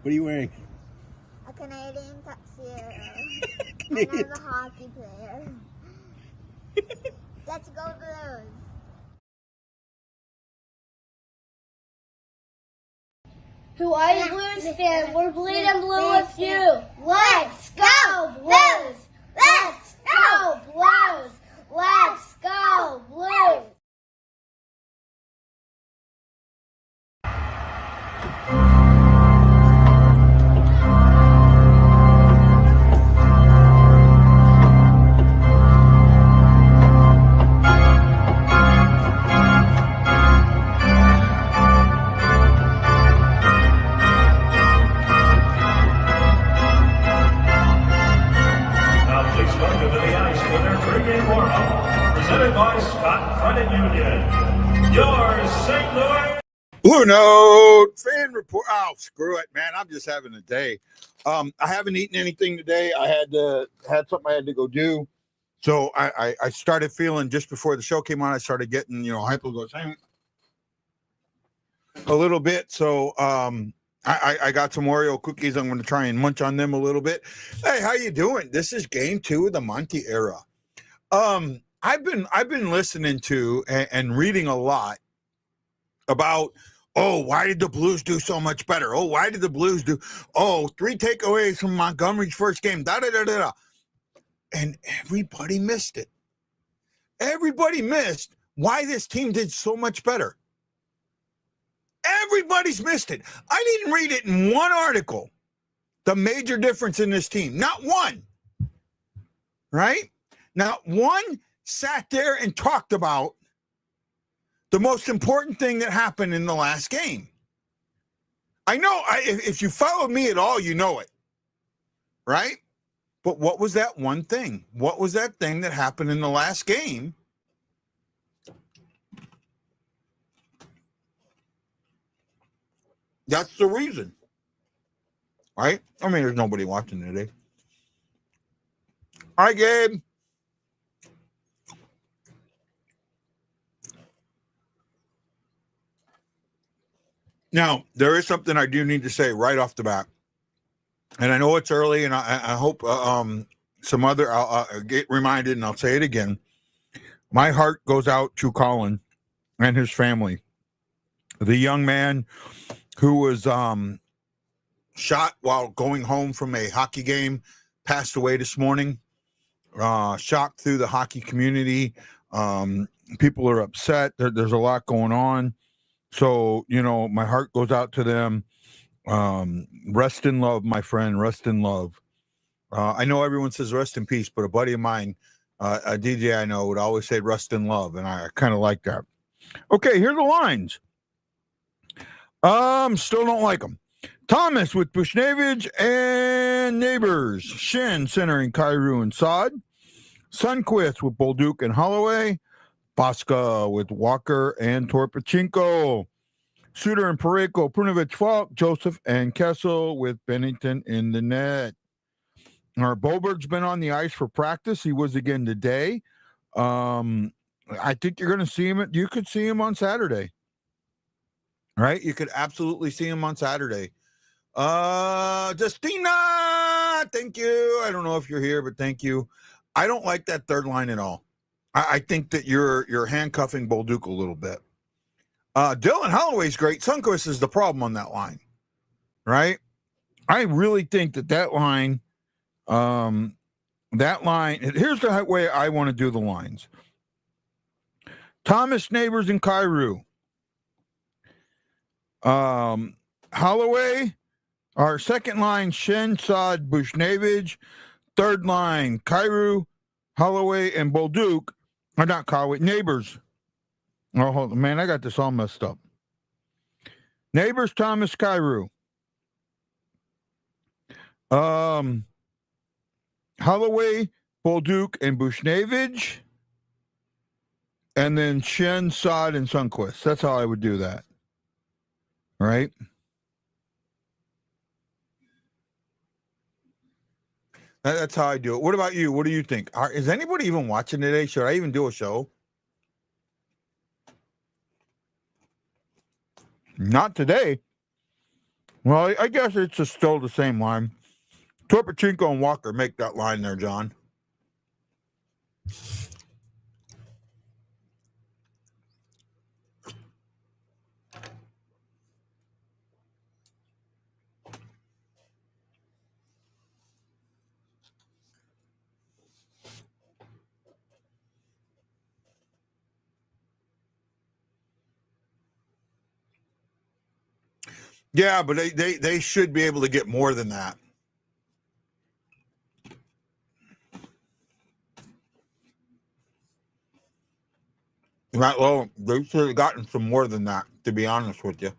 What are you wearing? A Canadian tuxedo. Canadian. And I'm a hockey player. Let's go Blues. Who are you, Blues fan? We're bleeding blue with you. Let's go Blues! Let's go Blues! Let's go Blues! BlueNote fan report. Oh, screw it, man! I'm just having a day. I haven't eaten anything today. I had something I had to go do, so I started feeling just before the show came on. I started getting hypoglycemic a little bit. So I got some Oreo cookies. I'm going to try and munch on them a little bit. Hey, how you doing? This is game 2 of the Monty era. I've been listening to and reading a lot about, oh, why did the Blues do so much better? Oh, why did the Blues do? Oh, 3 takeaways from Montgomery's first game. Da da da da da. And everybody missed it. Everybody missed why this team did so much better. Everybody's missed it. I didn't read it in one article. The major difference in this team. Not one. Right? Not one sat there and talked about the most important thing that happened in the last game. I know if you follow me at all, you know it, right? But what was that one thing? What was that thing that happened in the last game? That's the reason, right? I mean, there's nobody watching today. Hi, Gabe. Now, there is something I do need to say right off the bat. And I know it's early, and I hope some other, I'll get reminded, and I'll say it again. My heart goes out to Colin and his family. The young man who was shot while going home from a hockey game passed away this morning. Shock through the hockey community. People are upset. There's a lot going on. So, my heart goes out to them. Rest in love, my friend. Rest in love. I know everyone says rest in peace, but a buddy of mine, a DJ I know, would always say rest in love, and I kind of like that. Okay, here are the lines. Still don't like them. Thomas with Bushnevich and Neighbors. Shen centering Kyrou and Sod. Sunquist with Bolduc and Holloway. Bosca with Walker and Torpachenko. Suter and Pareko, Prunovich, Falk, Joseph, and Kessel with Bennington in the net. Our Boberg's been on the ice for practice. He was again today. I think you're going to see him. You could see him on Saturday. Right? You could absolutely see him on Saturday. Justina, thank you. I don't know if you're here, but thank you. I don't like that third line at all. I think that you're handcuffing Bolduc a little bit. Dylan Holloway's great. Sunquist is the problem on that line, right? I really think that line, here's the way I want to do the lines. Thomas, Neighbors, and Kyrou. Holloway, our second line, Shen, Sod, Bushnevich. Third line, Kyrou, Holloway, and Bolduc. Or not Holloway, Neighbors. Oh, hold on, man, I got this all messed up. Neighbors, Thomas, Kyrou. Holloway, Bolduc, and Bushnevich. And then Shen, Sod, and Sunquist. That's how I would do that. Right? That's how I do it. What about you? What do you think? Is anybody even watching today? Should I even do a show? Not today. Well, I guess it's just still the same line. Torpachinko and Walker make that line there, John. Yeah, but they should be able to get more than that. Well, they should have gotten some more than that, to be honest with you.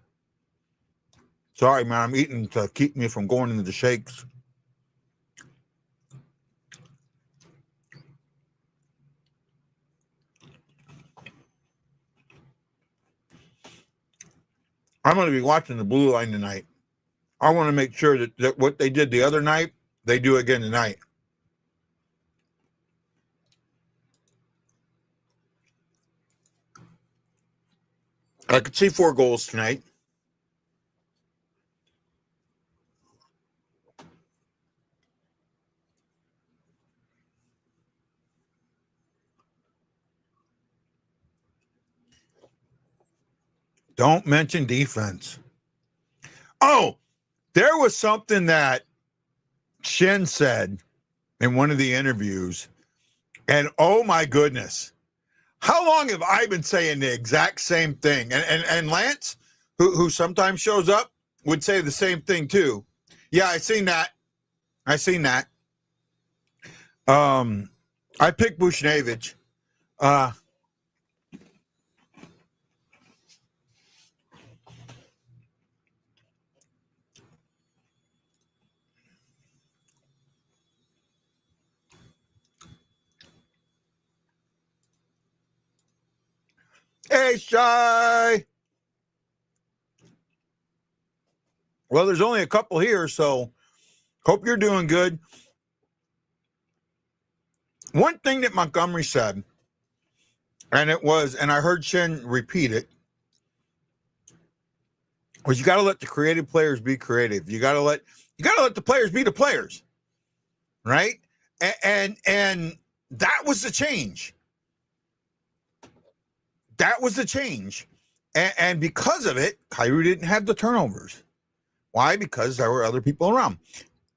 Sorry, man, I'm eating to keep me from going into the shakes. I'm going to be watching the Blue Line tonight. I want to make sure that what they did the other night, they do again tonight. I could see 4 goals tonight. Don't mention defense. Oh, there was something that Shin said in one of the interviews, and oh my goodness, how long have I been saying the exact same thing? And Lance, who sometimes shows up, would say the same thing too. Yeah, I seen that. I picked Bushnevich. Hey, Shy. Well, there's only a couple here, so hope you're doing good. One thing that Montgomery said, and I heard Shen repeat it, was you got to let the creative players be creative. You got to let the players be the players, right? And that was the change. That was the change. And because of it, Kyrie didn't have the turnovers. Why? Because there were other people around.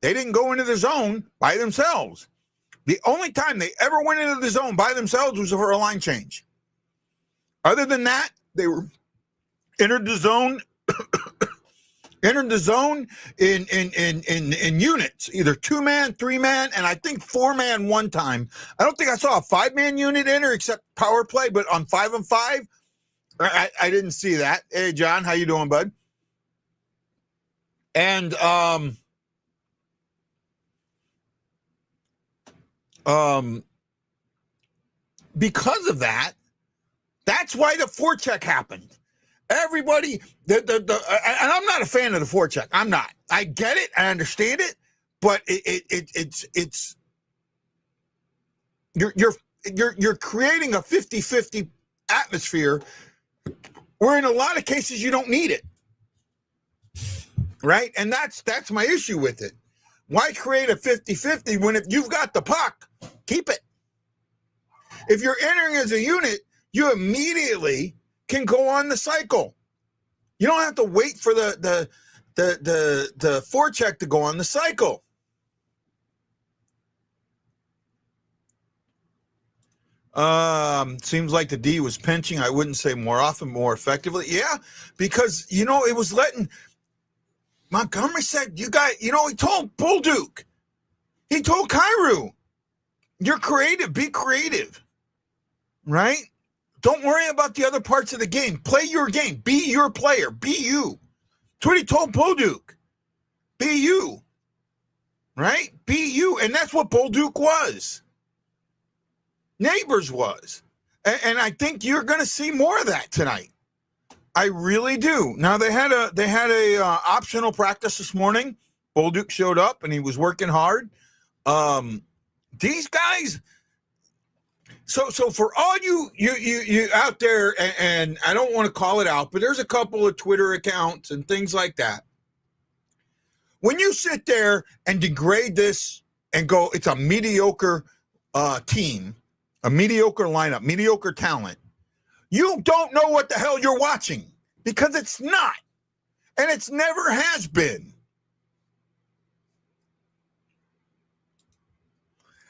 They didn't go into the zone by themselves. The only time they ever went into the zone by themselves was for a line change. Other than that, they were entered the zone in units, either 2-man, 3-man, and I think 4-man one time. I don't think I saw a 5-man unit enter except power play, but on 5-on-5, I didn't see that. Hey, John, how you doing, bud? And because of that, that's why the forecheck happened. Everybody, and I'm not a fan of the forecheck. I'm not. I get it. I understand it, but it's you're creating a 50-50 atmosphere where in a lot of cases you don't need it. Right? And that's my issue with it. Why create a 50-50 when if you've got the puck, keep it. If you're entering as a unit, you immediately can go on the cycle. You don't have to wait for the forecheck to go on the cycle. Seems like the D was pinching. I wouldn't say more often, more effectively. Yeah, because it was letting. Montgomery said, he told Bull Duke, he told Kyrou, you're creative, be creative, right? Don't worry about the other parts of the game. Play your game. Be your player. Be you. That's what he told Bull Duke. Be you, right? Be you. And that's what Bull Duke was. Neighbors was. And I think you're going to see more of that tonight. I really do. Now they had a optional practice this morning. Bull Duke showed up and he was working hard. These guys. So for all you out there, and I don't want to call it out, but there's a couple of Twitter accounts and things like that when you sit there and degrade this and go, it's a mediocre team, a mediocre lineup, mediocre talent, you don't know what the hell you're watching, because it's not. And it's never has been.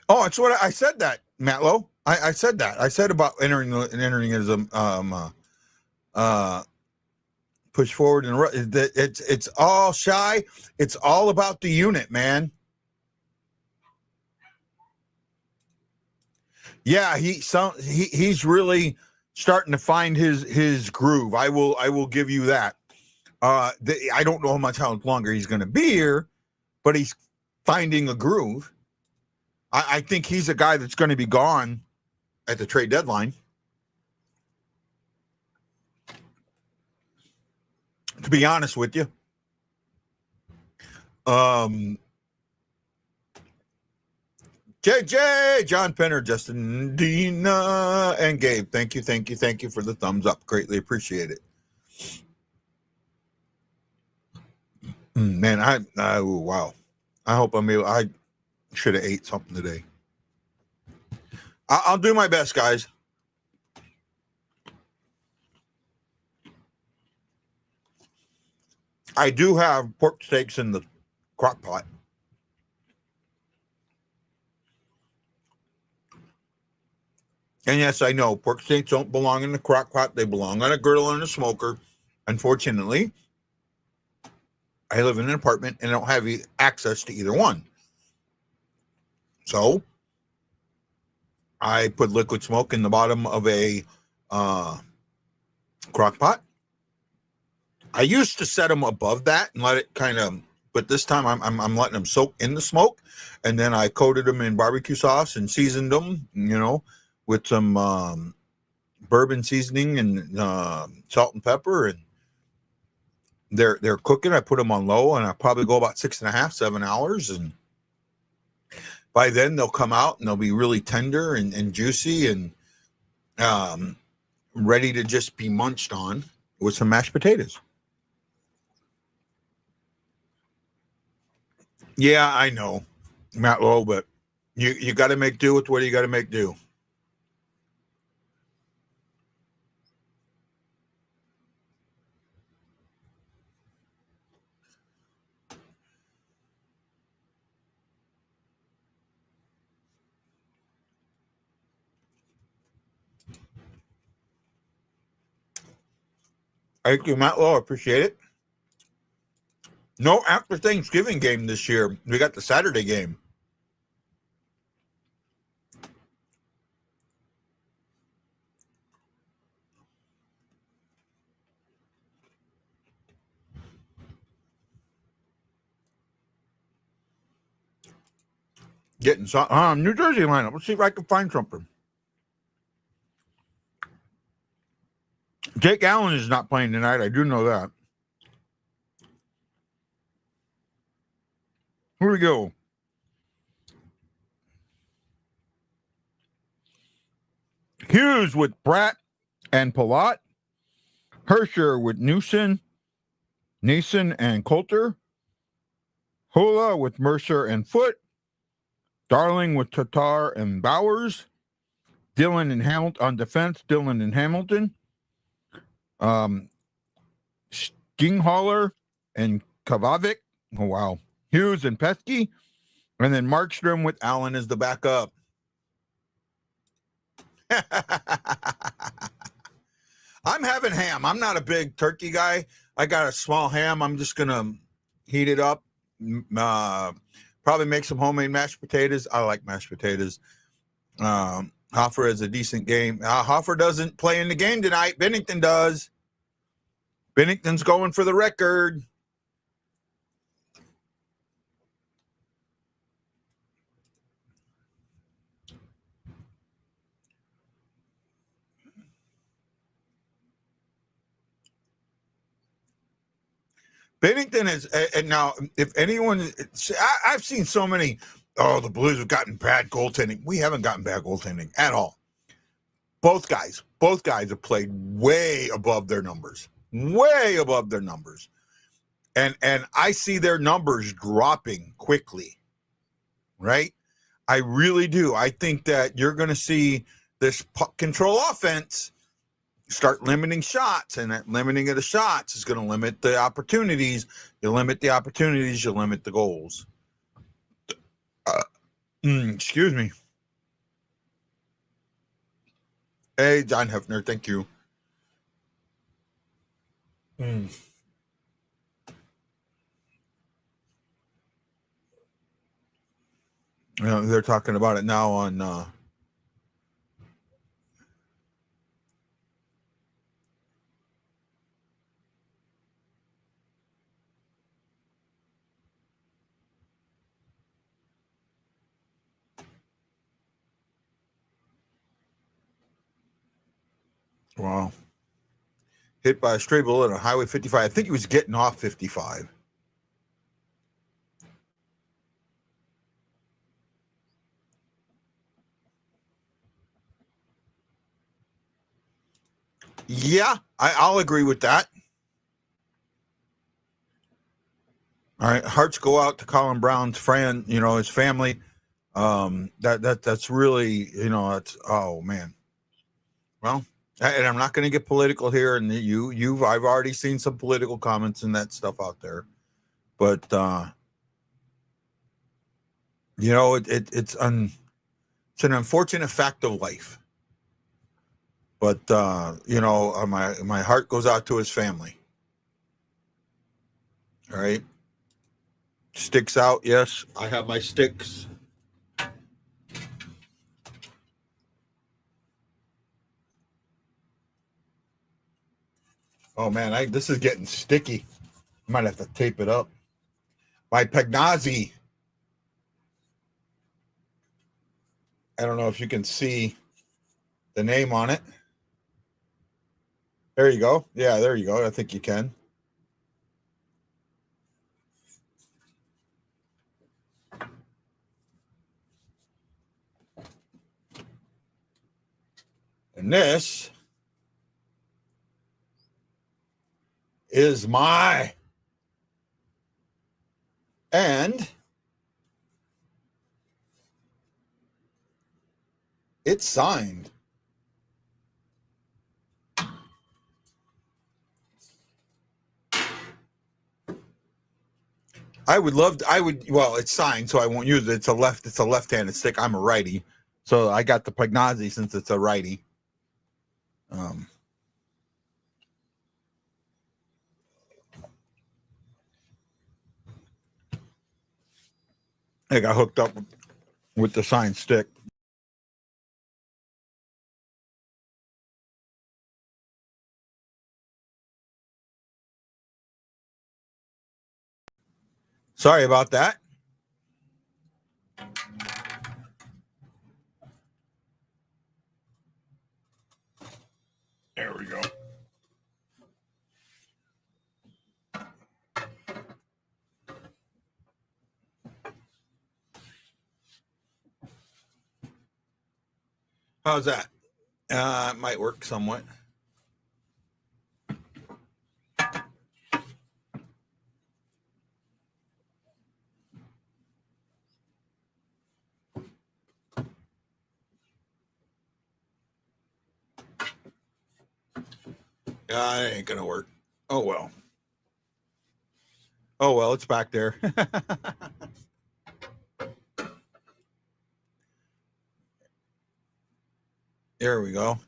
Oh, it's what I said that, Matlow. I said that. I said about entering as a push forward and it's all shy. It's all about the unit, man. Yeah, he's really starting to find his groove. I will give you that. I don't know how longer he's going to be here, but he's finding a groove. I think he's a guy that's going to be gone at the trade deadline. To be honest with you. JJ, John Penner, Justin, Dina, and Gabe. Thank you for the thumbs up. Greatly appreciate it. Man, wow. I hope I should have ate something today. I'll do my best, guys. I do have pork steaks in the crock pot. And yes, I know pork steaks don't belong in the crock pot. They belong on a griddle and a smoker. Unfortunately, I live in an apartment and I don't have access to either one. So I put liquid smoke in the bottom of a crock pot. I used to set them above that and let it kind of, but this time I'm letting them soak in the smoke, and then I coated them in barbecue sauce and seasoned them, with some bourbon seasoning and salt and pepper, and they're cooking. I put them on low, and I probably go about 6.5, 7 hours, and by then they'll come out and they'll be really tender and juicy and ready to just be munched on with some mashed potatoes. Yeah, I know, Matt Lowe, but you got to make do with what you got to make do. Thank you, Matt Lowe. Appreciate it. No after Thanksgiving game this year. We got the Saturday game. Getting some New Jersey lineup. Let's see if I can find something. Jake Allen is not playing tonight. I do know that. Here we go. Hughes with Pratt and Palat. Hersher with Newson and Coulter. Hula with Mercer and Foote. Darling with Tatar and Bowers. Dillon and Hamilton on defense. Dillon and Hamilton. Stinghaller and Kavavic. Oh, wow. Hughes and Pesky. And then Markstrom with Allen as the backup. I'm having ham. I'm not a big turkey guy. I got a small ham. I'm just going to heat it up. Probably make some homemade mashed potatoes. I like mashed potatoes. Hoffer has a decent game. Hoffer doesn't play in the game tonight. Bennington does. Bennington's going for the record. Bennington is, and now, if anyone, I've seen so many, the Blues have gotten bad goaltending. We haven't gotten bad goaltending at all. Both guys have played way above their numbers. Way above their numbers. And I see their numbers dropping quickly, right? I really do. I think that you're going to see this puck control offense start limiting shots, and that limiting of the shots is going to limit the opportunities. You limit the opportunities, you limit the goals. Excuse me. Hey, John Hefner, thank you. They're talking about it now on wow. Hit by a stray bullet on Highway 55. I think he was getting off 55. Yeah, I'll agree with that. All right, hearts go out to Colin Brown's friend, his family. That's really, it's, oh man. Well, and I'm not going to get political here, and I've already seen some political comments and that stuff out there, but it's an unfortunate fact of life. But my heart goes out to his family. All right, sticks out. Yes, I have my sticks. Oh man, this is getting sticky. I might have to tape it up. My Pegnazi. I don't know if you can see the name on it. There you go. Yeah, there you go. I think you can. And this is my, and it's signed. Well, it's signed, so I won't use it. It's a left-handed stick. I'm a righty. So I got the Pegnazi since it's a righty. I got hooked up with the signed stick. Sorry about that. There we go. How's that? It might work somewhat. It ain't gonna work. Oh well. Oh well, it's back there. There we go.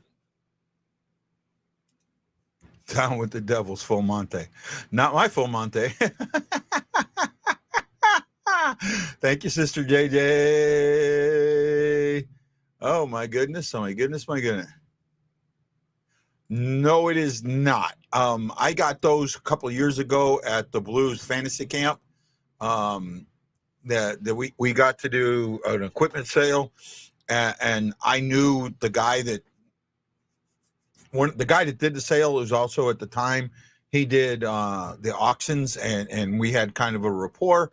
Down with the Devils, full Monty. Not my full Monty. Thank you, Sister JJ. Oh my goodness. Oh my goodness. My goodness. No, it is not. I got those a couple of years ago at the Blues Fantasy Camp. That we got to do an equipment sale, and I knew the guy that did the sale was also at the time he did the auctions, and we had kind of a rapport.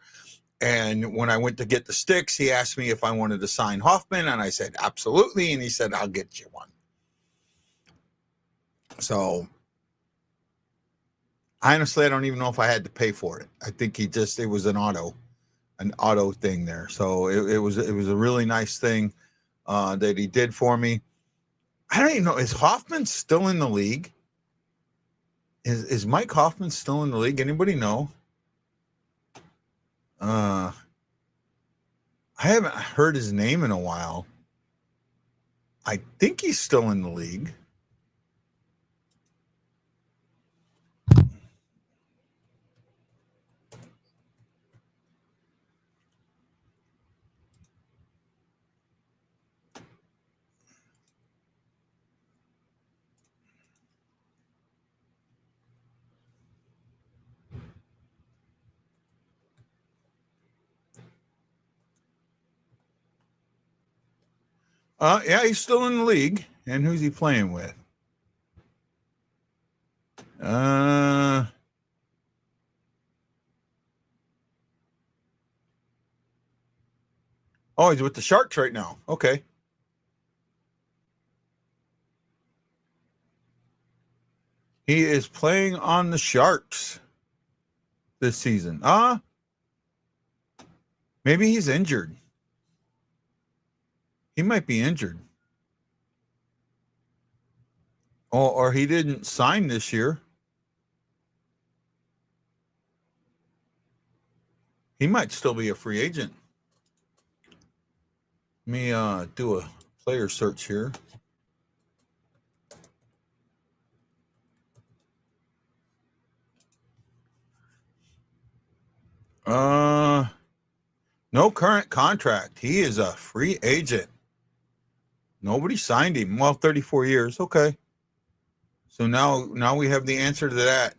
And when I went to get the sticks, he asked me if I wanted to sign Hoffman, and I said absolutely, and he said I'll get you one. So Honestly, I don't even know if I had to pay for it. I think it was an auto thing there. So it was a really nice thing that he did for me. I don't even know. Is Hoffman still in the league? Is Mike Hoffman still in the league? Anybody know? I haven't heard his name in a while. I think he's still in the league. Yeah, he's still in the league. And who's he playing with? Oh, he's with the Sharks right now. Okay. He is playing on the Sharks this season. Maybe he's injured. He might be injured. Or he didn't sign this year. He might still be a free agent. Let me do a player search here. No current contract. He is a free agent. Nobody signed him. Well, 34 years. Okay. So now we have the answer to that.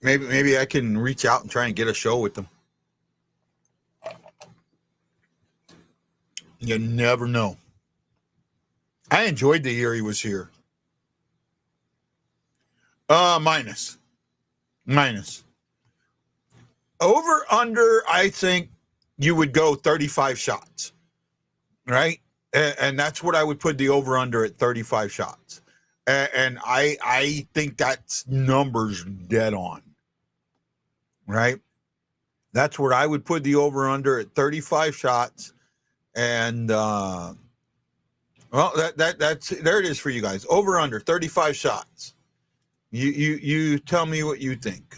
Maybe I can reach out and try and get a show with them. You never know. I enjoyed the year he was here. Minus. Over under, I think you would go 35 shots, right? And that's what I would put the over under at 35 shots. And I think that's numbers dead on, right? That's where I would put the over under at 35 shots. And well, that's there it is for you guys. Over under 35 shots. You tell me what you think.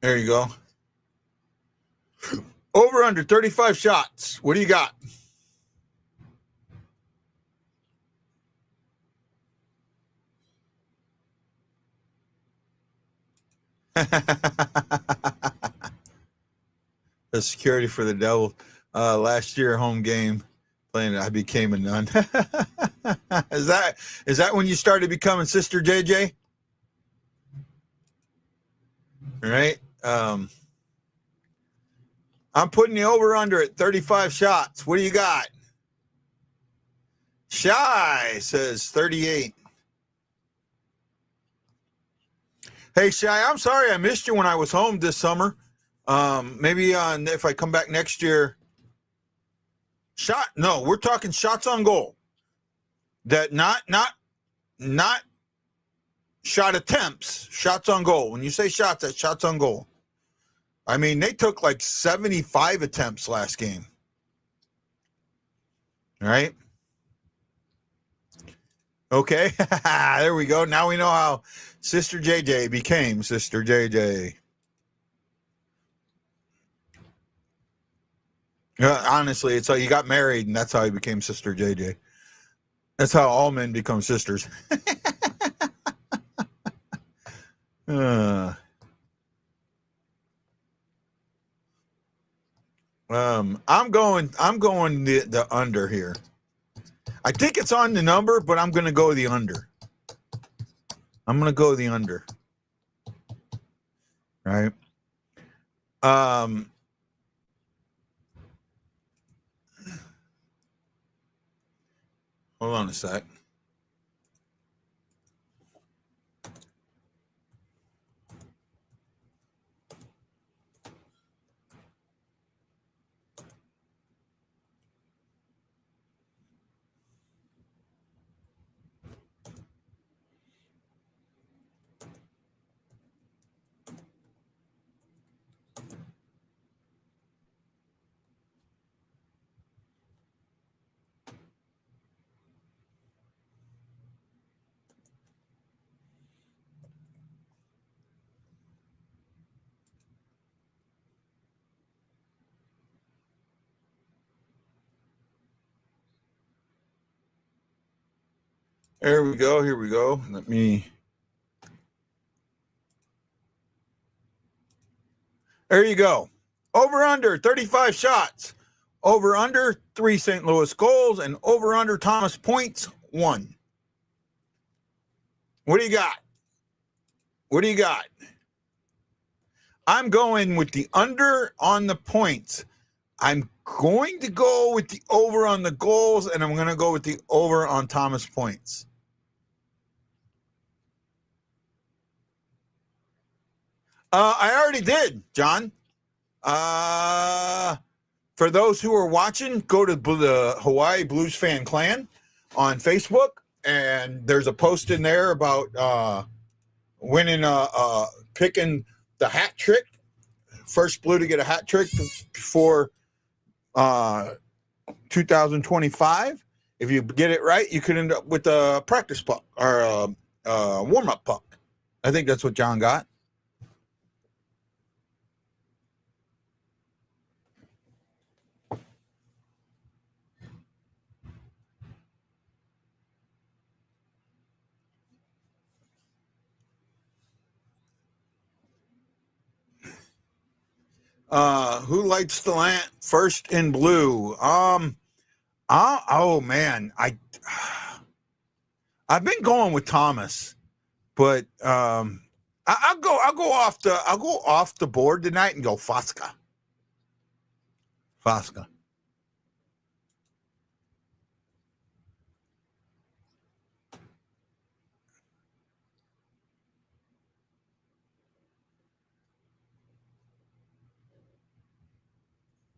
There you go. Over under 35 shots. What do you got? The security for the Devil. Last year home game playing, I became a nun. Is that when you started becoming Sister JJ? Right. I'm putting the over under at 35 shots. What do you got? Shy says 38. Hey, Shy, I'm sorry I missed you when I was home this summer. Maybe if I come back next year. No, we're talking shots on goal. That not shot attempts, shots on goal. When you say shots, that's shots on goal. I mean, they took like 75 attempts last game. All right. Okay. There we go. Now we know how Sister JJ became Sister JJ. Honestly, it's how you got married, and that's how he became Sister JJ. That's how all men become sisters. I'm going the under here. I think it's on the number, but I'm going to go the under. I'm going to go the under. Right. Hold on a sec. There we go. Here we go. Let me. There you go. Over under 35 shots. Over under 3 St. Louis goals, and over under Thomas points 1. What do you got? What do you got? I'm going with the under on the points. I'm going to go with the over on the goals, and I'm going to go with the over on Thomas points. I already did, John. For those who are watching, go to the Hawaii Blues Fan Clan on Facebook, and there's a post in there about winning, picking the hat trick. First Blue to get a hat trick before 2025. If you get it right, you could end up with a practice puck or a warm-up puck. I think that's what John got. Who lights the lamp first in blue? Oh man, I've been going with Thomas, but I'll go off the board tonight and go Fosca.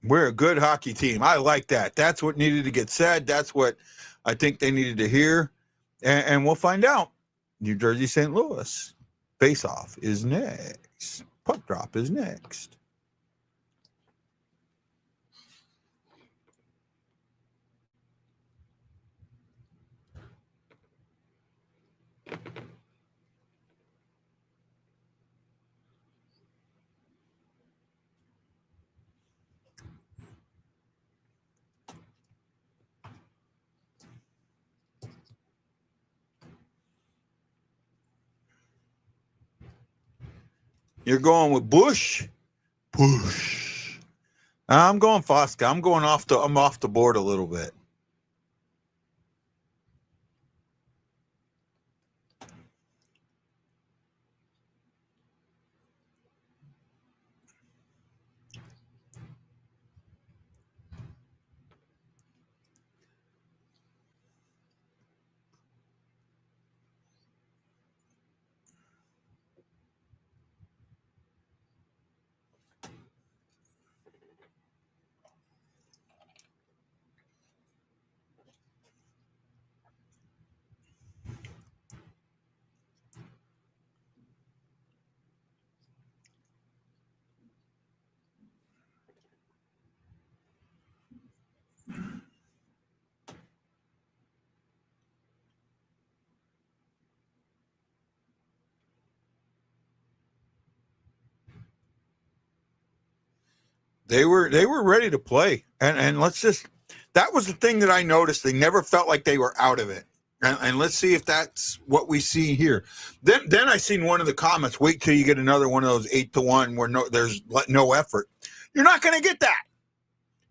We're a good hockey team. I like that. That's what needed to get said. That's what I think they needed to hear. And we'll find out. New Jersey, St. Louis. Face-off is next. Puck drop is next. You're going with Bush. I'm going Fosca. I'm off the board a little bit. They were ready to play, and that was the thing that I noticed. They never felt like they were out of it, and let's see if that's what we see here. Then I seen one of the comments. Wait till you get another one of those 8-1 where there's no effort. You're not going to get that.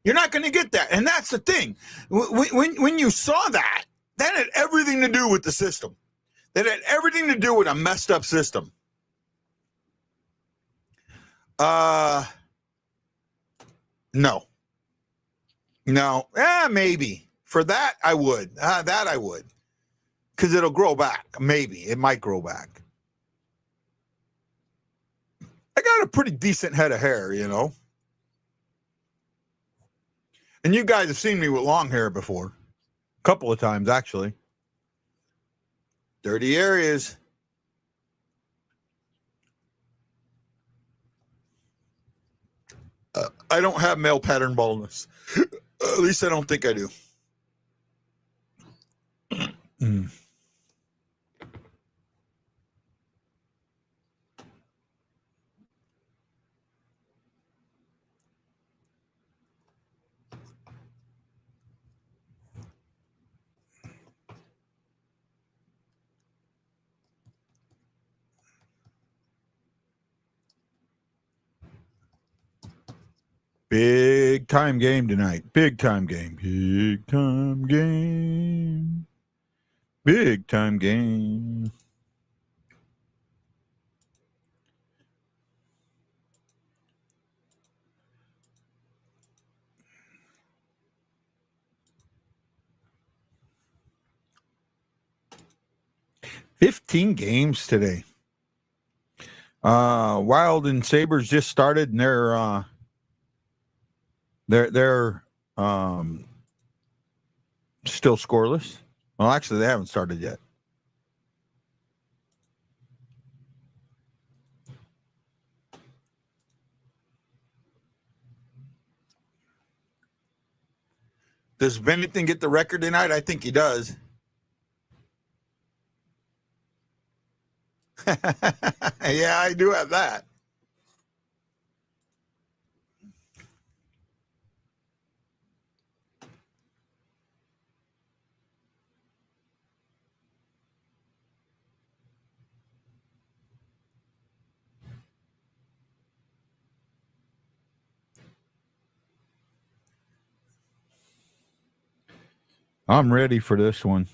You're not going to get that. And that's the thing. When you saw that had everything to do with the system. That had everything to do with a messed up system. No. Maybe. For that, I would. That I would. Because it'll grow back. Maybe. It might grow back. I got a pretty decent head of hair, you know. And you guys have seen me with long hair before. A couple of times, actually. Dirty areas. I don't have male pattern baldness. At least I don't think I do. 'Big time game tonight. Big time game. Big time game. Big time game. $15 games today. Wild and Sabres just started, and they're still scoreless. Well, actually, they haven't started yet. Does Bennington get the record tonight? I think he does. Yeah, I do have that. I'm ready for this one.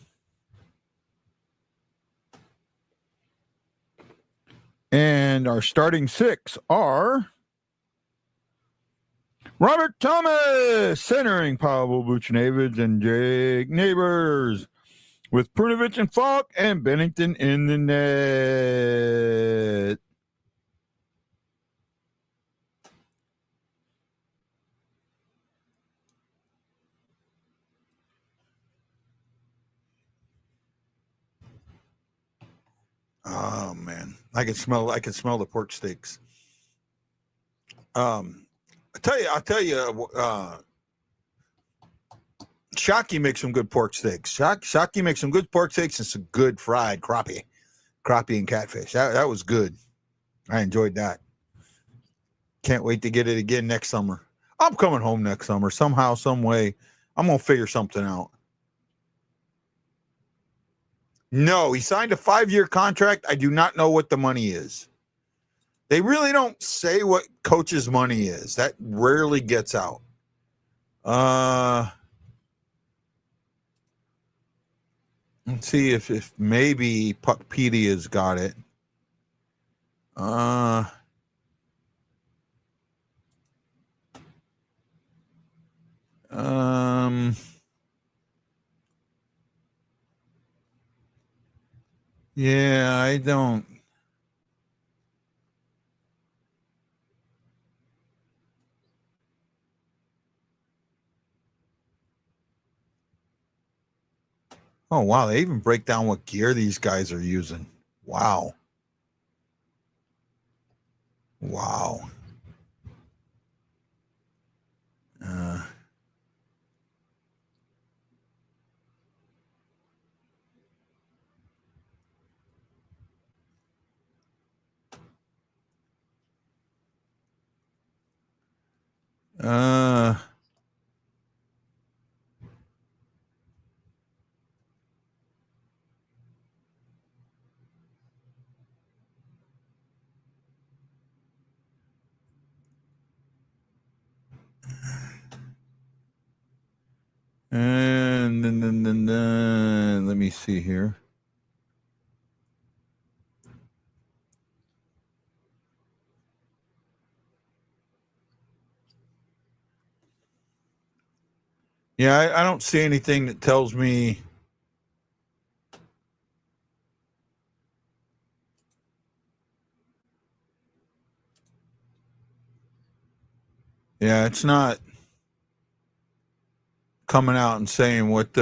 And our starting six are Robert Thomas, centering Pavel Buchnevich and Jake Neighbors, with Prunovich and Falk and Bennington in the net. Oh man, I can smell the pork steaks. I'll tell you. Shockey makes some good pork steaks. Shockey makes some good pork steaks and some good fried crappie and catfish. That was good. I enjoyed that. Can't wait to get it again next summer. I'm coming home next summer somehow, some way. I'm gonna figure something out. No, he signed a 5-year contract. I do not know what the money is. They really don't say what coach's money is. That rarely gets out. Let's see if maybe Puckpedia's got it. Yeah, I don't. Oh, wow. They even break down what gear these guys are using. Wow. Wow. And then let me see here. Yeah, I don't see anything that tells me. Yeah, it's not coming out and saying what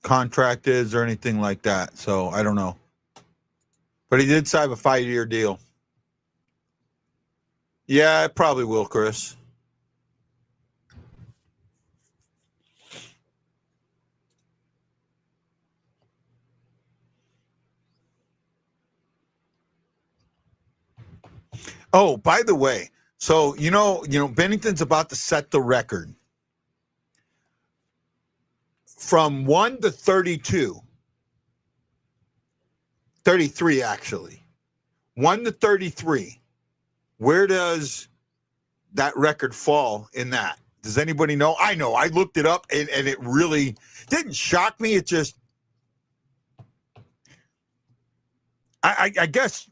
contract is or anything like that. So I don't know. But he did sign a 5-year deal. Yeah, it probably will, Chris. Oh, by the way, so Bennington's about to set the record from 1 to 32. 33 actually. 1 to 33. Where does that record fall in that? Does anybody know? I know. I looked it up and it really didn't shock me. It just I guess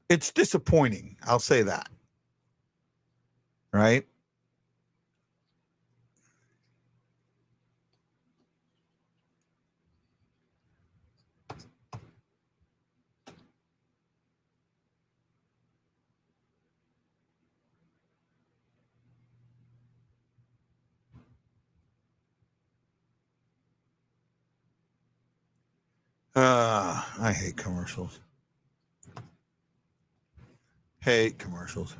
it's disappointing. I'll say that. Right? I hate commercials. Hate commercials.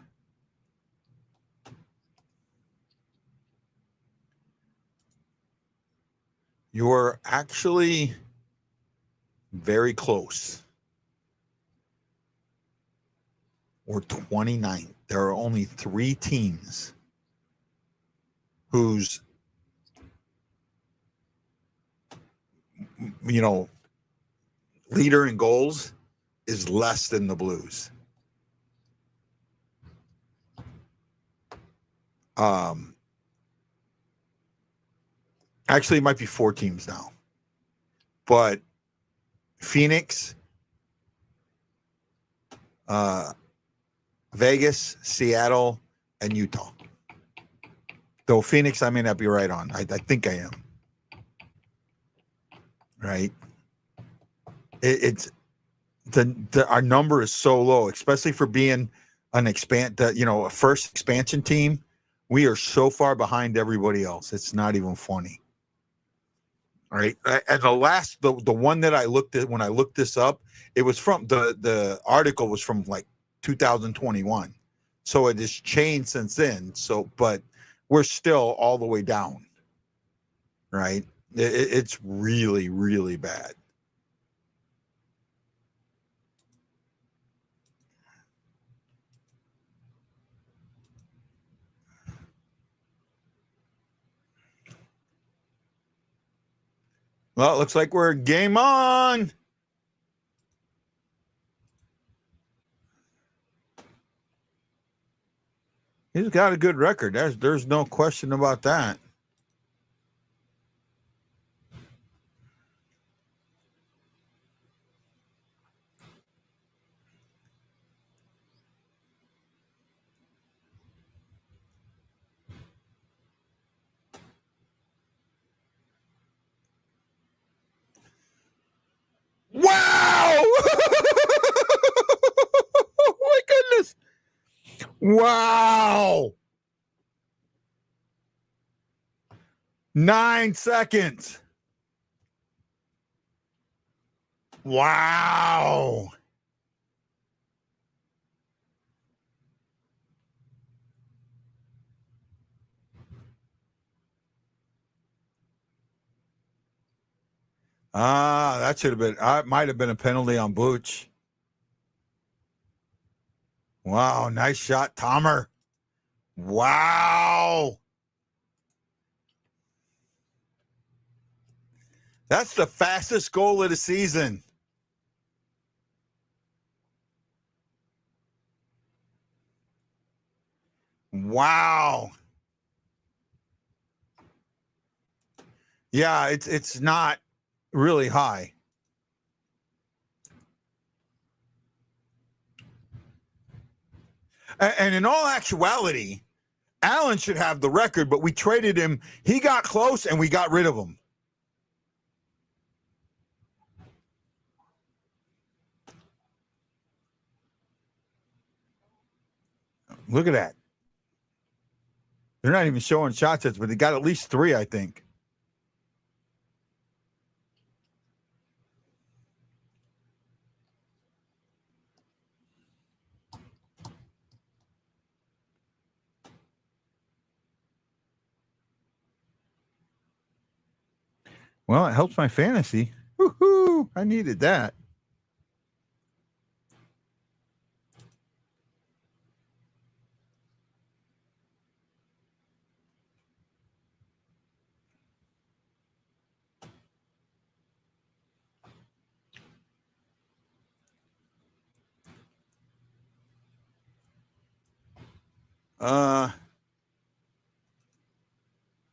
You're actually very close. Or 29th. There are only 3 teams whose leader in goals is less than the Blues. Actually, it might be 4 teams now. But Phoenix, Vegas, Seattle, and Utah. Though Phoenix, I may not be right on. I think I am. Right? It's our number is so low, especially for being a first expansion team. We are so far behind everybody else. It's not even funny. All right. And the one that I looked at when I looked this up, it was from the article was from like 2021. So it has changed since then. So, but we're still all the way down. Right. It's really, really bad. Well, it looks like we're game on. He's got a good record. There's no question about that. Wow! Oh my goodness! Wow! 9 seconds. Wow. That should have been, might have been a penalty on Booch. Wow, nice shot, Tomer. Wow. That's the fastest goal of the season. Wow. Yeah, it's not really high. And in all actuality, Allen should have the record, but we traded him. He got close, and we got rid of him. Look at that. They're not even showing shot sets, but they got at least 3, I think. Well, it helps my fantasy. Woohoo! I needed that.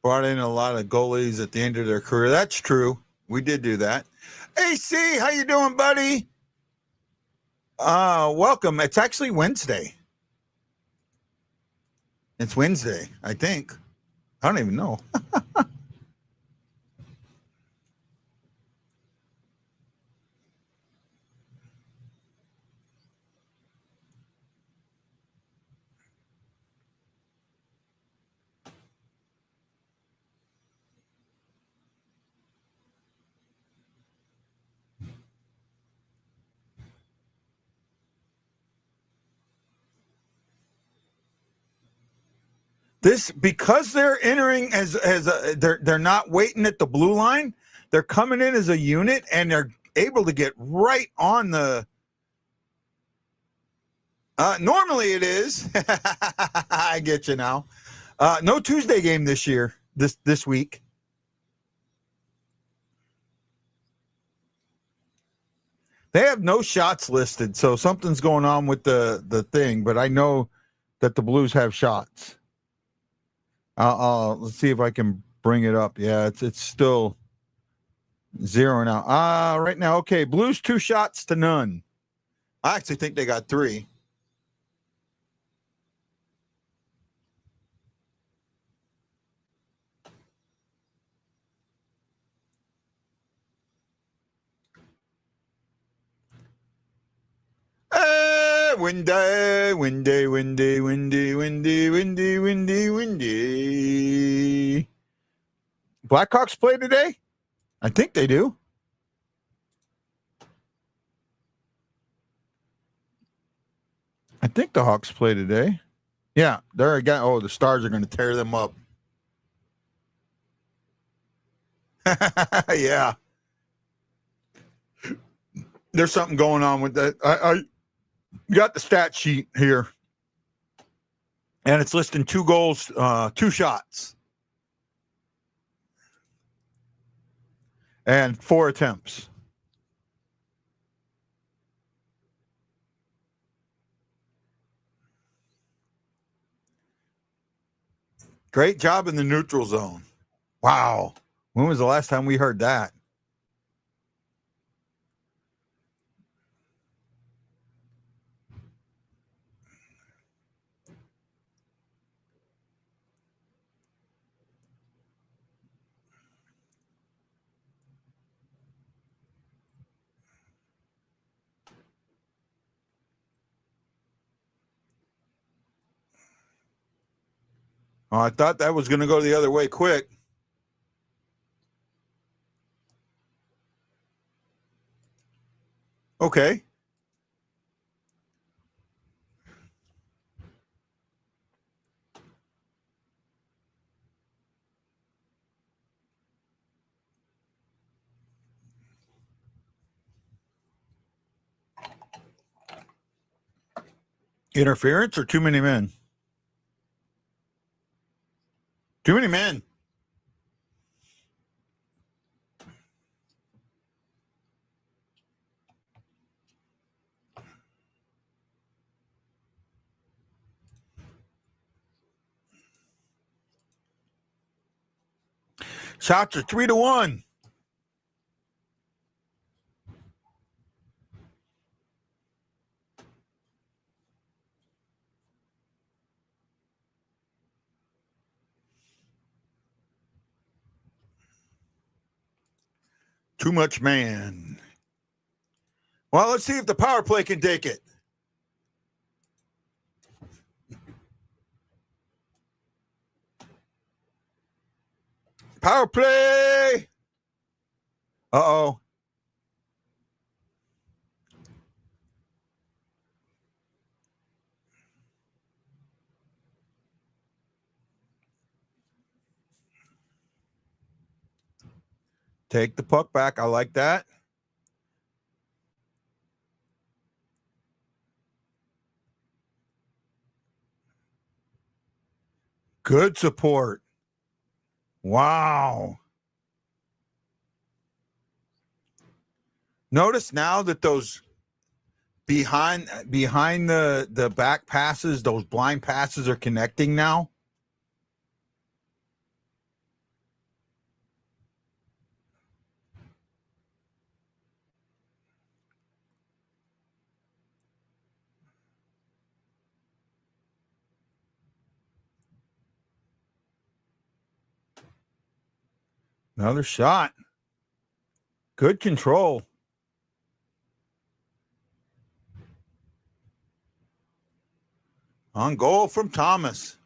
Brought in a lot of goalies at the end of their career. That's true. We did do that. AC, how you doing, buddy? Welcome. It's actually Wednesday. It's Wednesday, I think. I don't even know. This, because they're entering as they're not waiting at the blue line. They're coming in as a unit, and they're able to get right on the. Normally it is. I get you now. No Tuesday game this year. This week. They have no shots listed, so something's going on with the thing. But I know that the Blues have shots. Let's see if I can bring it up. Yeah, it's still zeroing out. Right now, okay. Blues 2 shots to none. I actually think they got 3. Windy. Blackhawks play today? I think they do. I think the Hawks play today. Yeah, they're again. Oh, the Stars are going to tear them up. Yeah. There's something going on with that. I got the stat sheet here, and it's listing 2 goals, 2 shots, and 4 attempts. Great job in the neutral zone. Wow. When was the last time we heard that? Oh, I thought that was going to go the other way quick. Okay. Interference or too many men? Too many men. Shots are 3-1. Too much man. Well, let's see if the power play can take it. Power play. Uh-oh. Take the puck back. I like that. Good support. Wow. Notice now that those behind the back passes, those blind passes are connecting now. Another shot. Good control. On goal from Thomas.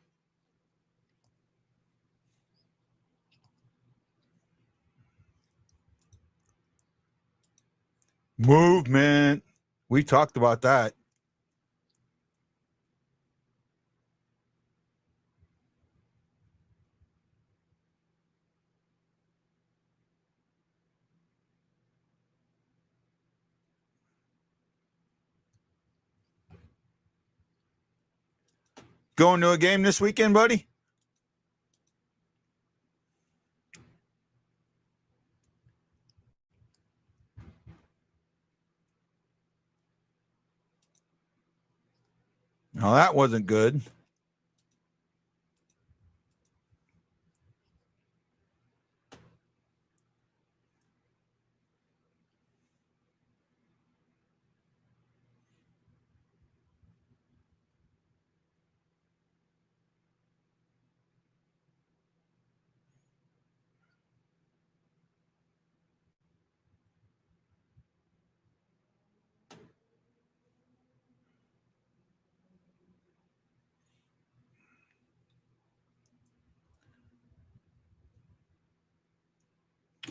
Movement. We talked about that. Going to a game this weekend, buddy? No, that wasn't good.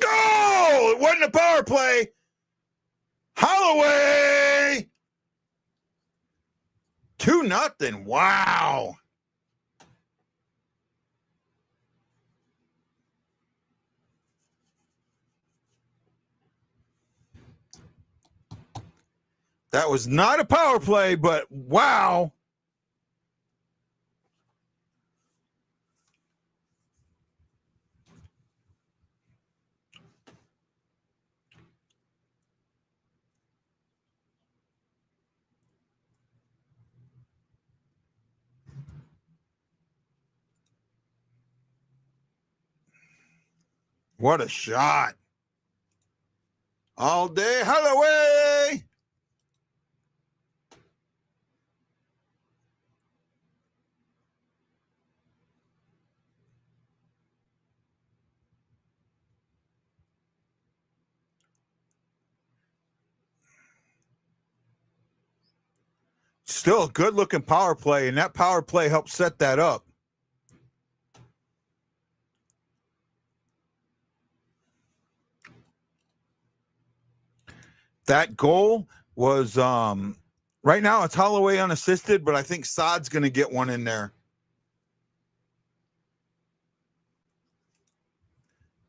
Goal! It wasn't a power play. Holloway! 2-0. Wow. That was not a power play, but wow. What a shot. All day Holloway. Still a good-looking power play, and that power play helped set that up. That goal was right now it's Holloway unassisted, but I think Saad's going to get one in there.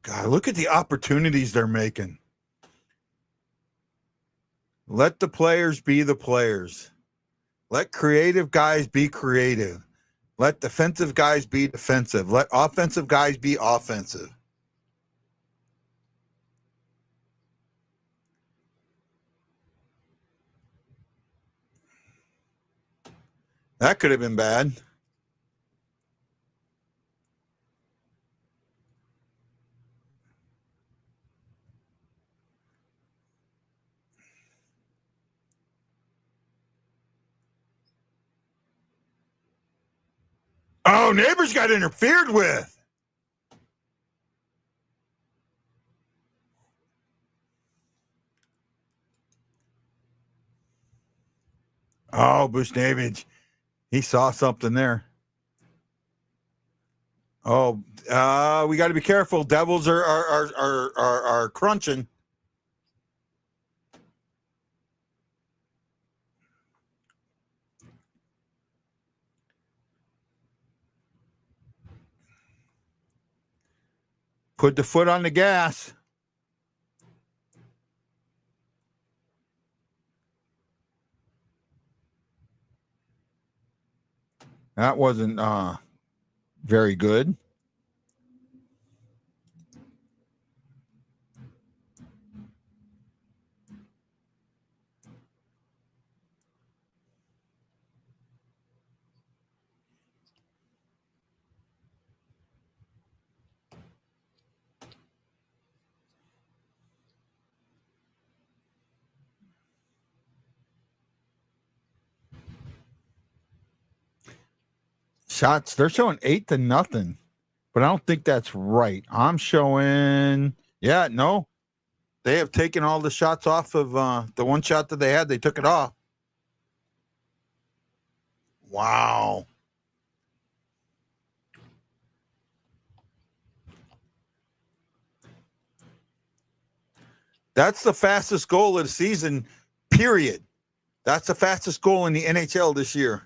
God, look at the opportunities they're making. Let the players be the players. Let creative guys be creative. Let defensive guys be defensive. Let offensive guys be offensive. That could have been bad. Oh, neighbors got interfered with. Oh, Bush Davidge. He saw something there. Oh, we got to be careful. Devils are crunching. Put the foot on the gas. That wasn't very good. Shots, they're showing 8-0, but I don't think that's right. I'm showing, no. They have taken all the shots off of the one shot that they had. They took it off. Wow. That's the fastest goal of the season, period. That's the fastest goal in the NHL this year.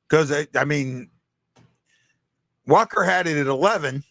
Because, I mean, Walker had it at 11.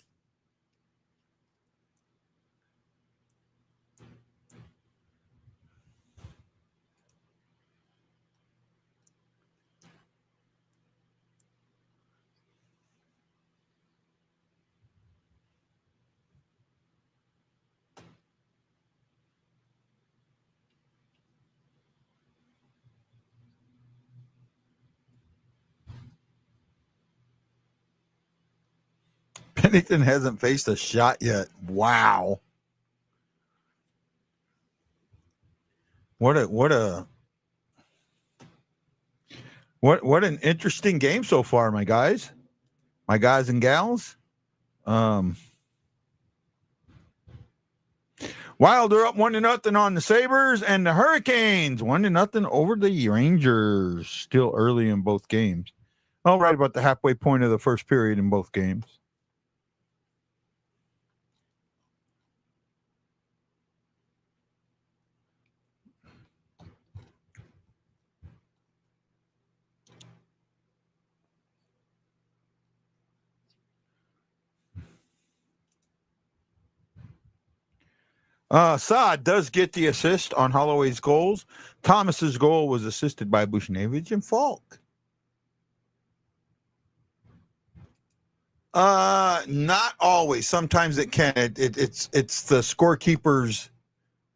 Pennington hasn't faced a shot yet. Wow. What an interesting game so far, my guys and gals. Wild are up 1-0 on the Sabres, and the Hurricanes 1-0 over the Rangers. Still early in both games. Oh, right about the halfway point of the first period in both games. Saad does get the assist on Holloway's goals. Thomas's goal was assisted by Bushnevich and Falk. Not always. Sometimes it can. It's the scorekeeper's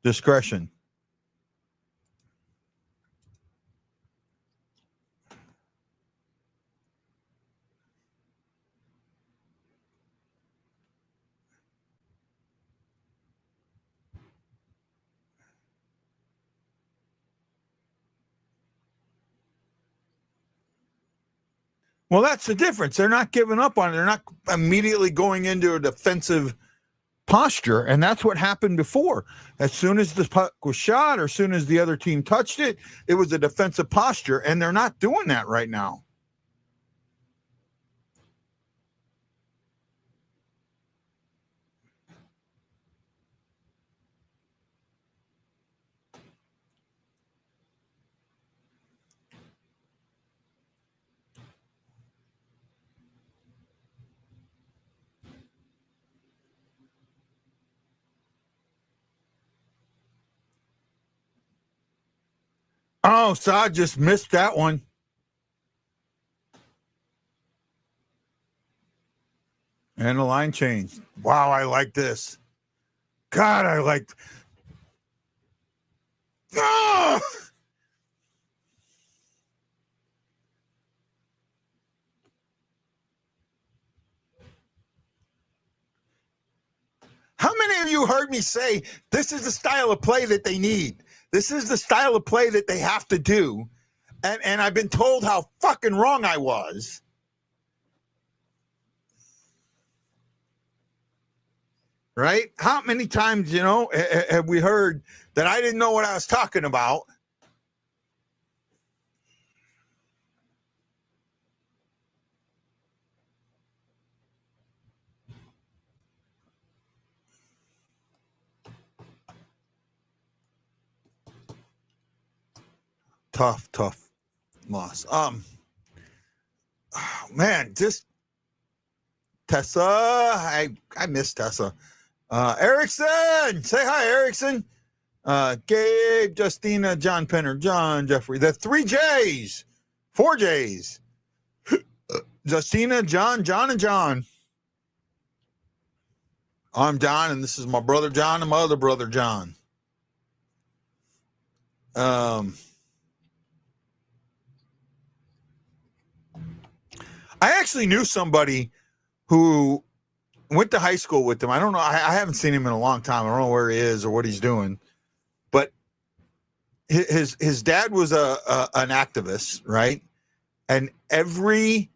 discretion. Well, that's the difference. They're not giving up on it. They're not immediately going into a defensive posture, and that's what happened before. As soon as the puck was shot or as soon as the other team touched it, it was a defensive posture, and they're not doing that right now. Oh, Saad just missed that one. And the line changed. Wow, I like this. God, I like. Oh! How many of you heard me say this is the style of play that they need? This is the style of play that they have to do. And I've been told how fucking wrong I was. right? How many times, have we heard that I didn't know what I was talking about? Tough loss. Man, just Tessa. I miss Tessa. Erickson, say hi, Erickson. Gabe, Justina, John Penner, John, Jeffrey. The 3 J's, 4 J's. Justina, John, and John. I'm John, and this is my brother John and my other brother John. I actually knew somebody who went to high school with him. I don't know. I haven't seen him in a long time. I don't know where he is or what he's doing. But his dad was an activist, right? And every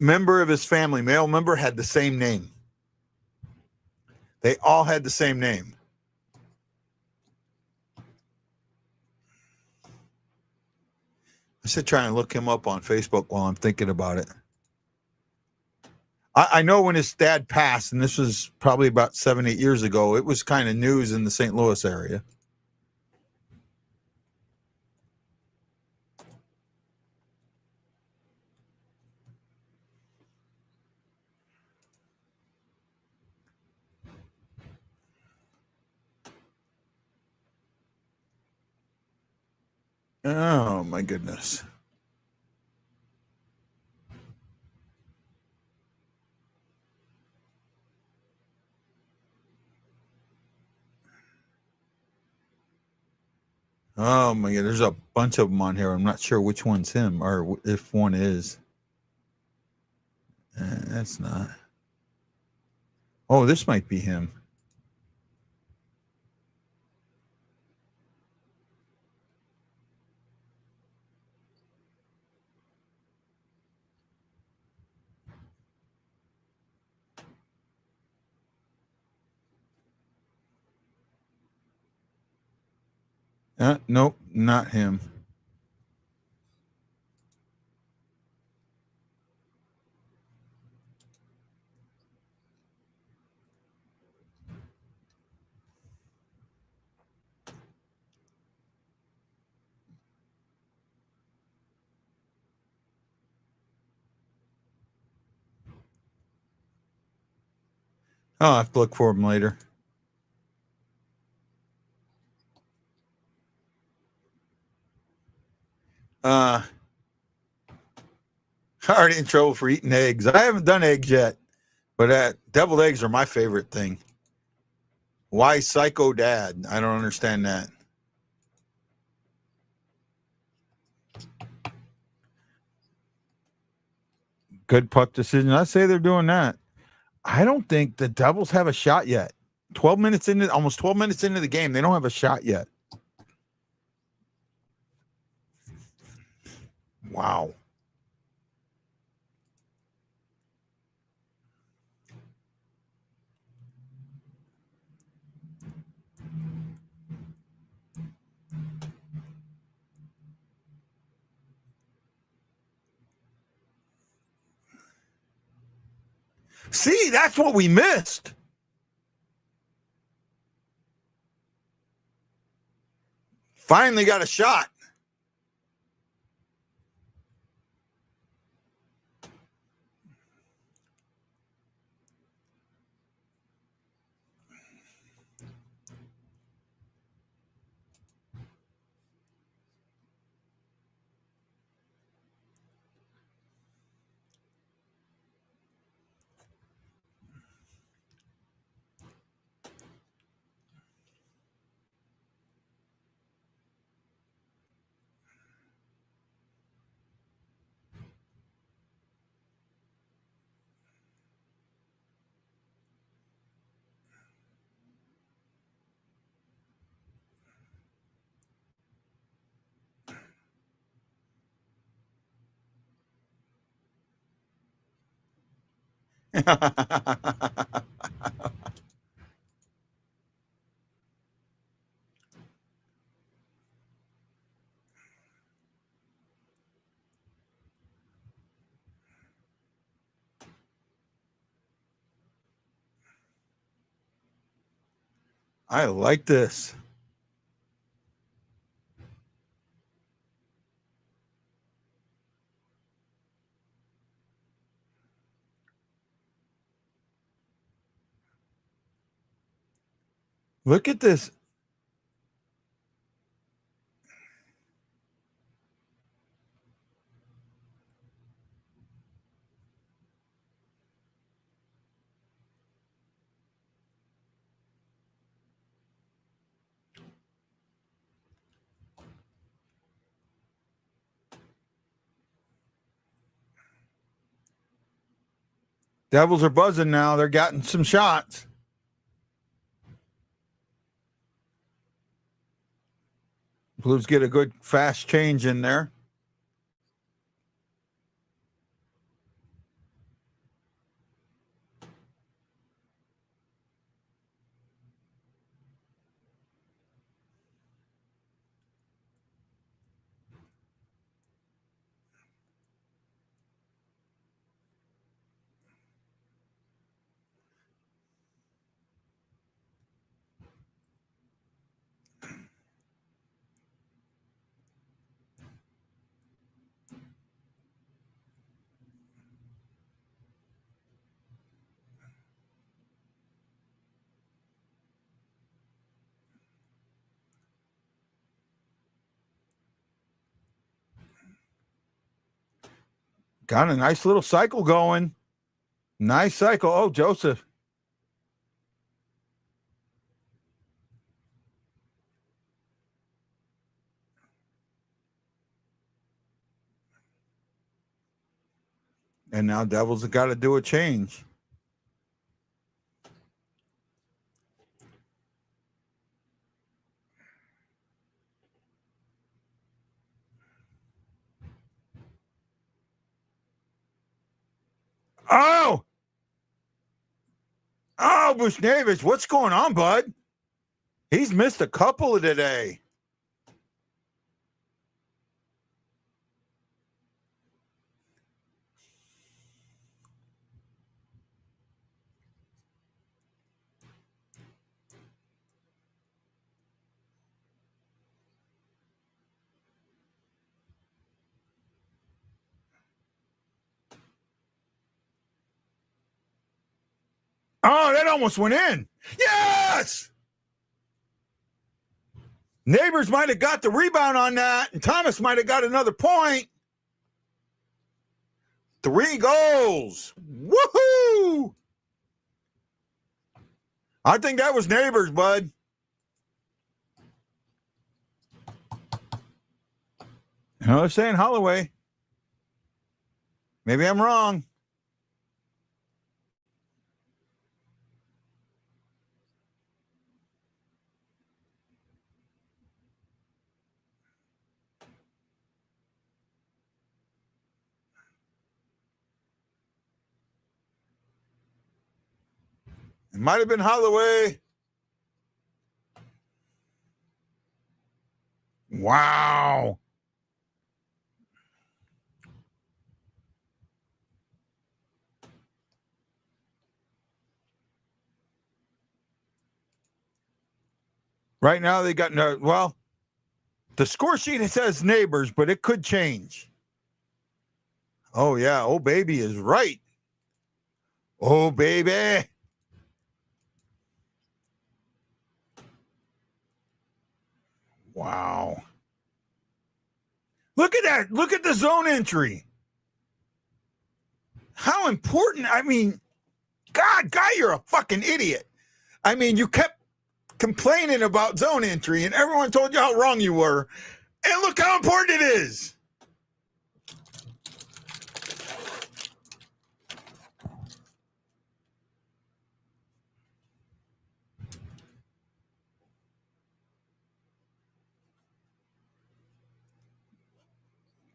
member of his family, male member, had the same name. They all had the same name. I should try and look him up on Facebook while I'm thinking about it. I know when his dad passed, and this was probably about 7-8 years ago, it was kind of news in the St. Louis area. Oh, my goodness. Oh, my God. There's a bunch of them on here. I'm not sure which one's him or if one is. That's not. Oh, this might be him. Nope, not him. I'll have to look for him later. Already in trouble for eating eggs. I haven't done eggs yet, but deviled eggs are my favorite thing. Why psycho dad? I don't understand that. Good puck decision. I say they're doing that. I don't think the Devils have a shot yet. Almost 12 minutes into the game, they don't have a shot yet. Wow. See, that's what we missed. Finally got a shot. I like this. Look at this. Devils are buzzing now. They're getting some shots. Blues get a good fast change in there. Got a nice little cycle going. Nice cycle. Oh, Joseph. And now Devils have got to do a change. Oh! Oh, Bushnevich, what's going on, bud? He's missed a couple of today. Oh, that almost went in. Yes! Neighbors might have got the rebound on that, and Thomas might have got another point. 3 goals. Woohoo! I think that was Neighbors, bud. I was saying Holloway. Maybe I'm wrong. It might have been Holloway. Wow. Right now they got no, well, the score sheet says Neighbors, but it could change. Oh, yeah. Oh, baby is right. Oh, baby. Wow. Look at that. Look at the zone entry. How important. I mean, God, Guy, you're a fucking idiot. I mean, you kept complaining about zone entry, and everyone told you how wrong you were. And look how important it is.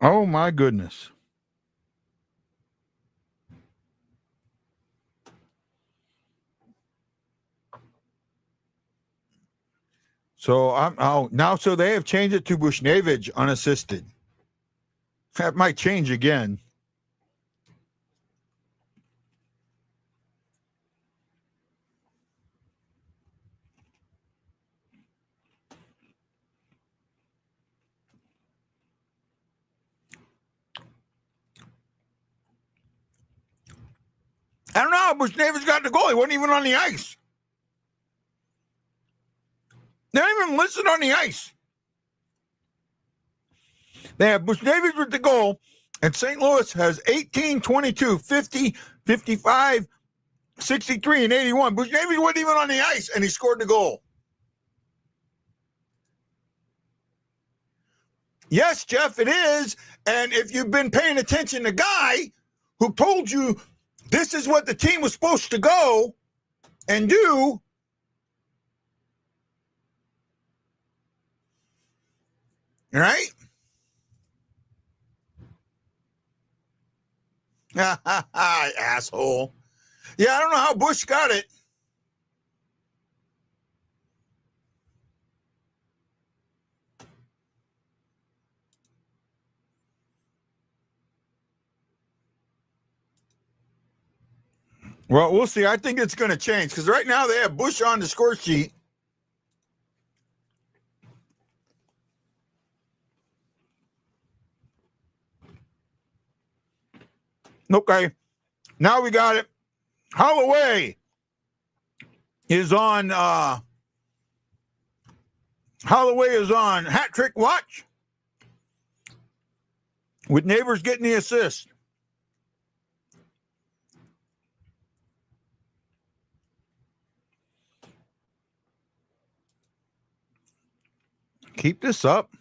Oh, my goodness. So now so they have changed it to Bushnevich unassisted. That might change again. I don't know how Bush Davis got the goal. He wasn't even on the ice. They don't even listed on the ice. They have Bush Davis with the goal, and St. Louis has 18, 22, 50, 55, 63, and 81. Bush Davis wasn't even on the ice, and he scored the goal. Yes, Jeff, it is. And if you've been paying attention, the guy who told you this is what the team was supposed to go and do, right? Asshole. Yeah, I don't know how Bush got it. Well, we'll see. I think it's going to change because right now they have Bush on the score sheet. Okay. Now we got it. Holloway is on hat trick watch with Neighbors getting the assist. Keep this up.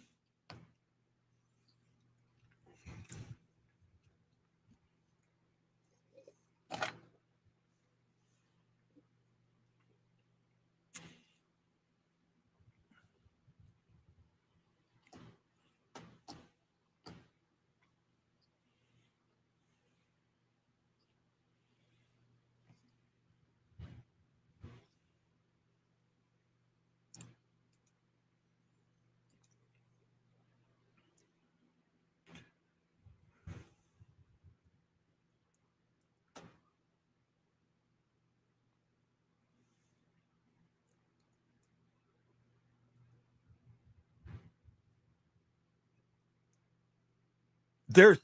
There's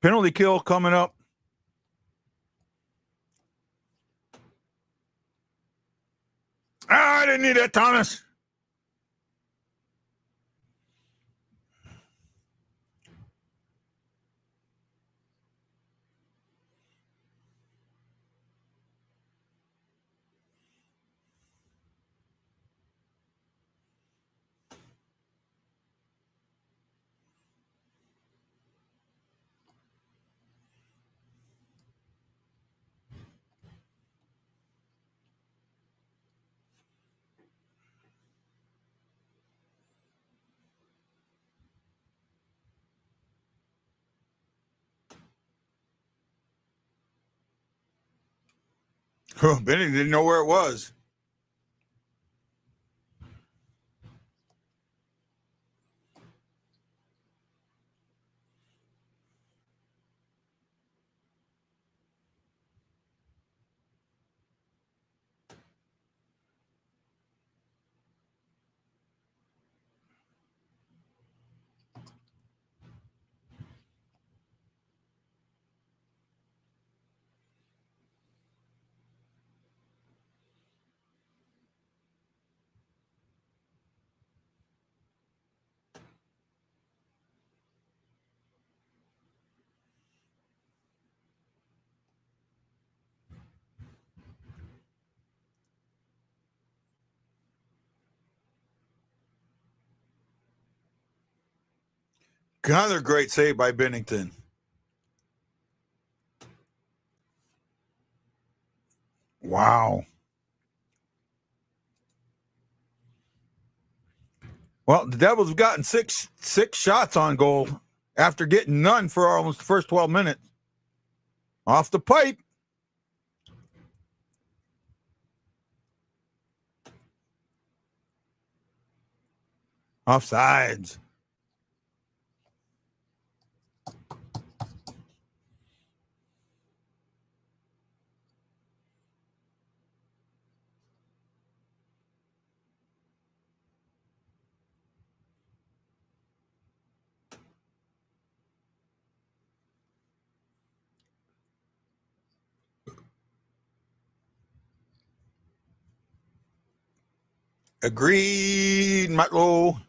penalty kill coming up. I didn't need that, Thomas. Benny didn't know where it was. Another great save by Bennington. Wow. Well, the Devils have gotten six shots on goal after getting none for almost the first 12 minutes. Off the pipe. Offsides. Agreed, Matlow.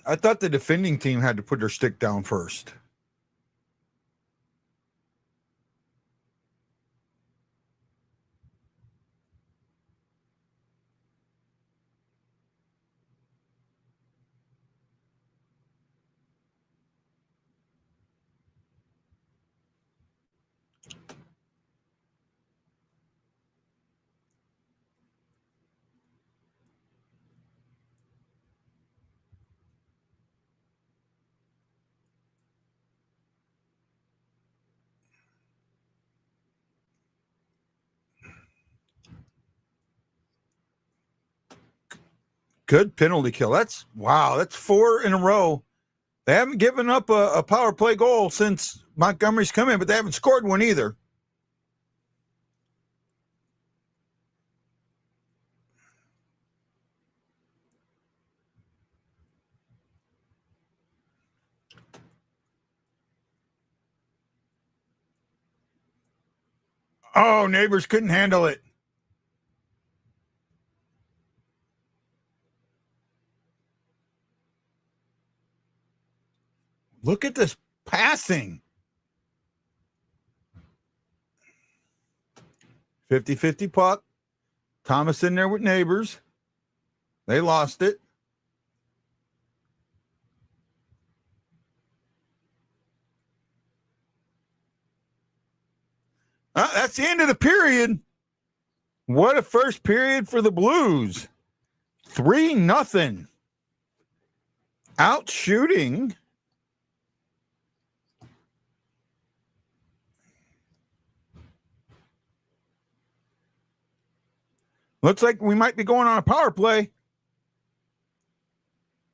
I thought the defending team had to put their stick down first. Good penalty kill. That's 4 in a row. They haven't given up a power play goal since Montgomery's come in, but they haven't scored one either. Oh, Neighbors couldn't handle it. Look at this passing. 50-50 puck. Thomas in there with Neighbors. They lost it. That's the end of the period. What a first period for the Blues. 3-0. Out shooting. Looks like we might be going on a power play.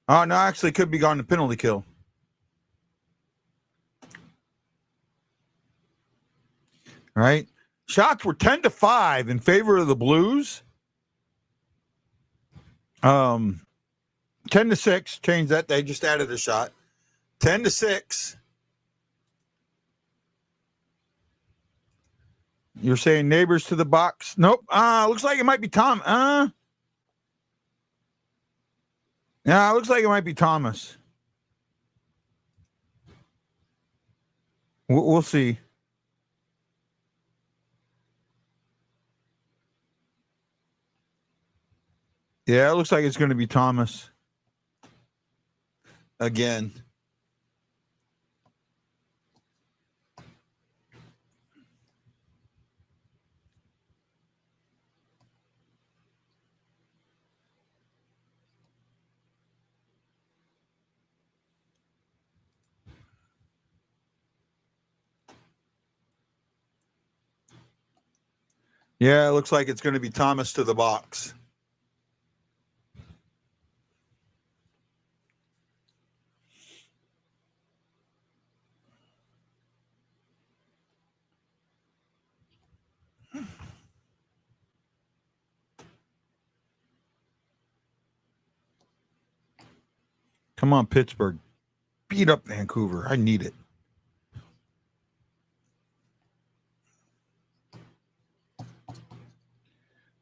Oh, no, actually could be going to penalty kill. All right. Shots were 10-5 in favor of the Blues. 10-6. Changed that. They just added a shot. 10-6. You're saying Neighbors to the box? Nope. Looks like it might be Tom. Yeah, it looks like it might be Thomas. We'll see. Yeah, it looks like it's going to be Thomas. Again. Yeah, it looks like it's going to be Thomas to the box. Come on, Pittsburgh. Beat up Vancouver. I need it.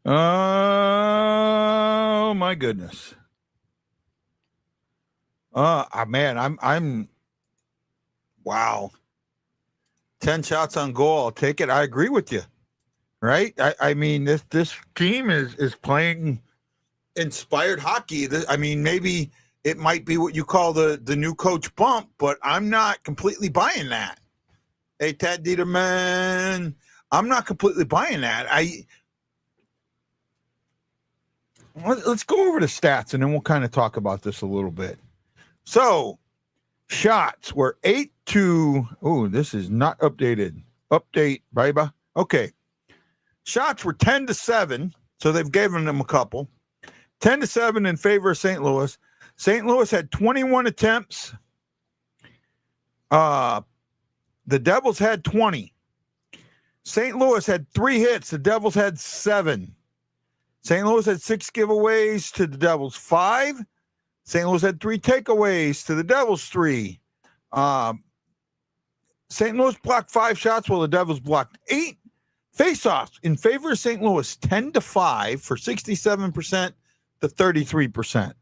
Oh, my goodness. Man, I'm wow. 10 shots on goal. I'll take it. I agree with you. Right? I mean, this team is playing inspired hockey. Maybe it might be what you call the new coach bump, but I'm not completely buying that. Hey, Tad Dieterman, I'm not completely buying that. Let's go over the stats, and then we'll kind of talk about this a little bit. So, shots were 8-2. Oh, this is not updated. Update, baby. Okay. Shots were 10-7, so they've given them a couple. 10-7 in favor of St. Louis. St. Louis had 21 attempts. The Devils had 20. St. Louis had 3 hits. The Devils had 7. St. Louis had 6 giveaways to the Devils 5. St. Louis had 3 takeaways to the Devils 3. St. Louis blocked 5 shots while the Devils blocked 8. Face-offs in favor of St. Louis, 10-5 for 67% to 33%.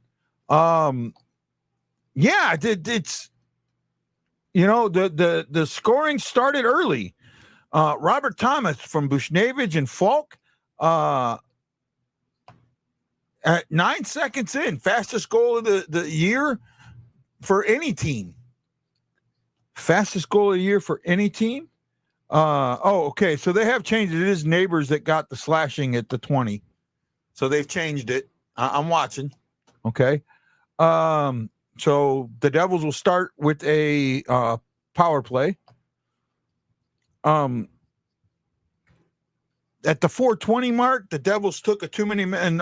Yeah, it's the scoring started early. Robert Thomas from Buchnevich and Falk at 9 seconds in, fastest goal of the year for any team. Fastest goal of the year for any team. Okay. So they have changed it. It is Neighbors that got the slashing at the 20. So they've changed it. I'm watching. Okay. So the Devils will start with a power play. At the 4:20 mark, the Devils took a too many men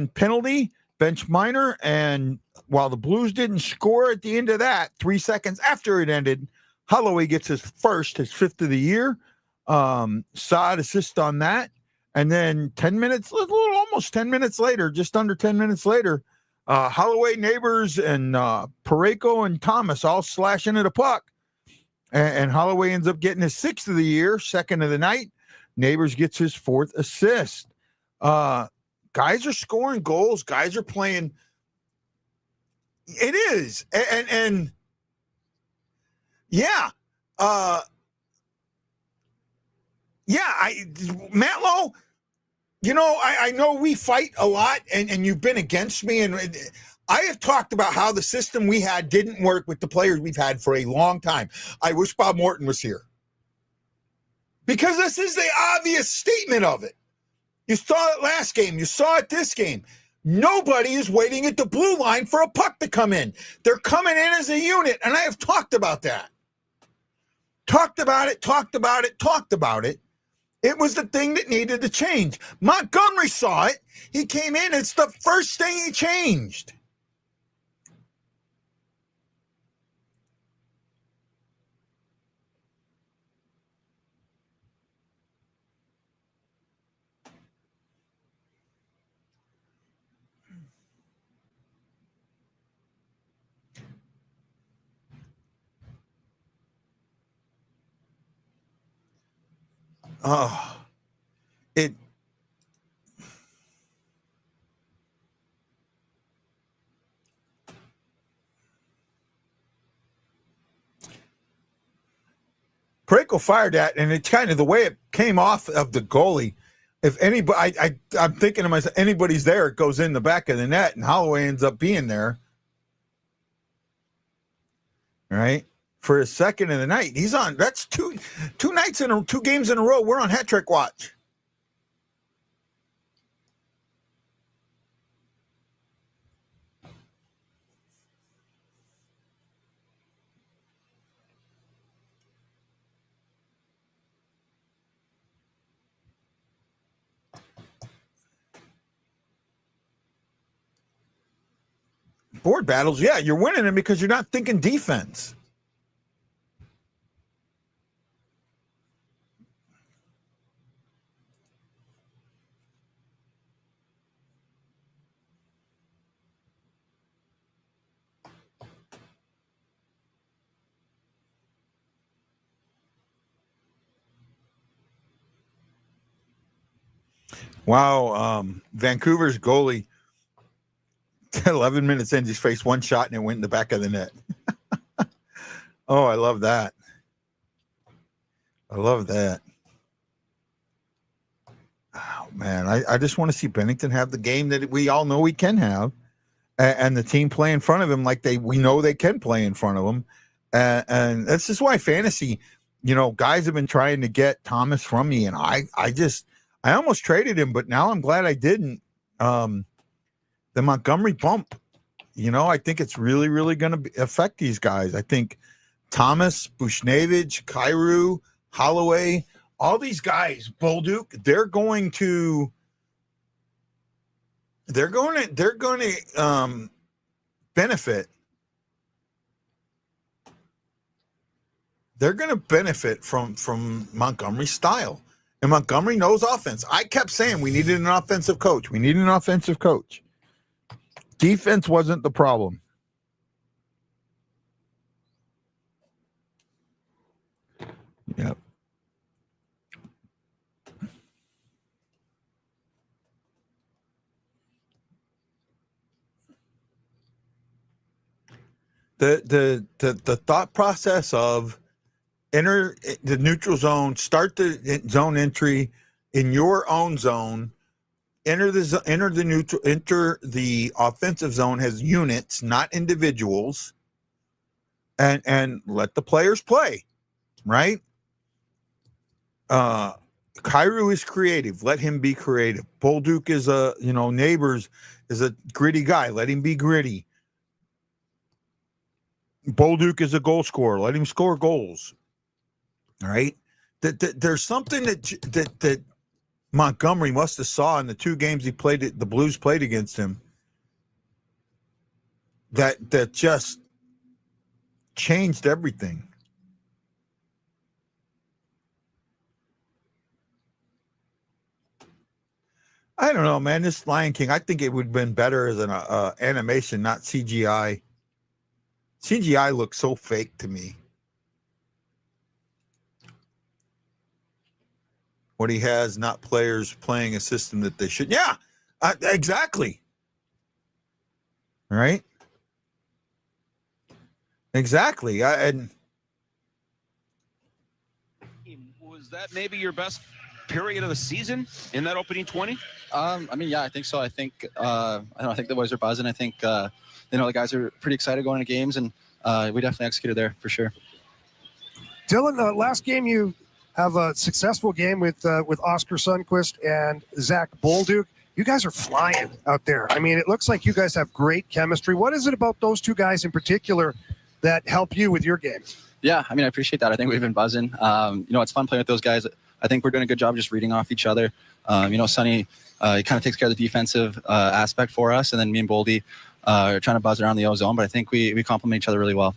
penalty, bench minor, and while the Blues didn't score at the end of that, 3 seconds after it ended, Holloway gets his 5th of the year. Saad assist on that. And then 10 minutes, almost 10 minutes later, just under 10 minutes later, Holloway, Neighbors, and Parayko and Thomas all slashing at a puck. And Holloway ends up getting his 6th of the year, 2nd of the night. Neighbors gets his 4th assist. Guys are scoring goals. Guys are playing. It is. And yeah. Matlow, I know we fight a lot and you've been against me. And I have talked about how the system we had didn't work with the players we've had for a long time. I wish Bob Morton was here. Because this is the obvious statement of it. You saw it last game. You saw it this game. Nobody is waiting at the blue line for a puck to come in. They're coming in as a unit, and I have talked about that. Talked about it. It was the thing that needed to change. Montgomery saw it. He came in. It's the first thing he changed. Parayko fired that, and it's kind of the way it came off of the goalie. If anybody, I'm thinking to myself, anybody's there, it goes in the back of the net, and Holloway ends up being there. Right? For his 2nd of the night. He's on. That's two games in a row. We're on hat trick watch. Board battles, yeah, you're winning them because you're not thinking defense. Wow, Vancouver's goalie, 11 minutes in, just faced one shot and it went in the back of the net. Oh, I love that. Oh, man, I just want to see Bennington have the game that we all know he can have, and the team play in front of him like we know they can play in front of him. And that's just why fantasy, guys have been trying to get Thomas from me, and I almost traded him, but now I'm glad I didn't. The Montgomery bump, I think it's really, really going to affect these guys. I think Thomas, Buchnevich, Kyrou, Holloway, all these guys, Bolduc, they're going to benefit. They're going to benefit from Montgomery's style. And Montgomery knows offense. I kept saying we needed an offensive coach. Defense wasn't the problem. Yep. The thought process of enter the neutral zone, start the zone entry in your own zone, enter the offensive zone has units, not individuals, and let the players play, right? Kairu is creative. Let him be creative. Bolduc is Neighbors is a gritty guy. Let him be gritty. Bolduc is a goal scorer. Let him score goals. All right. There's something that Montgomery must have saw in the 2 games he played, the Blues played against him, that just changed everything. I don't know, man. This Lion King, I think it would have been better as an animation, not CGI. CGI looks so fake to me. What he has, not players playing a system that they should. Yeah, exactly. Right? Exactly. Was that maybe your best period of the season in that opening 20? I mean, yeah, I think so. I think I think the boys are buzzing. I think the guys are pretty excited going to games, and we definitely executed there for sure. Dylan, last game you have a successful game with Oscar Sundquist and Zach Bolduc. You guys are flying out there. I mean, it looks like you guys have great chemistry. What is it about those 2 guys in particular that help you with your game? Yeah, I mean, I appreciate that. I think we've been buzzing. It's fun playing with those guys. I think we're doing a good job just reading off each other. Sonny, he kind of takes care of the defensive aspect for us, and then me and Boldy are trying to buzz around the O zone, but I think we complement each other really well.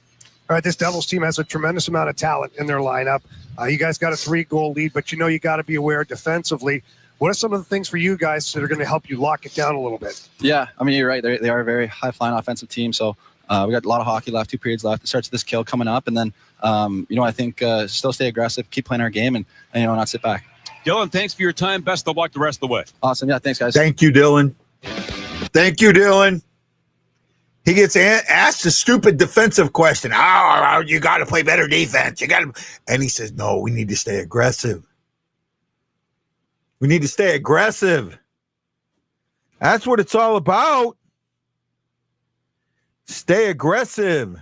All right, this Devils team has a tremendous amount of talent in their lineup. You guys got a 3-goal lead, but you got to be aware defensively. What are some of the things for you guys that are going to help you lock it down a little bit? Yeah, I mean, you're right. They are a very high-flying offensive team, so we got a lot of hockey left, 2 periods left. It starts with this kill coming up, and then, I think still stay aggressive, keep playing our game, and not sit back. Dylan, thanks for your time. Best of luck the rest of the way. Awesome. Yeah, thanks, guys. Thank you, Dylan. Thank you, Dylan. He gets asked a stupid defensive question. Oh, you got to play better defense. And he says, no, we need to stay aggressive. We need to stay aggressive. That's what it's all about. Stay aggressive.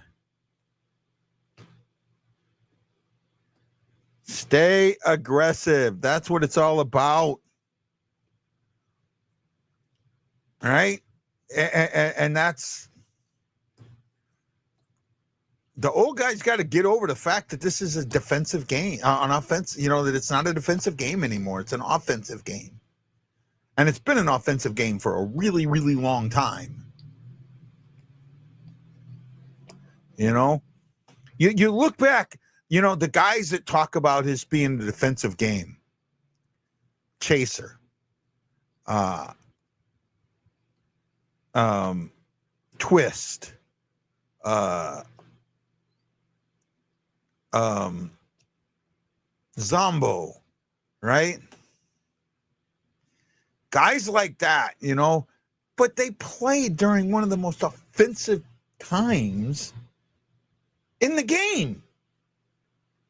Stay aggressive. That's what it's all about. All right? And that's... The old guys got to get over the fact that this is a defensive game, on offense, that it's not a defensive game anymore. It's an offensive game. And it's been an offensive game for a really, really long time. You look back, the guys that talk about his being the defensive game. Chaser. Twist. Zombo, right? Guys like that, but they played during one of the most offensive times in the game,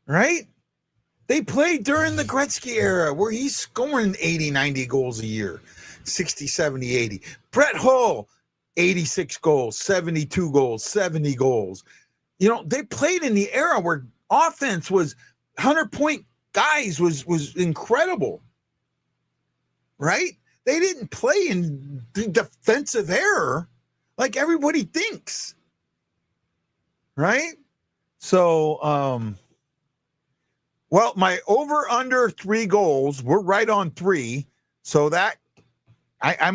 right? They played during the Gretzky era where he's scoring 80, 90 goals a year, 60, 70, 80. Brett Hull, 86 goals, 72 goals, 70 goals. They played in the era where offense was 100-point guys was incredible, right? They didn't play in the defensive error like everybody thinks, right? So, my over under 3 goals, we're right on 3. So that I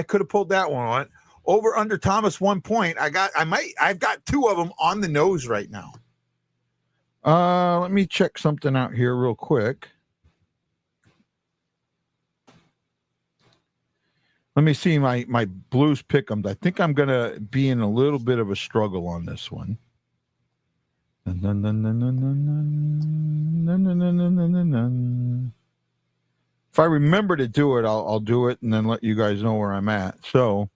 could have pulled that one on. Over under Thomas 1 point. I've got 2 of them on the nose right now. Let me check something out here real quick. Let me see my Blues pick'ems. I think I'm going to be in a little bit of a struggle on this one. Dun, dun, dun, dun, dun, dun, dun, dun, dun, dun, dun, dun, dun. If I remember to do it, I'll do it and then let you guys know where I'm at. So,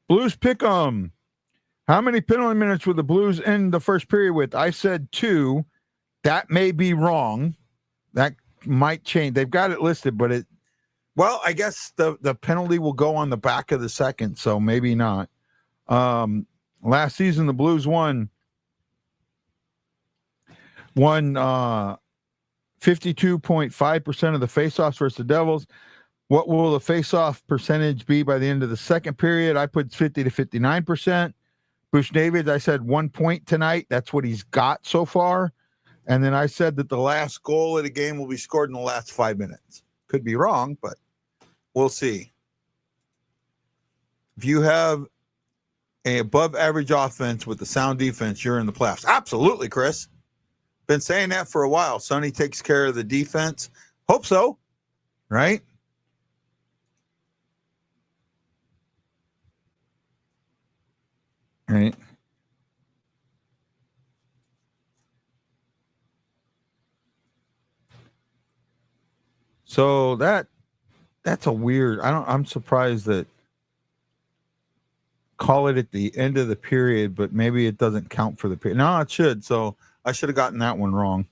Blues pick 'em. How many penalty minutes would the Blues end the first period with? I said 2. That may be wrong. That might change. They've got it listed, but well, I guess the penalty will go on the back of the second, so maybe not. Last season, the Blues won 52.5% of the faceoffs versus the Devils. What will the faceoff percentage be by the end of the second period? I put 50 to 59%. Bush Davids, I said 1 point tonight. That's what he's got so far. And then I said that the last goal of the game will be scored in the last 5 minutes. Could be wrong, but we'll see. If you have an above average offense with a sound defense, you're in the playoffs. Absolutely, Chris. Been saying that for a while. Sonny takes care of the defense. Hope so, right? Right. So that's a weird. I'm surprised that call it at the end of the period, but maybe it doesn't count for the period. No, it should. So I should have gotten that one wrong.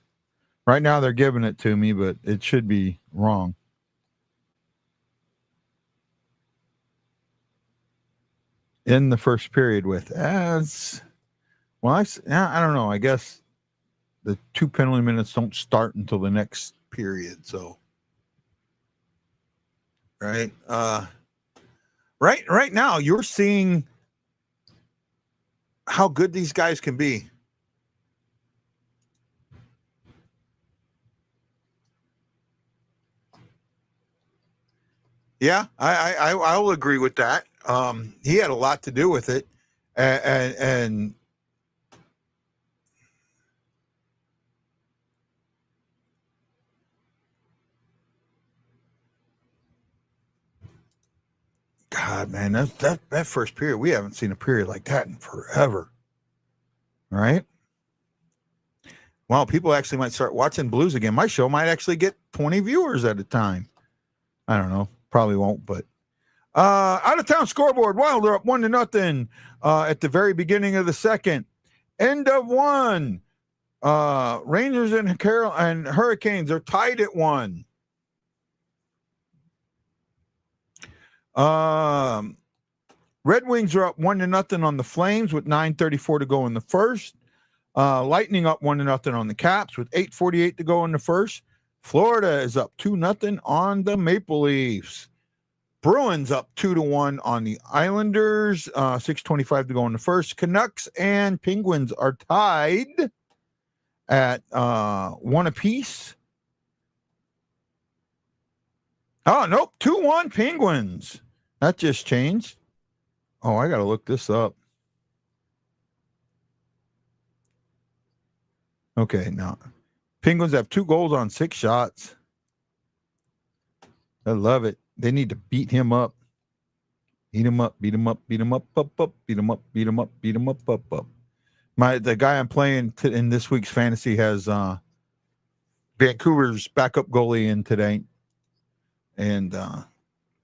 Right now they're giving it to me, but it should be wrong. In the first period with as well, I don't know. I guess the 2 penalty minutes don't start until the next period. So, right, right now you're seeing how good these guys can be. Yeah, I will agree with that. He had a lot to do with it, and God, man, that first period, we haven't seen a period like that in forever. Right? Well, people actually might start watching Blues again. My show might actually get 20 viewers at a time. I don't know. Probably won't, but out of town scoreboard. Wild are up 1-0 at the very beginning of the second. End of 1. Rangers and Hurricanes are tied at 1. Red Wings are up 1-0 on the Flames with 9:34 to go in the first. Lightning up 1-0 on the Caps with 8:48 to go in the first. Florida is up 2-0 on the Maple Leafs. Bruins up 2-1 on the Islanders. 6:25 to go in the first. Canucks and Penguins are tied at 1 apiece. Oh, nope. 2-1 Penguins. That just changed. Oh, I got to look this up. Okay, now Penguins have 2 goals on 6 shots. I love it. They need to beat him up. Beat him up, beat him up, beat him up, up, beat him up, beat him up, beat him up, up. The guy I'm playing in this week's fantasy has Vancouver's backup goalie in today. And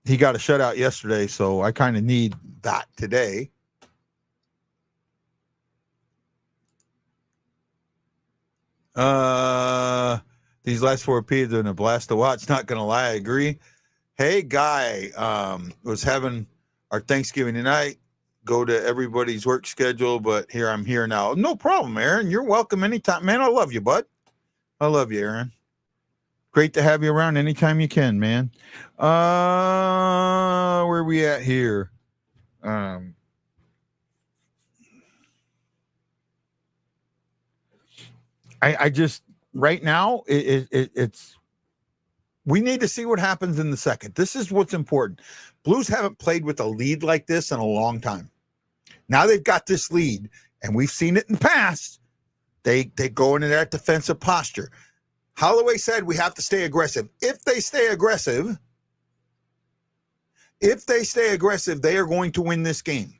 he got a shutout yesterday, so I kind of need that today. These last 4 periods have been a blast to watch. Not going to lie, I agree. Hey, Guy, was having our Thanksgiving tonight. Go to everybody's work schedule, but I'm here now. No problem, Aaron. You're welcome anytime. Man, I love you, bud. I love you, Aaron. Great to have you around anytime you can, man. Where are we at here? I just right now it's we need to see what happens in the second. This is what's important. Blues haven't played with a lead like this in a long time. Now they've got this lead, and we've seen it in the past. They go into that defensive posture. Holloway said we have to stay aggressive. If they stay aggressive, they are going to win this game.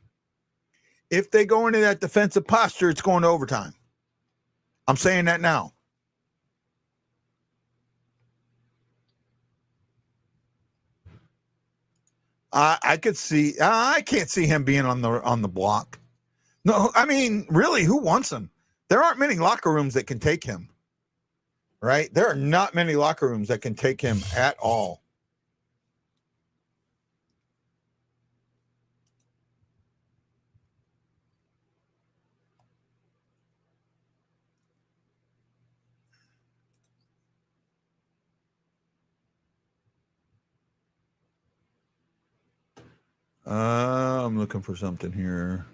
If they go into that defensive posture, it's going to overtime. I'm saying that now. I could see. I can't see him being on the block. No, I mean, really, who wants him? There aren't many locker rooms that can take him. Right? There are not many locker rooms that can take him at all. I'm looking for something here.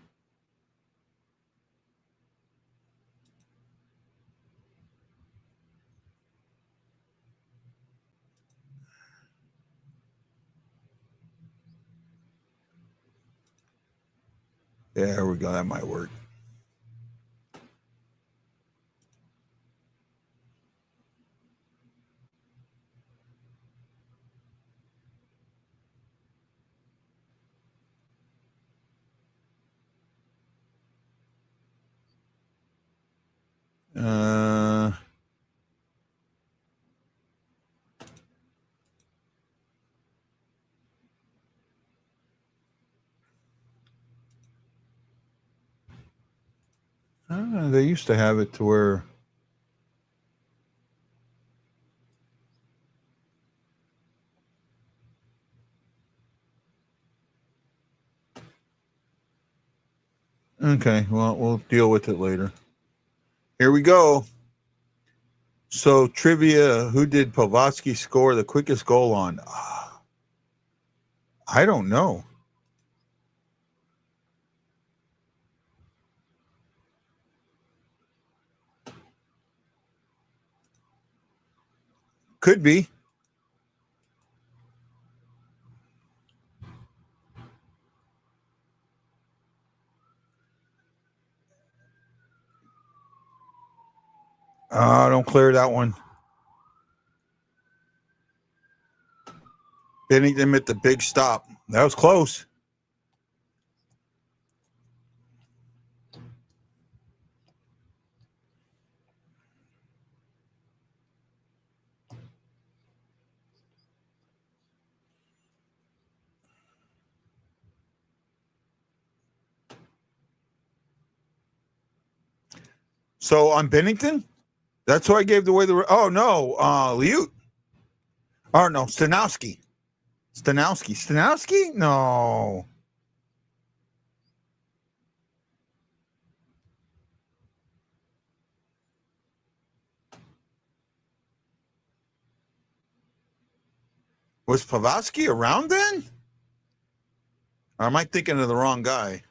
There we go. That might work. They used to have it to where. Okay, well, we'll deal with it later. Here we go. So, trivia, who did Pavotsky score the quickest goal on? I don't know. Could be. Don't clear that one. Bennington at the big stop. That was close. So on Bennington, that's who I gave away the. Oh no, Liut. Oh no, Stanowski. Stanowski? No. Was Pavotsky around then? Or am I thinking of the wrong guy?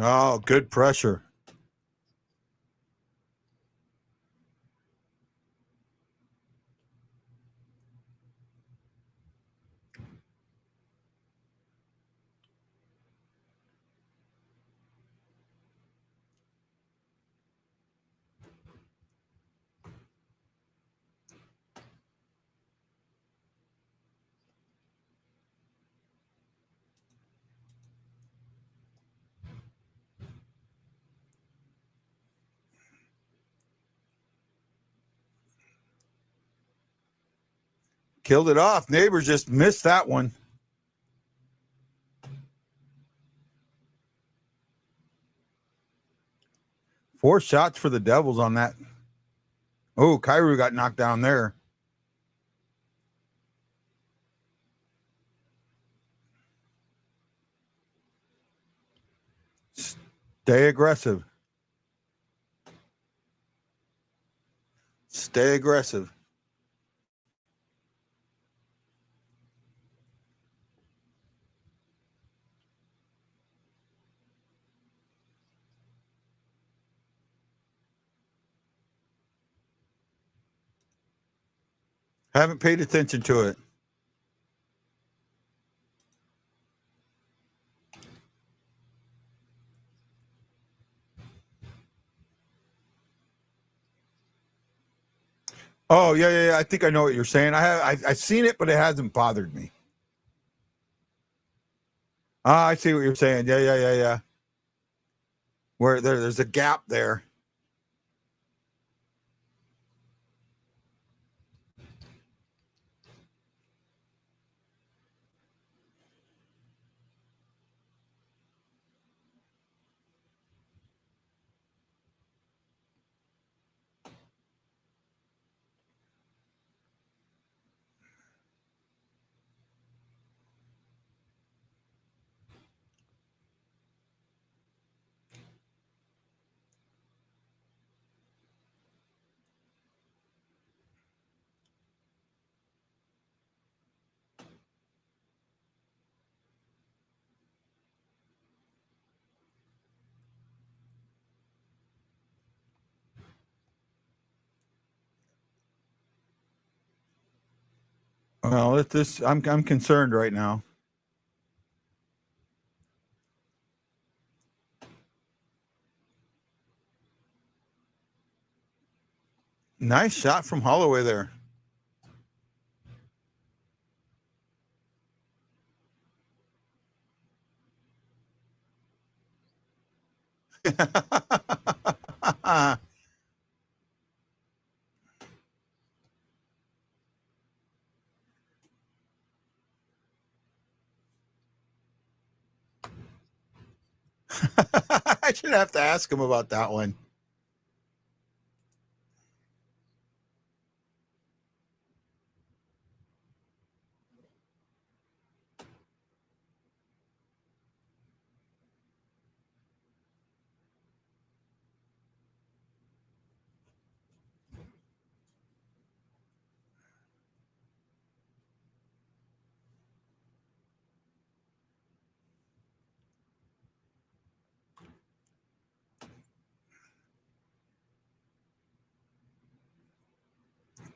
Oh, good pressure. Killed it off. Neighbors just missed that one. Four shots for the Devils on that. Oh, Kyrou got knocked down there. Stay aggressive. Stay aggressive. Haven't paid attention to it. Oh yeah. I think I know what you're saying. I've seen it, but it hasn't bothered me. Ah, I see what you're saying. Yeah. Where there's a gap there. Well, I'm concerned right now. Nice shot from Holloway there. I should have to ask him about that one.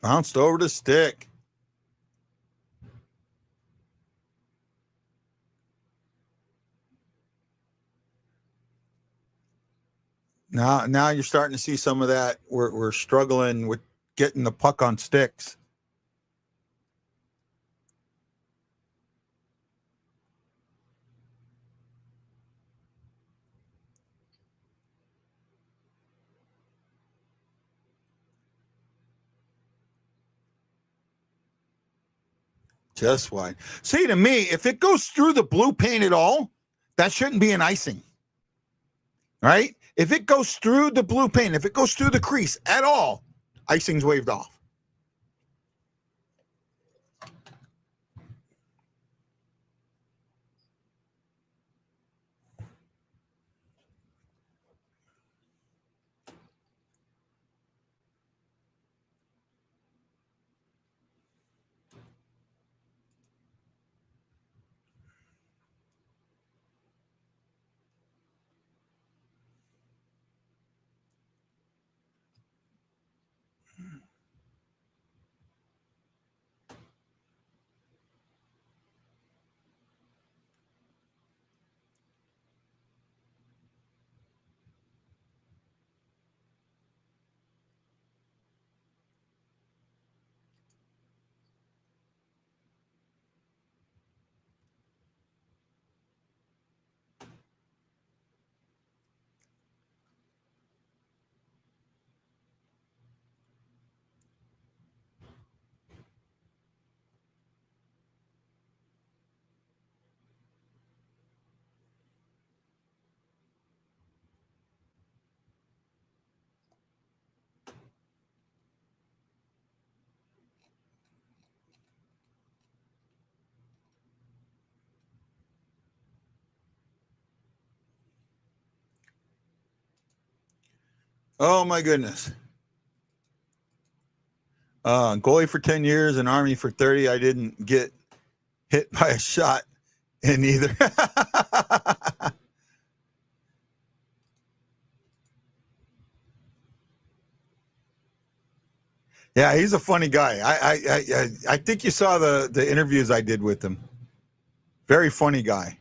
Bounced over the stick. Now you're starting to see some of that. We're struggling with getting the puck on sticks. Just wide. See, to me, if it goes through the blue paint at all, that shouldn't be an icing. Right? If it goes through the blue paint, if it goes through the crease at all, icing's waved off. Oh my goodness. Goalie for 10 years and Army for 30. I didn't get hit by a shot in either. Yeah, he's a funny guy. I think you saw the interviews I did with him. Very funny guy.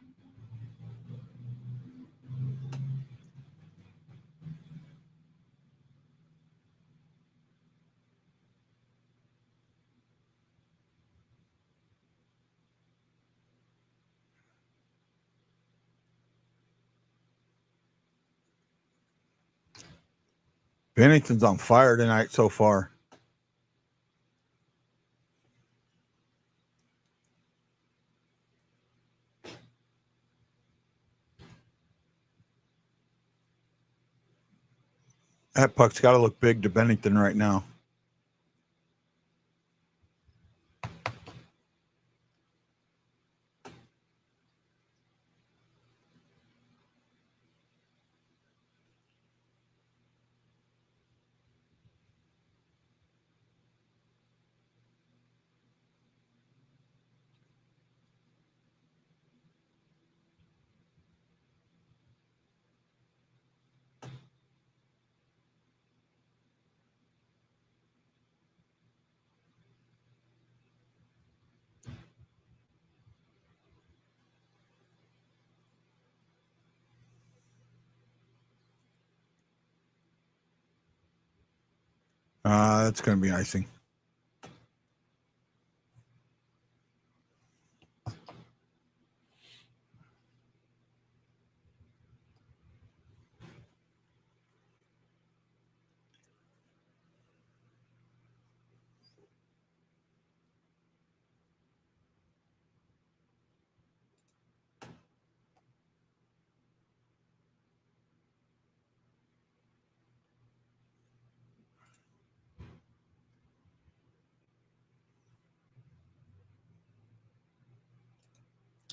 Bennington's on fire tonight so far. That puck's got to look big to Bennington right now. That's going to be icing.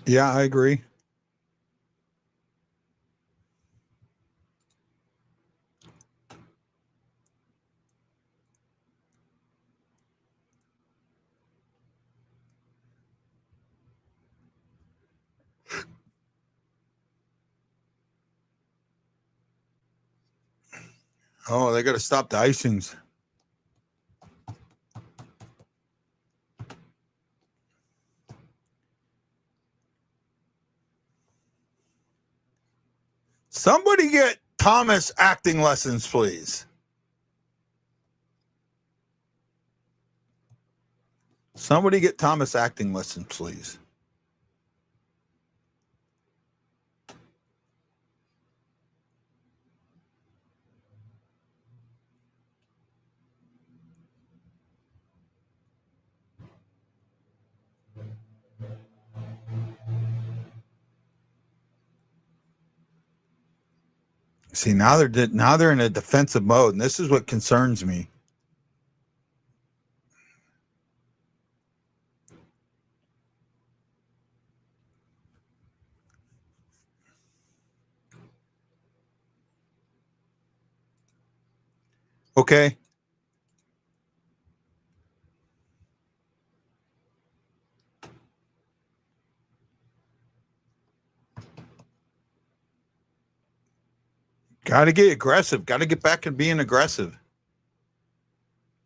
Yeah, I agree. Oh, they got to stop the icings. Somebody get Thomas acting lessons, please. Somebody get Thomas acting lessons, please. See, now they're in a defensive mode, and this is what concerns me. Okay. Got to get aggressive. Got to get back and being aggressive.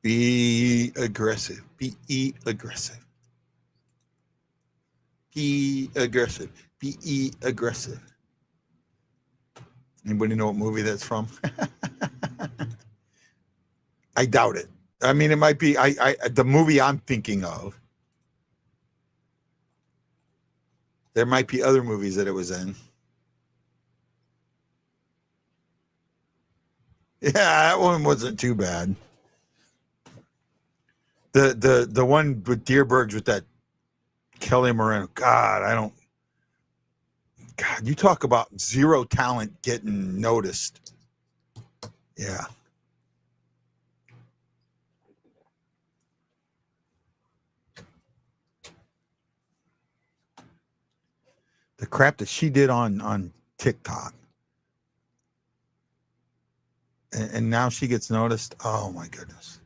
Be aggressive. Be aggressive. Be aggressive. Be aggressive. Anybody know what movie that's from? I doubt it. I mean, it might be the movie I'm thinking of. There might be other movies that it was in. Yeah, that one wasn't too bad. The one with Deerbergs with that Kelly Moreno. God, you talk about zero talent getting noticed. Yeah. The crap that she did on TikTok. And now she gets noticed. Oh my goodness.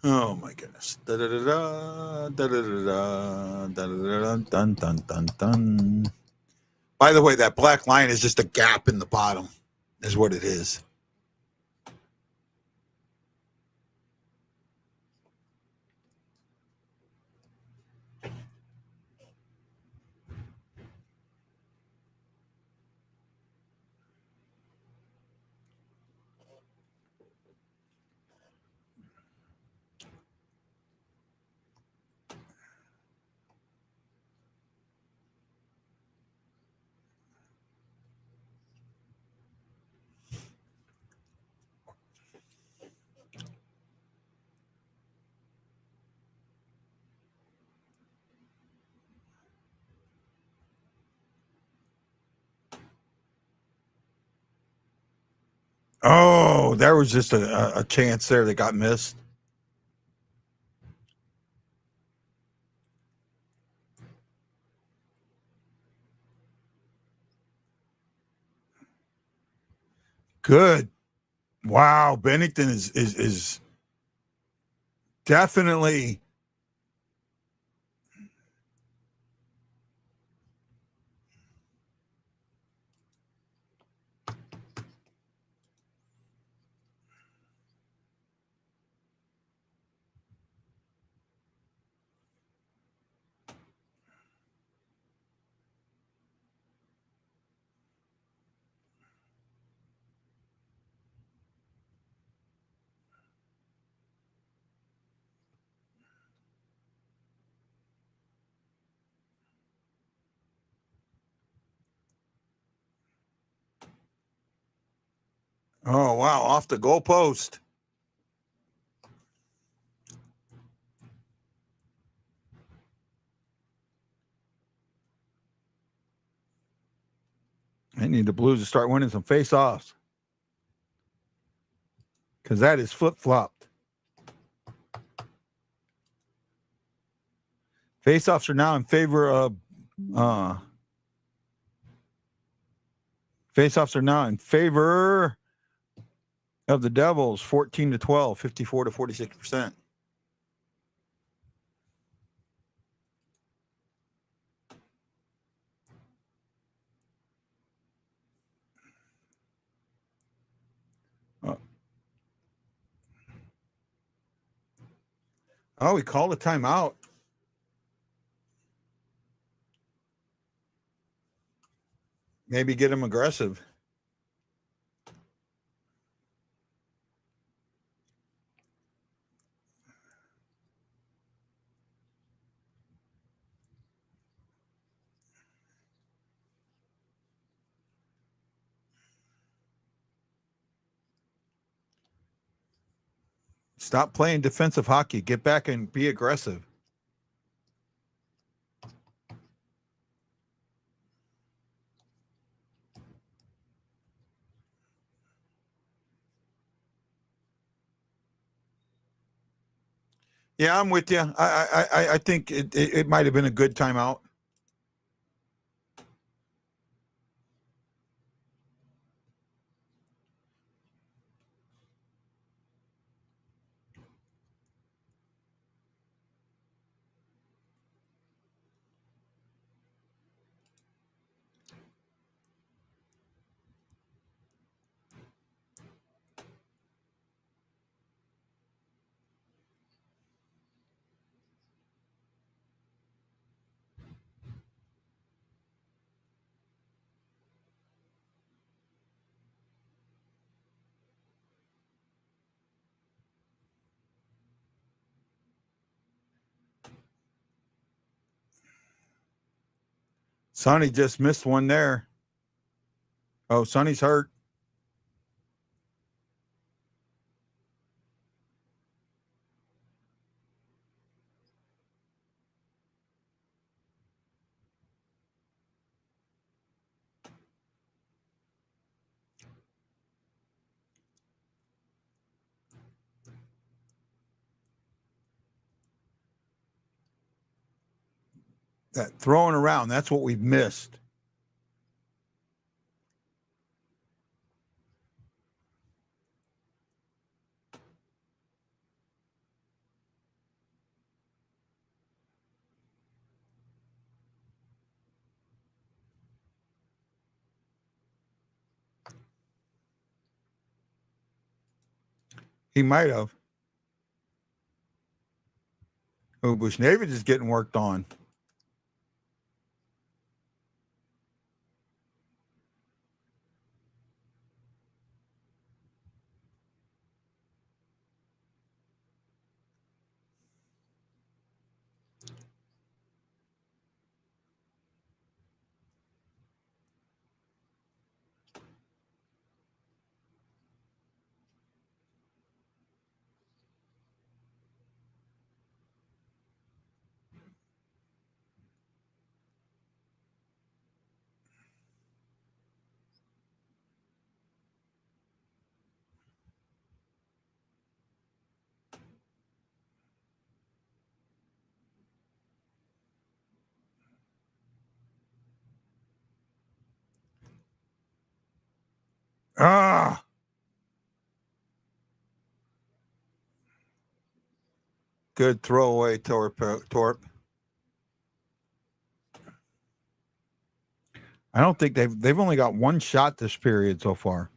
Oh my goodness. Da-da-da-da, da-da-da-da, da-da-da-da, dun, dun, dun, dun. By the way, that black line is just a gap in the bottom, is what it is. Oh, there was just a chance there that got missed. Good. Wow, Bennington is definitely. Oh wow, off the goalpost. I need the Blues to start winning some face-offs because that is flip-flopped. Face-offs are now in favor of. Face-offs are now in favor of the Devils, 14-12, 54 to 46%. Oh, we called a timeout. Maybe get him aggressive. Stop playing defensive hockey. Get back and be aggressive. Yeah, I'm with you. I think it might have been a good timeout. Sonny just missed one there. Oh, Sonny's hurt. That throwing around, that's what we've missed. He might have. Oh, Bushnevich is getting worked on. Ah, good throwaway, Torp. I don't think they've only got one shot this period so far.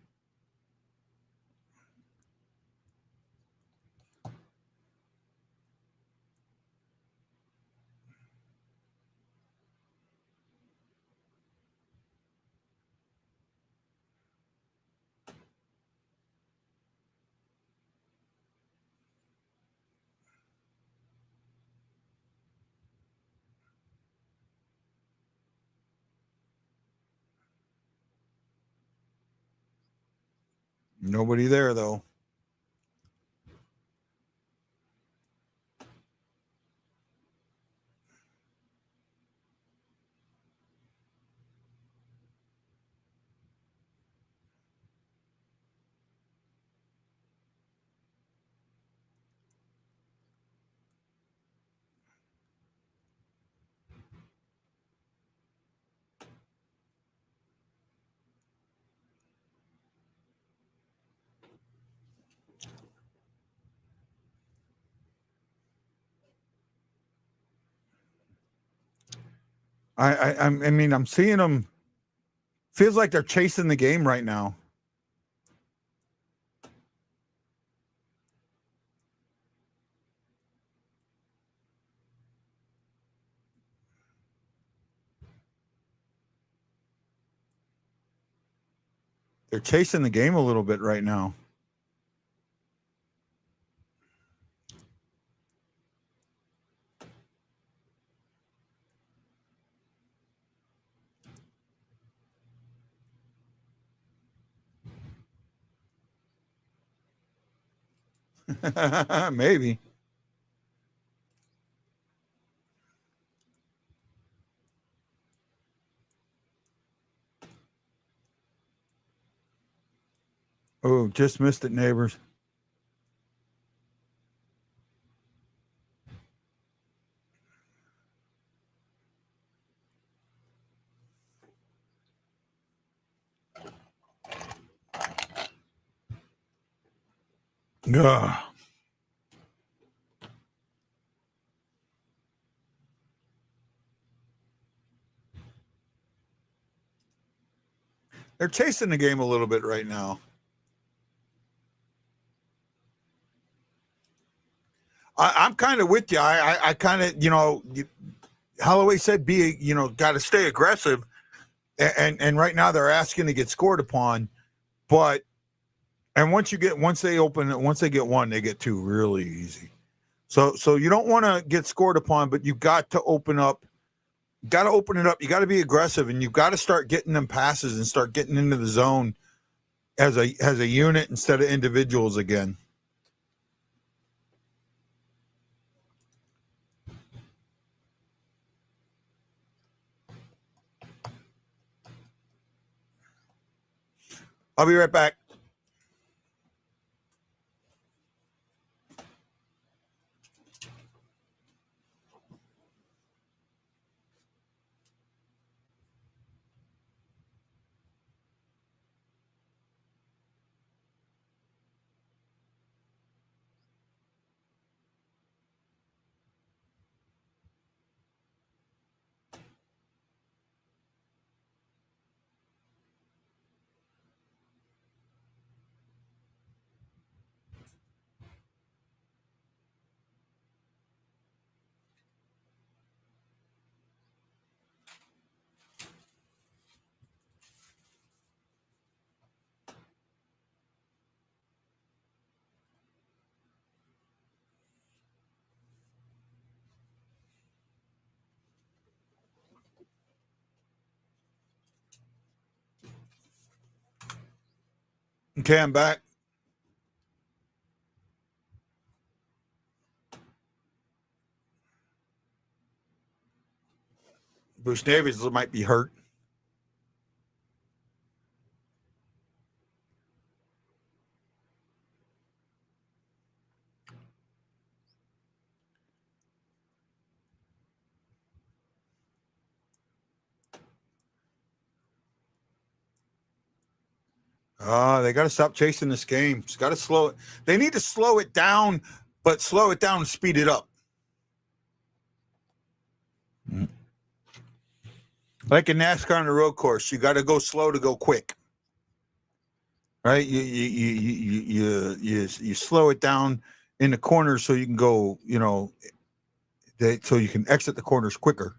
Nobody there though. I mean, I'm seeing them. Feels like they're chasing the game right now. They're chasing the game a little bit right now. Maybe. Oh, just missed it, neighbors. Ugh. They're chasing the game a little bit right now. I'm kind of with you. I kind of, Holloway said, got to stay aggressive. And right now they're asking to get scored upon. But, and once they get one, they get two really easy. So you don't want to get scored upon, but you've got to open up. You got to open it up. You got to be aggressive, and you've got to start getting them passes and start getting into the zone as a unit instead of individuals again. I'll be right back. Okay, I'm back. Bruce Davies might be hurt. They got to stop chasing this game. It's got to slow it. They need to slow it down, but slow it down and speed it up. Like in NASCAR on the road course, you got to go slow to go quick, right? You slow it down in the corners so you can go, so you can exit the corners quicker.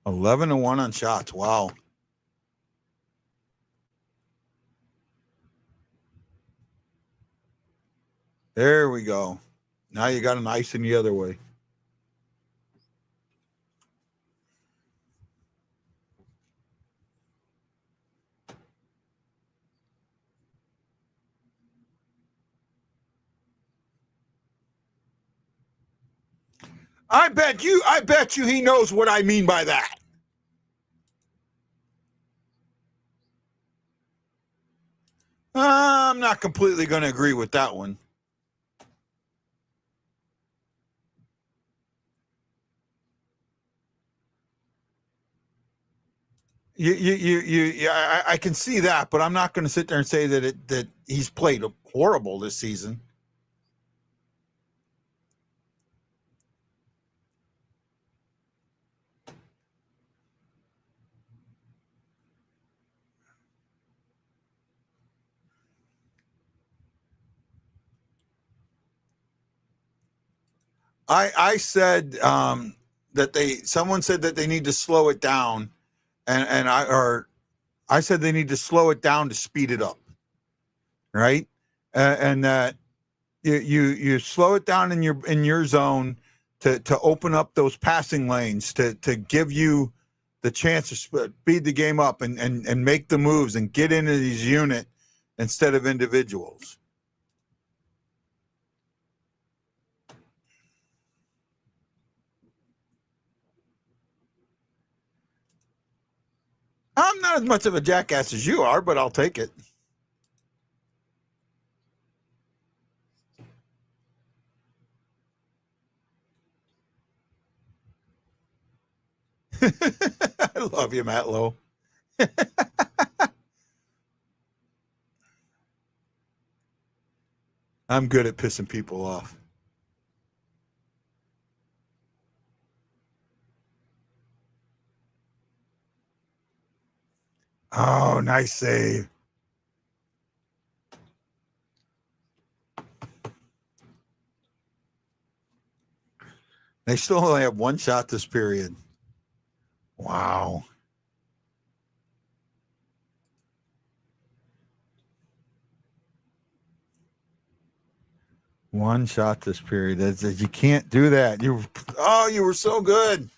$11-1 on shots. Wow. There we go. Now you got an ice in the other way. I bet you he knows what I mean by that. I'm not completely going to agree with that one. I can see that, but I'm not going to sit there and say that he's played horrible this season. I said someone said that they need to slow it down, and I said they need to slow it down to speed it up, right? And that you slow it down in your zone to open up those passing lanes to give you the chance to speed the game up and make the moves and get into these unit instead of individuals. I'm not as much of a jackass as you are, but I'll take it. I love you, Matt Lowe. I'm good at pissing people off. Oh, nice save. They still only have one shot this period. Wow. One shot this period. You can't do that. You were so good.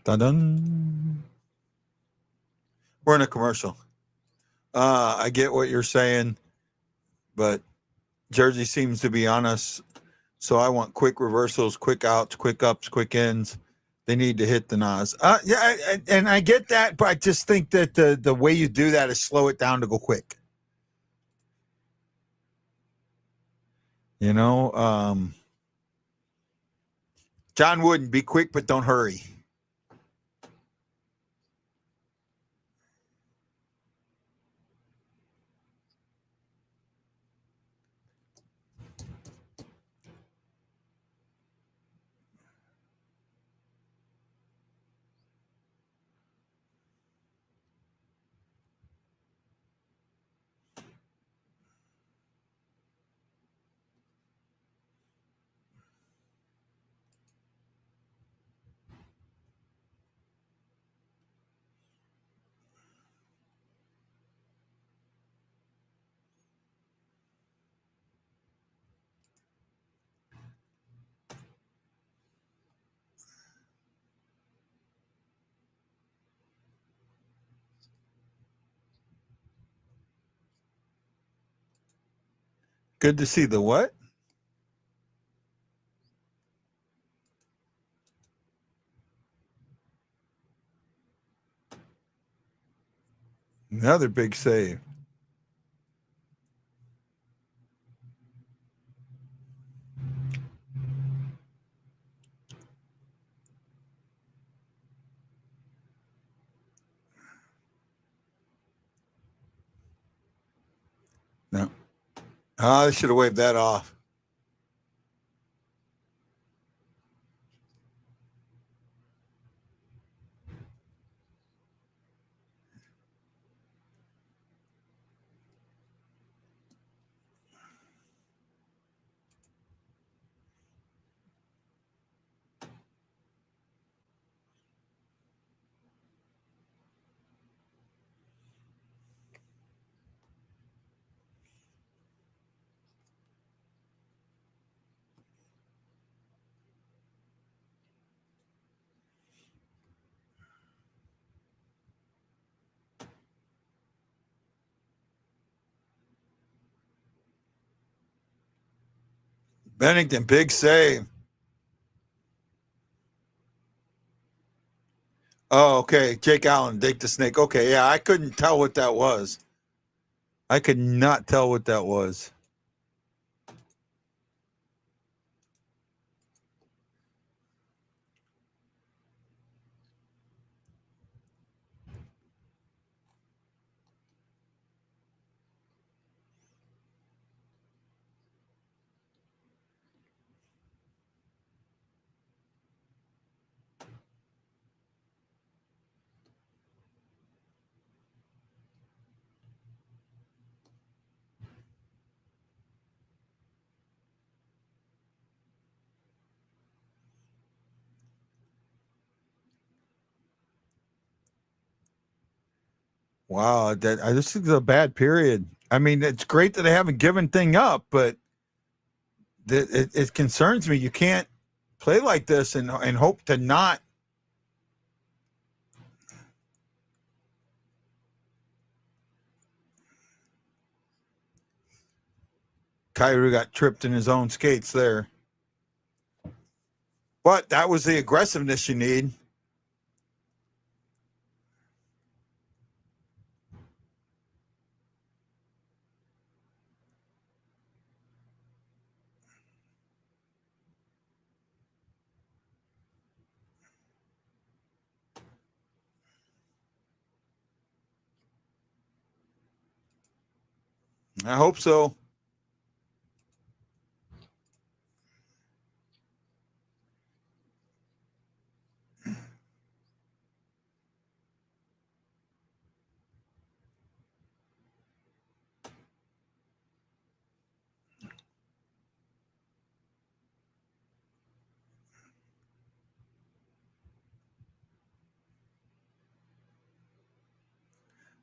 Dun-dun. We're in a commercial. I get what you're saying, but Jersey seems to be on us. So I want quick reversals, quick outs, quick ups, quick ins. They need to hit the Nas. Yeah, and I get that, but I just think that the way you do that is slow it down to go quick. You know, John Wooden, be quick, but don't hurry. Good to see the what? Another big save. No. Oh, I should have waved that off. Bennington, big save. Oh, okay. Jake Allen, dig the snake. Okay, yeah, I couldn't tell what that was. I could not tell what that was. Wow, this is a bad period. I mean, it's great that they haven't given thing up, but it concerns me. You can't play like this and hope to not. Kyrou got tripped in his own skates there. But that was the aggressiveness you need. I hope so.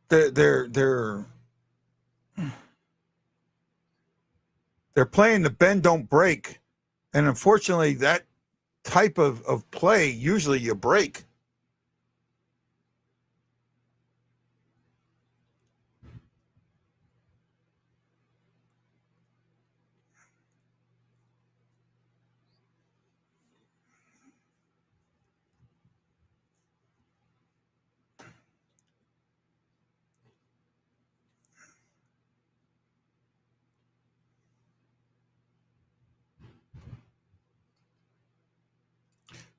They're playing the bend don't break, and unfortunately, that type of play usually you break.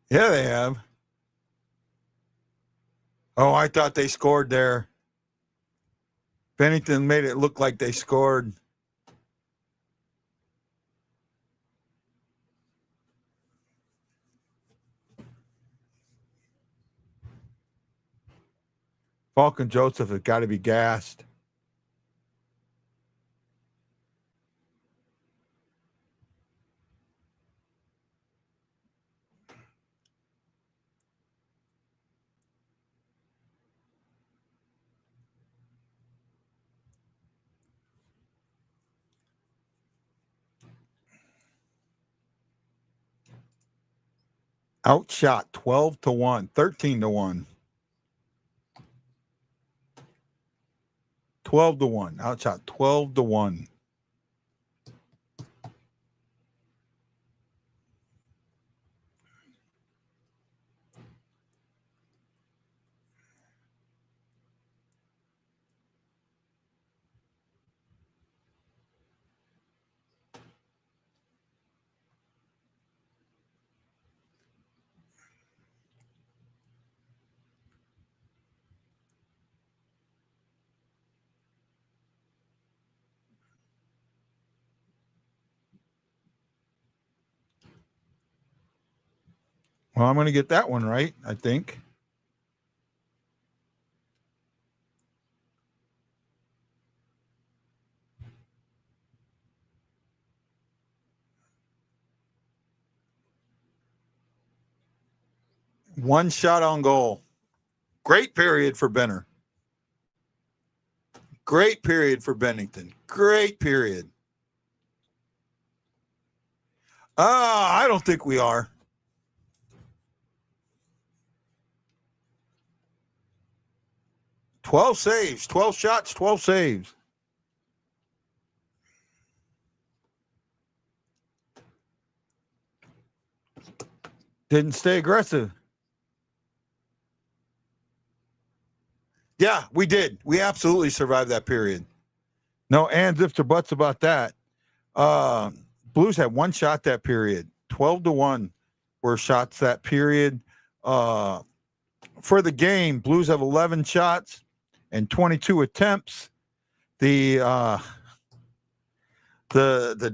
Yeah, they have. Oh, I thought they scored there. Bennington made it look like they scored. Falcon Joseph has got to be gassed. Outshot 12-1, 13-1. 12-1. Outshot 12-1. Well, I'm going to get that one right, I think. One shot on goal. Great period for Benner. Great period for Bennington. Great period. I don't think we are. $12 saves, 12 shots, 12 saves. Didn't stay aggressive. Yeah, we did. We absolutely survived that period. No ands, ifs, or buts about that. Blues had one shot that period. 12-1 were shots that period. For the game, Blues have 11 shots and 22 attempts. The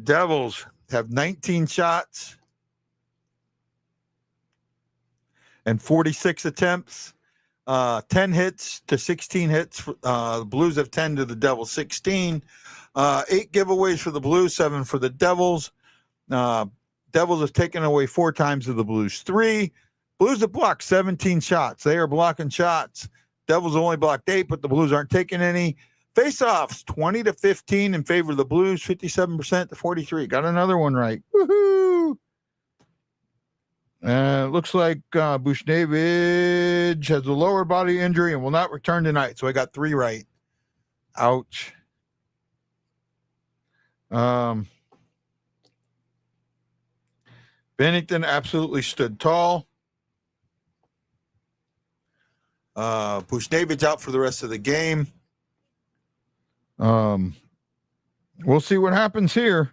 Devils have 19 shots and 46 attempts. 10 hits to 16 hits. The Blues have 10 to the Devils 16. 8 giveaways for the Blues, 7 for the Devils. Devils have taken away 4 times to the Blues 3. Blues have blocked 17 shots. They are blocking shots. Devils only blocked 8, but the Blues aren't taking any. Face-offs 20-15 in favor of the Blues, 57% to 43. Got another one right. Woohoo! Looks like Bushnevich has a lower body injury and will not return tonight. So I got 3 right. Ouch. Bennington absolutely stood tall. Bushnevich out for the rest of the game. We'll see what happens here.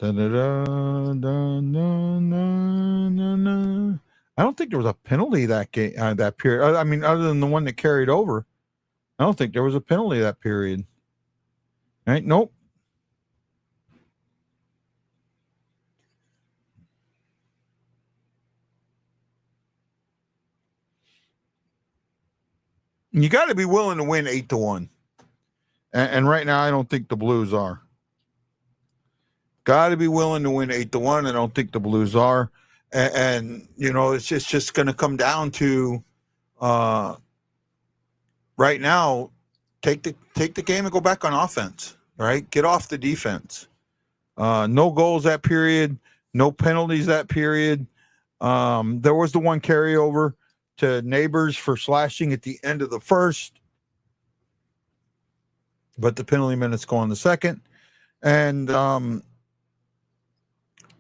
I don't think there was a penalty that game, that period. I mean, other than the one that carried over, I don't think there was a penalty that period. Right? Nope. You got to be willing to win 8-1, and right now I don't think the Blues are. Got to be willing to win 8-1. I don't think the Blues are, and you know it's just going to come down to, right now, take the game and go back on offense. Right, get off the defense. No goals that period, no penalties that period. There was the one carryover to Neighbors for slashing at the end of the first, but the penalty minutes go on the second. And I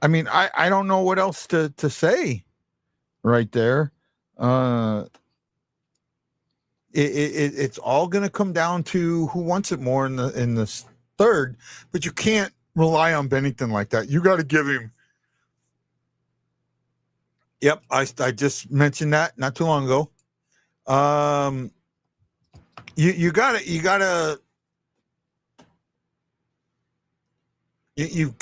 mean, I don't know what else to say right there. It's all going to come down to who wants it more in the third, but you can't rely on Bennington like that. You got to give him. Yep, I just mentioned that not too long ago. You've got to you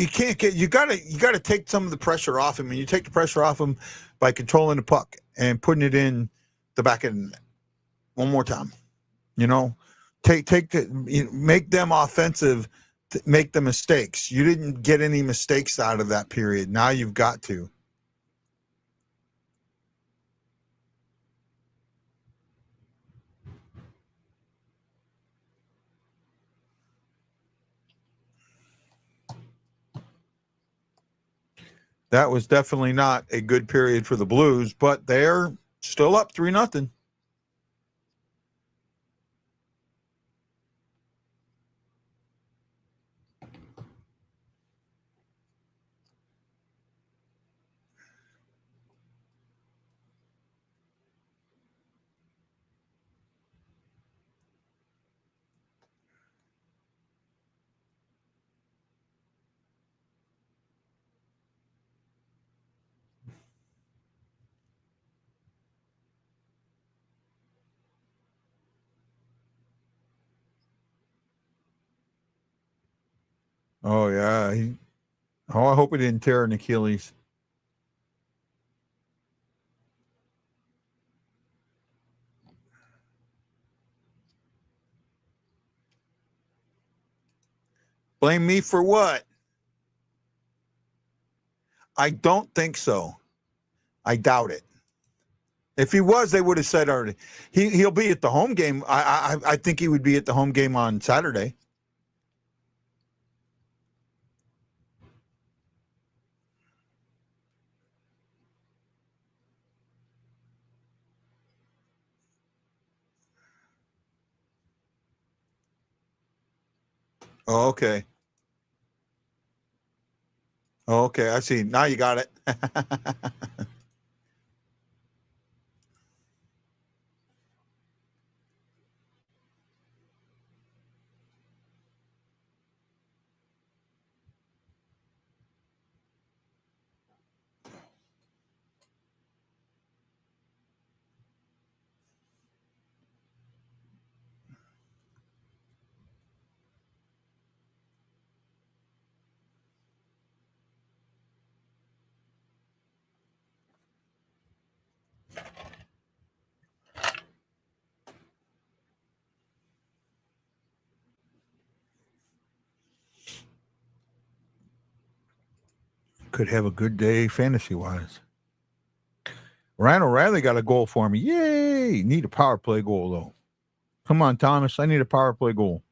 can't get you got to take some of the pressure off him, and you take the pressure off him by controlling the puck and putting it in the back of the net. One more time, make them offensive, make the mistakes. You didn't get any mistakes out of that period. Now you've got to. That was definitely not a good period for the Blues, but they're still up 3-0. Oh yeah. I hope he didn't tear an Achilles. Blame me for what? I don't think so. I doubt it. If he was, they would have said already. He'll be at the home game. I think he would be at the home game on Saturday. Oh, okay. Oh, okay. I see. Now you got it. Could have a good day fantasy wise. Ryan O'Reilly got a goal for me. Yay! Need a power play goal though. Come on, Thomas. I need a power play goal.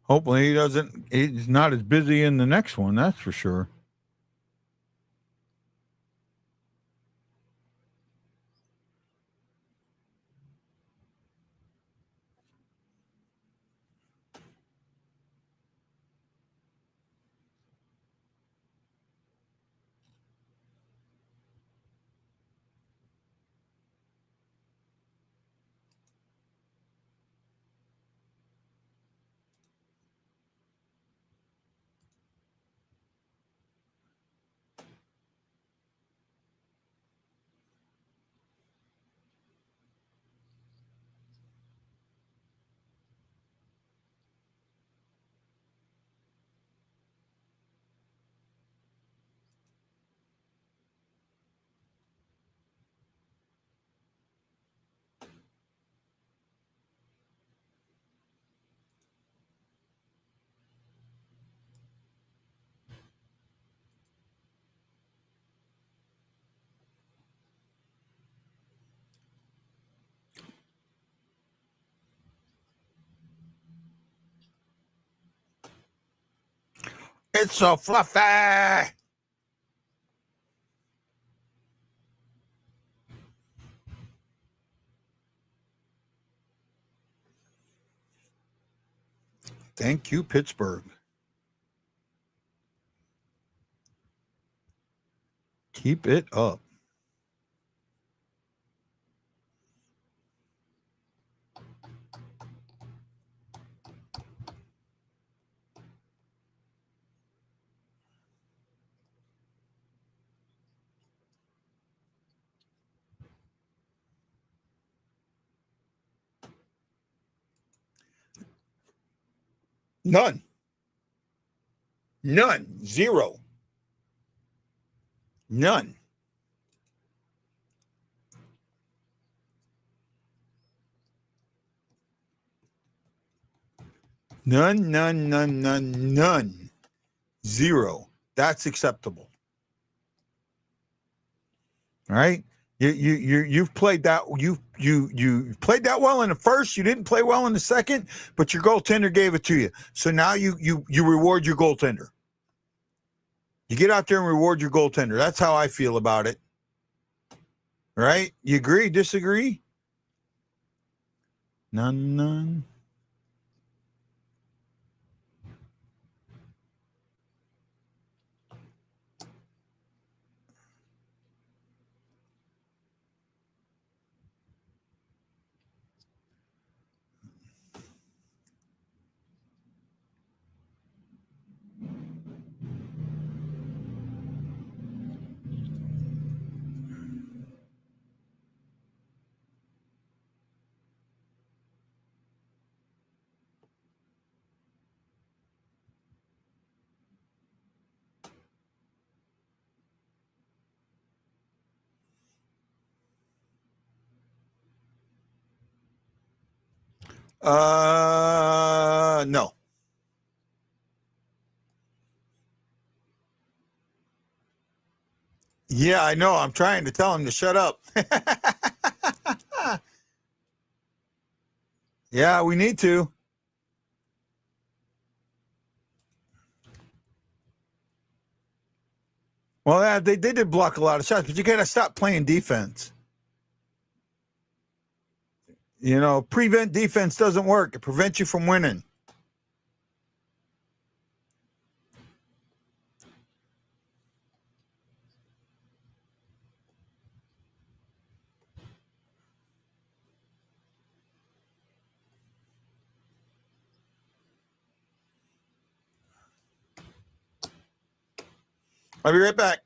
Hopefully he's not as busy in the next one, that's for sure. It's so fluffy. Thank you, Pittsburgh. Keep it up. None. None. Zero. None. None, none, none, none, none. Zero. That's acceptable. All right. You've played that you played that well in the first. You didn't play well in the second, but your goaltender gave it to you. So now you reward your goaltender. You get out there and reward your goaltender. That's how I feel about it. Right? You agree? Disagree? None, none. No. Yeah, I know. I'm trying to tell him to shut up. Yeah, we need to. Well, yeah, they did block a lot of shots, but you got to stop playing defense. You know, prevent defense doesn't work. It prevents you from winning. I'll be right back.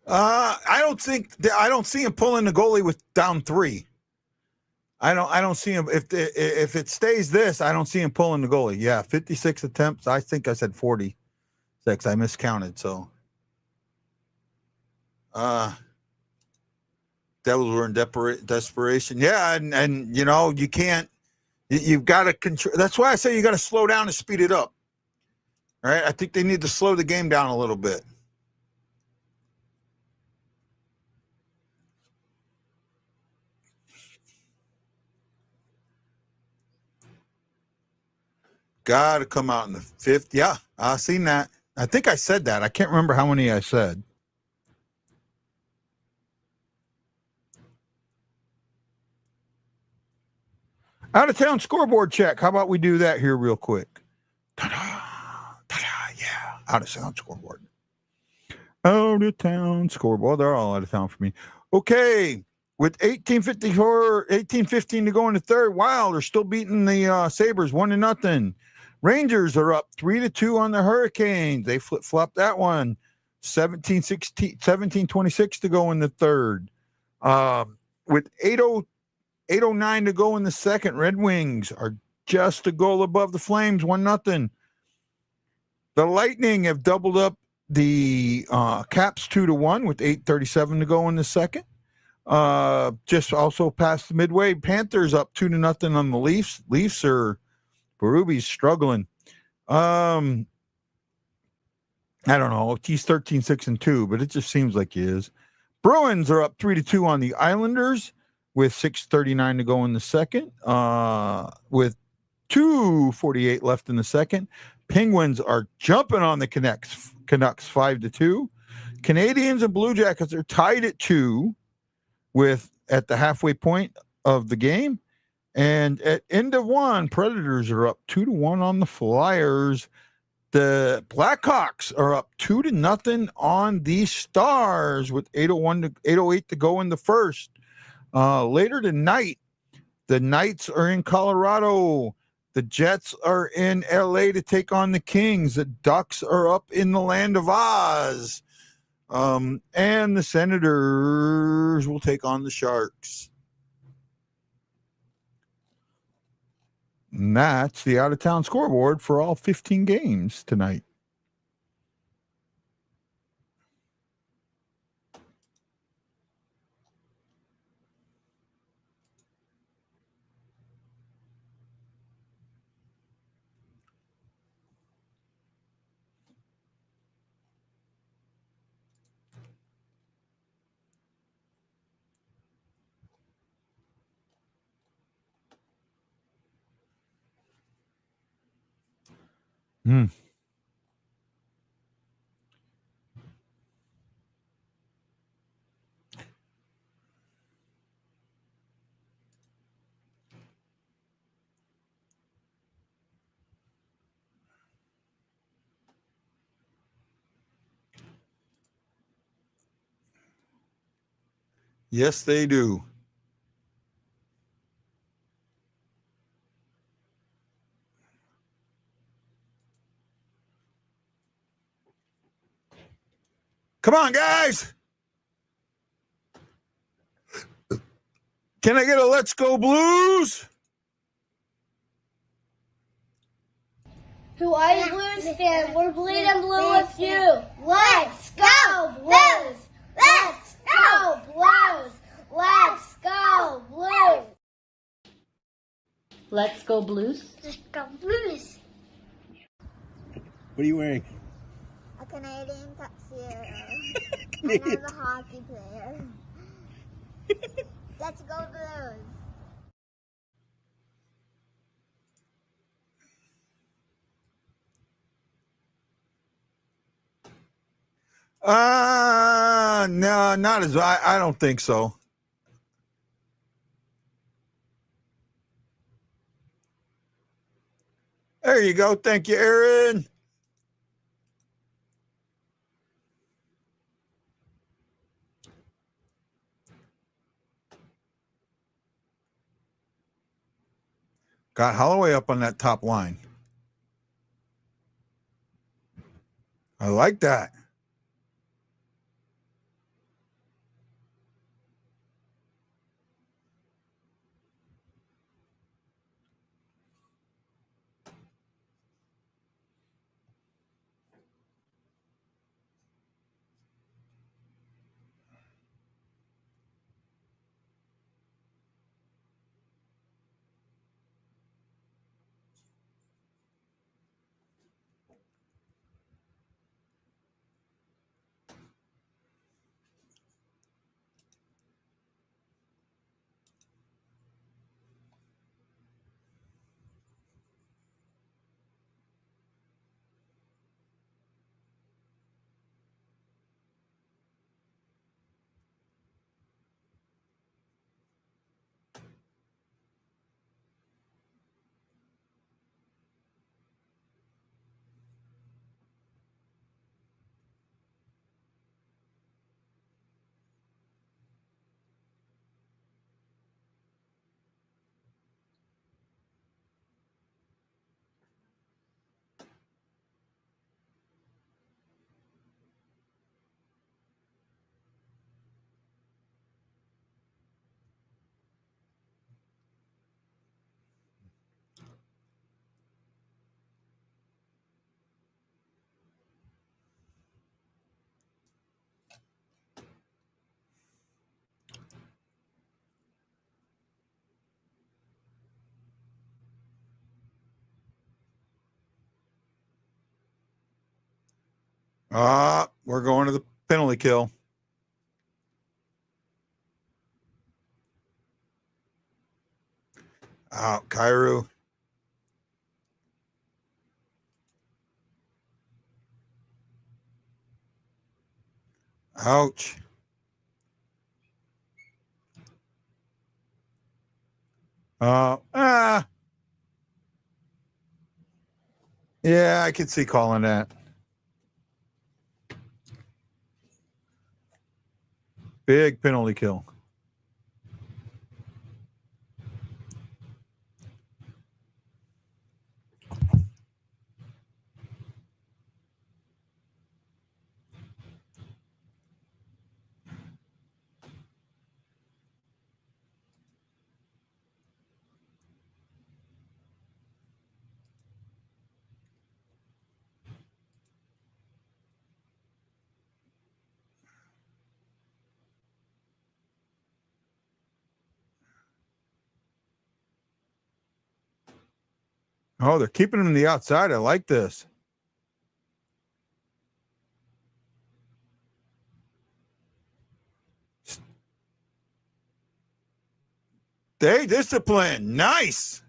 I don't see him pulling the goalie with down 3. I don't see him if it stays this. I don't see him pulling the goalie. Yeah, 56 attempts. I think I said 46. I miscounted. So, Devils were in desperation. Yeah, and you know you can't. You've got to control. That's why I say you got to slow down and speed it up. All right, I think they need to slow the game down a little bit. Got to come out in the 5th. Yeah, I seen that. I think I said that. I can't remember how many I said. Out of town scoreboard check. How about we do that here real quick? Ta-da, ta-da, yeah. Out of town scoreboard. Out of town scoreboard. They're all out of town for me. Okay. With 18:15 to go in the third. Wow, they're still beating the Sabres 1-0. Rangers are up 3-2 on the Hurricanes. They flip-flopped that one. 17-26 to go in the third. With 8:09 to go in the second, Red Wings are just a goal above the Flames, 1-0. The Lightning have doubled up the Caps 2-1 with 8:37 to go in the second. Just also past the midway, Panthers up 2-0 on the Leafs. Leafs are Berube's struggling. I don't know. He's 13-6-2, but it just seems like he is. Bruins are up 3-2 on the Islanders with 6:39 to go in the second. With 2:48 left in the second. Penguins are jumping on the Canucks 5-2. Canadians and Blue Jackets are tied at 2 at the halfway point of the game. And at end of 1, Predators are up 2-1 on the Flyers. The Blackhawks are up 2-0 on the Stars with 8:08 to go in the first. Later tonight, the Knights are in Colorado. The Jets are in LA to take on the Kings. The Ducks are up in the land of Oz. And the Senators will take on the Sharks. And that's the out-of-town scoreboard for all 15 games tonight. Yes, they do. Come on, guys. Can I get a Let's Go Blues? Hawaii Blues fan, we're bleeding blue with you. Let's go Blues! Let's go Blues! Let's go Blues! Let's go Blues. Let's go Blues. What are you wearing? A Canadian tuxedo. And I'm a hockey player. Let's go Blues. No, not as I don't think so. There you go. Thank you, Aaron. Got Holloway up on that top line. I like that. We're going to the penalty kill. Out, Cairo. Ouch. Yeah, I could see calling that. Big penalty kill. Oh, they're keeping him on the outside. I like this. Stay disciplined. Nice.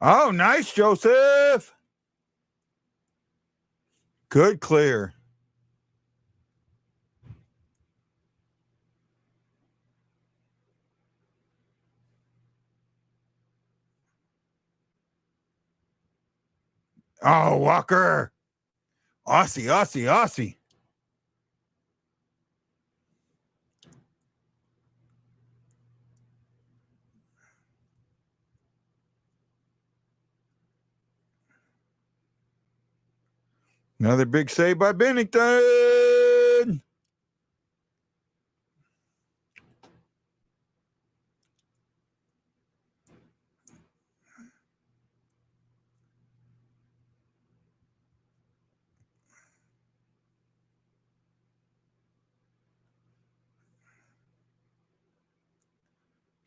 Oh, nice, Joseph. Good clear. Oh, Walker. Aussie, Aussie, Aussie. Another big save by Bennington.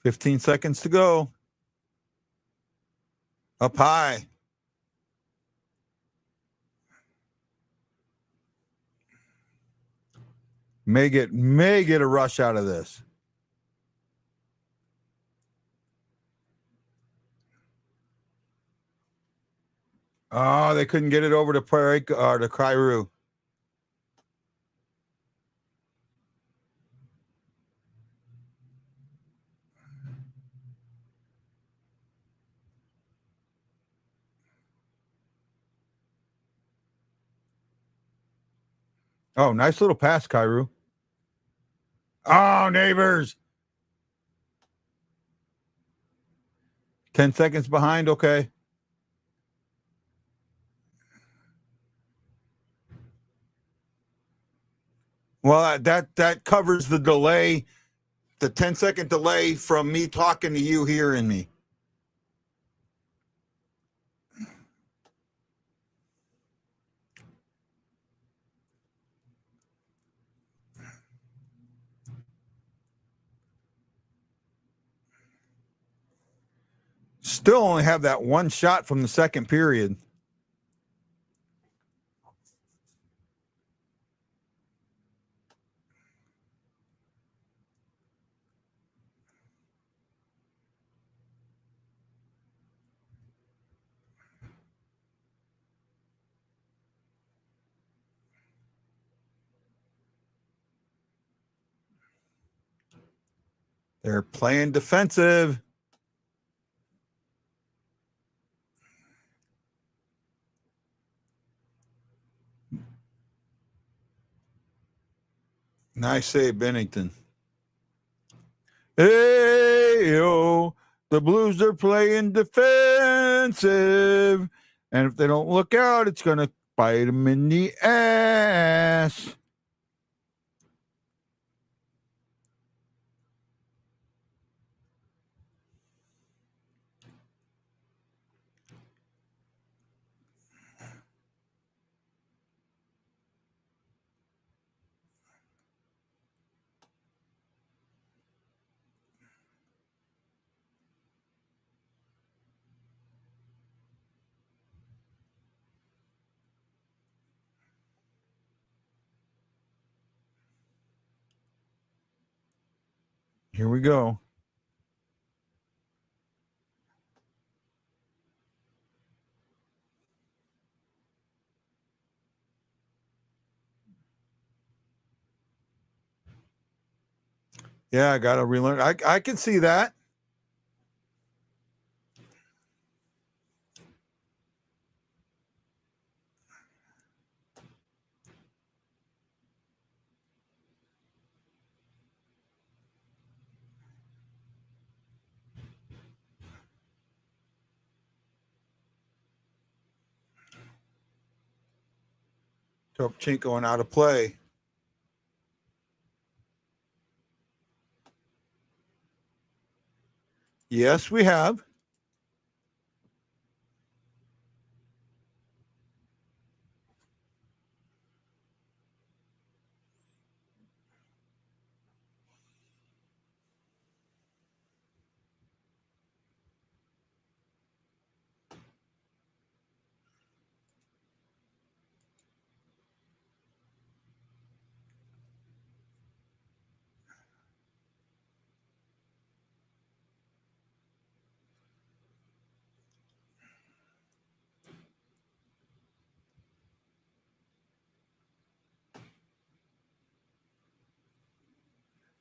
$15 seconds to go. Up high. May get a rush out of this. Oh, they couldn't get it over to to Cairo. Oh, nice little pass, Cairo. Oh, neighbors. 10 seconds behind. Okay. Well, that covers the delay, the 10-second delay from me talking to you hearing me. Still only have that one shot from the second period. They're playing defensive. Nice save, Bennington. Hey, yo, the Blues are playing defensive. And if they don't look out, it's going to bite them in the ass. Here we go. Yeah, I got to relearn. I can see that. Topchenko and out of play. Yes, we have.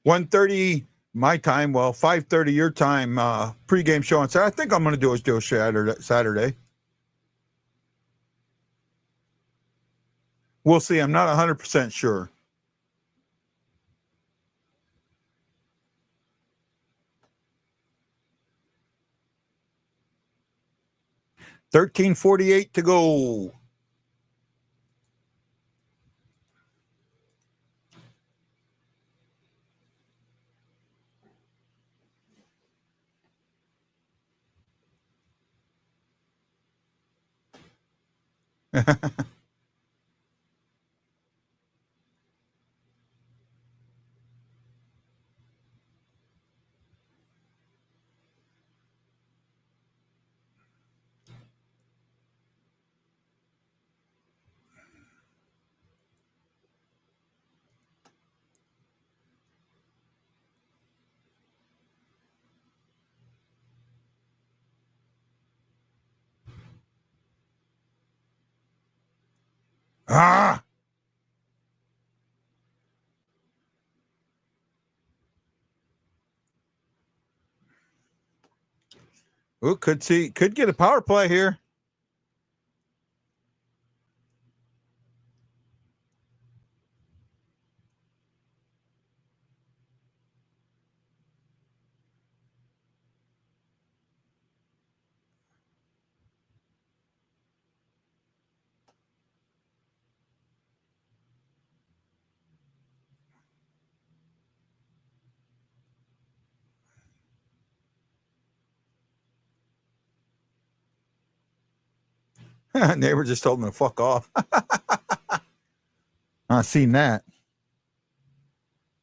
$1:30 my time. Well, 5:30 your time. Pregame show on Saturday. I think I'm going to do a Saturday. We'll see. I'm not 100% sure. $13.48 to go. Ah. Ooh, could get a power play here. Neighbor just told him to fuck off. I seen that.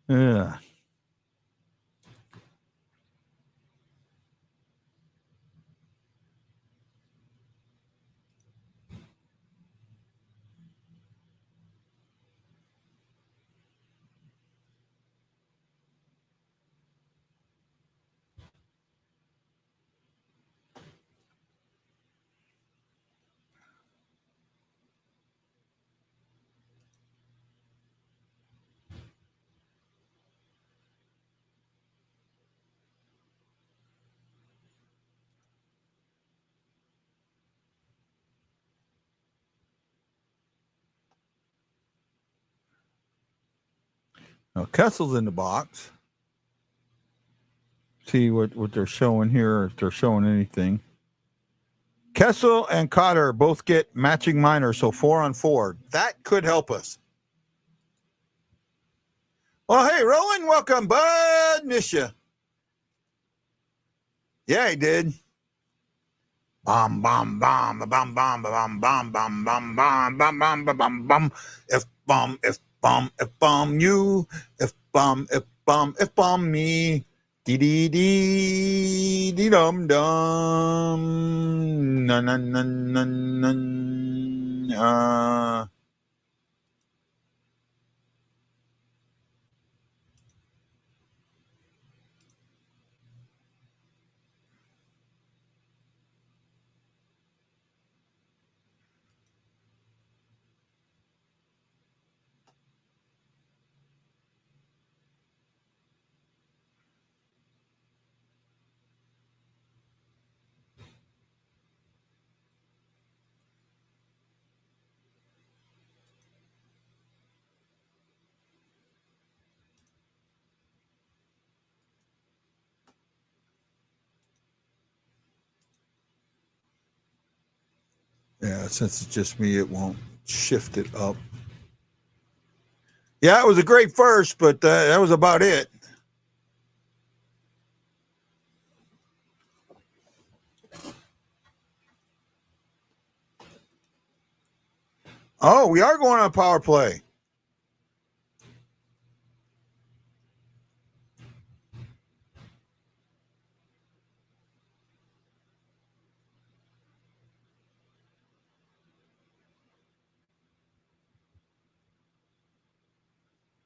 Yeah. Now Kessel's in the box. See what they're showing here, if they're showing anything. Kessel and Cotter both get matching minors, so 4-on-4. That could help us. Well, hey, Rowan, welcome, bud. Miss you. Yeah, he did. Bom, bom, bom, bom, bom, bom, bom, bom, bom, bom, bom, bom, bom, bom. If bomb you. If bomb me. Dee dee dee dee dum dum. Na na na na na. Yeah, since it's just me, it won't shift it up. Yeah, it was a great first, but that was about it. Oh, we are going on power play.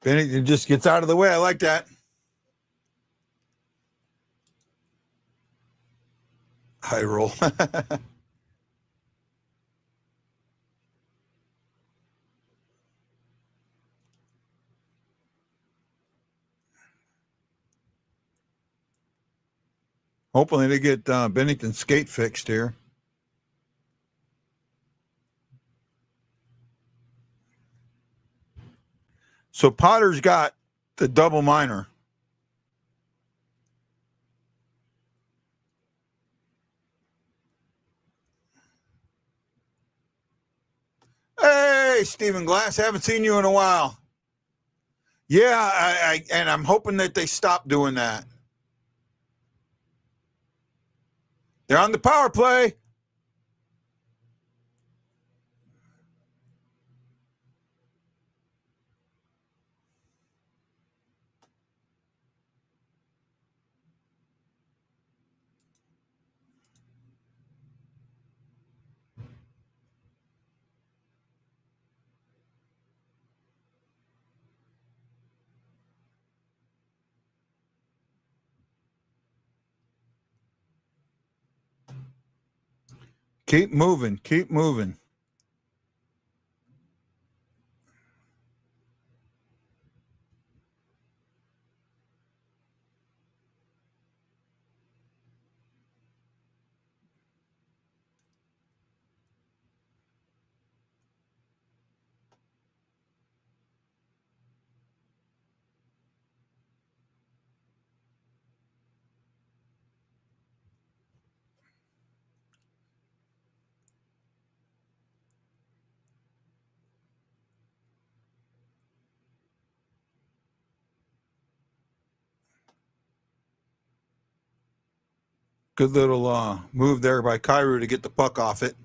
Bennington just gets out of the way. I like that. High roll. Hopefully they get Bennington's skate fixed here. So Potter's got the double minor. Hey, Stephen Glass, haven't seen you in a while. Yeah, and I'm hoping that they stop doing that. They're on the power play. Keep moving. Keep moving. Good little move there by Kairu to get the puck off it.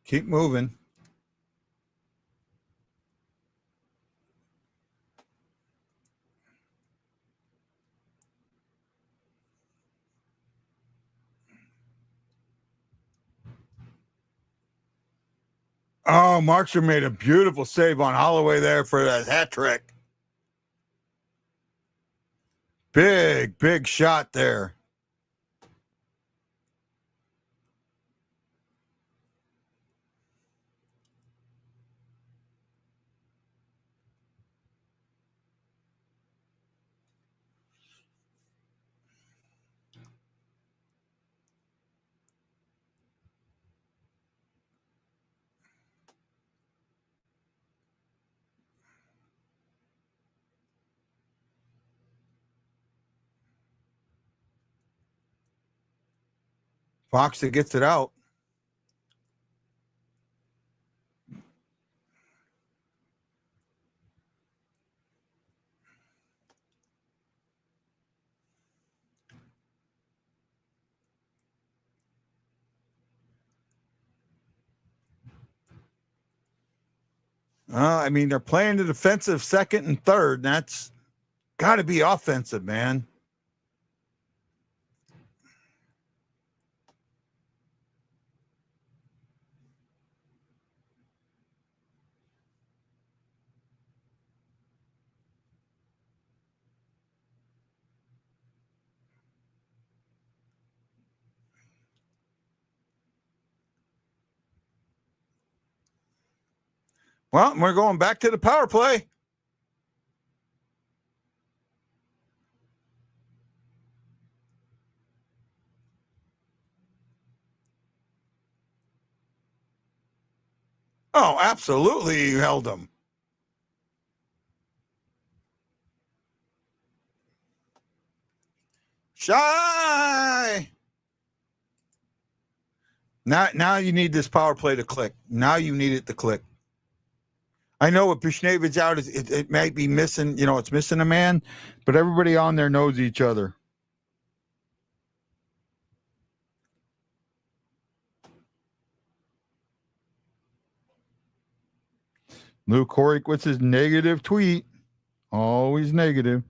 Keep moving. Oh, Markstrom made a beautiful save on Holloway there for that hat trick. Big, big shot there. Fox that gets it out. I mean, they're playing the defensive second and third, and that's got to be offensive, man. Well, we're going back to the power play. Oh, absolutely, you held them. Shy. Now you need this power play to click. Now you need it to click. I know with Bishnevich out, it might be missing, it's missing a man, but everybody on there knows each other. Lou Corey, what's his negative tweet? Always negative.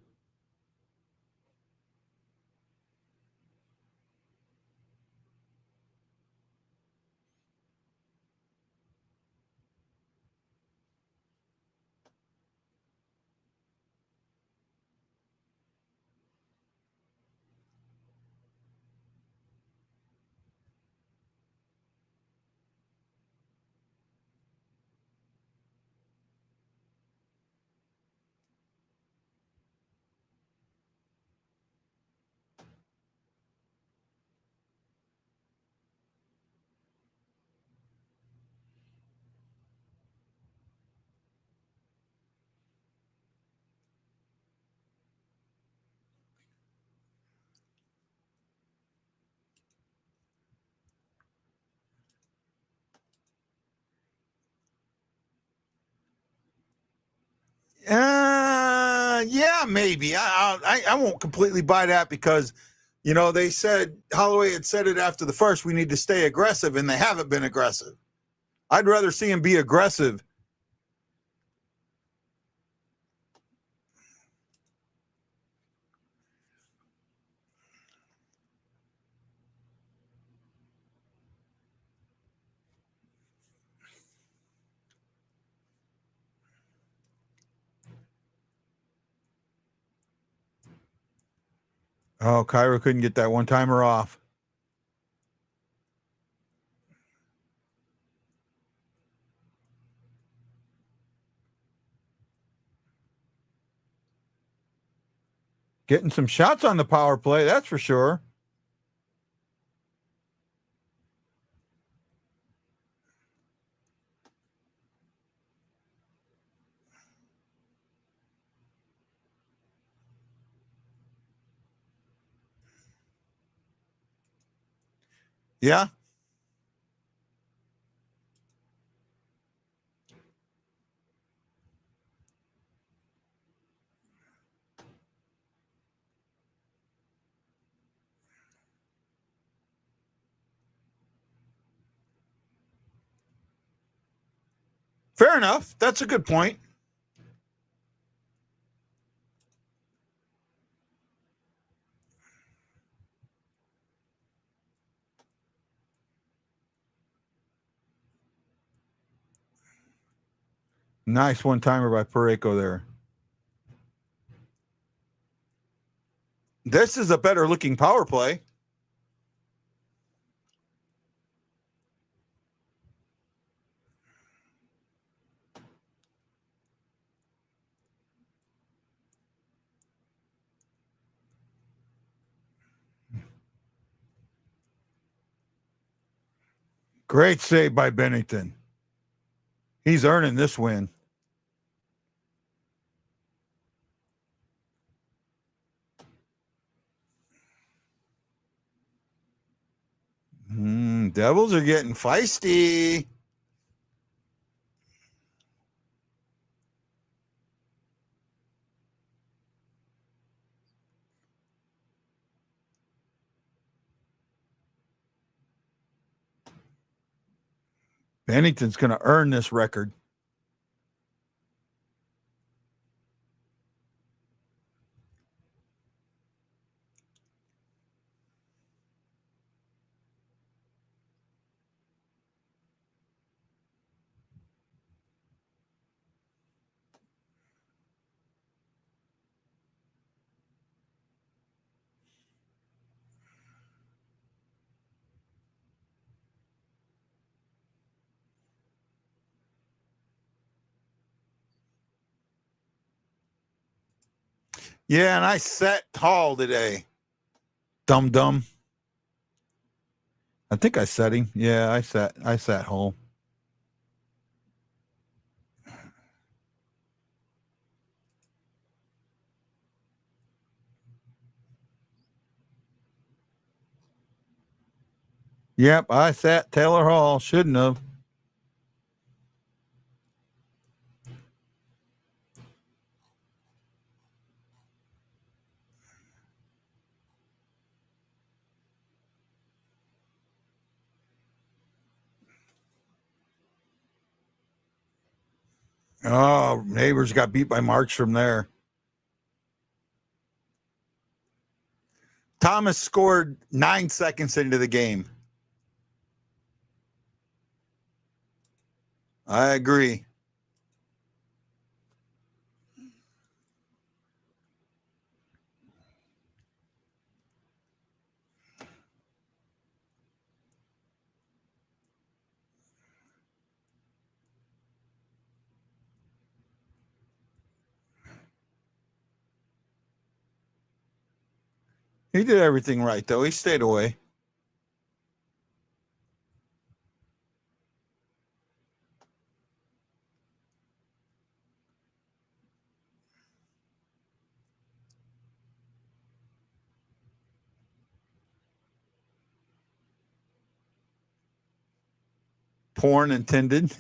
Yeah, maybe. I won't completely buy that because, they said Holloway had said it after the first. We need to stay aggressive, and they haven't been aggressive. I'd rather see him be aggressive. Oh, Cairo couldn't get that one timer off. Getting some shots on the power play, that's for sure. Yeah. Fair enough. That's a good point. Nice one timer by Pareko there. This is a better looking power play. Great save by Bennington. He's earning this win. Devils are getting feisty. Bennington's going to earn this record. Yeah, and I sat tall today. Dum. I think I set him. Yeah, I sat whole. Yep, I sat Taylor Hall. Shouldn't have. Oh, Neighbors got beat by Marks from there. Thomas scored 9 seconds into the game. I agree. He did everything right, though. He stayed away. Porn intended.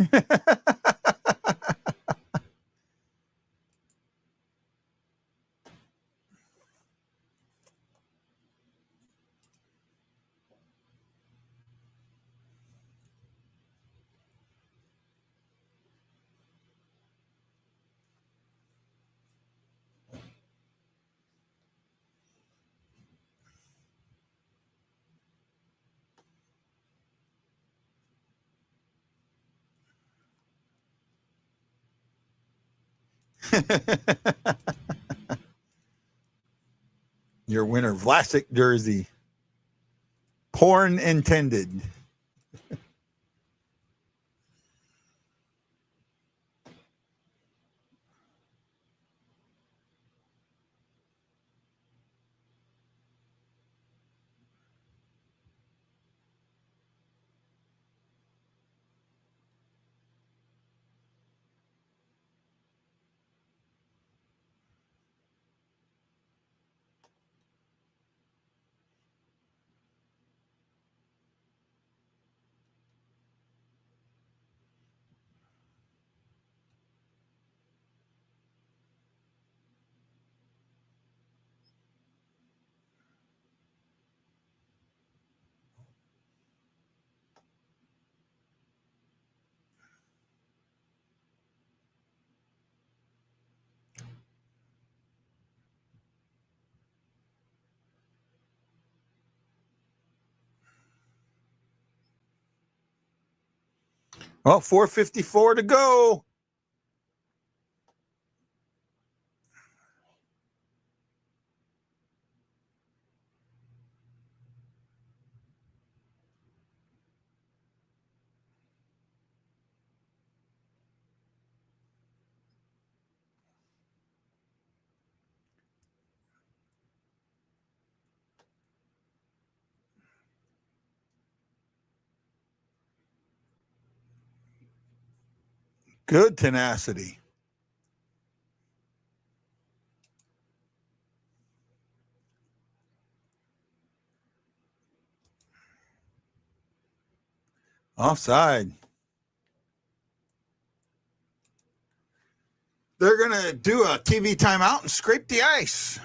Your winner, Vlasic jersey. Porn intended. Well, 4:54 to go. Good tenacity. Offside. They're going to do a TV timeout and scrape the ice.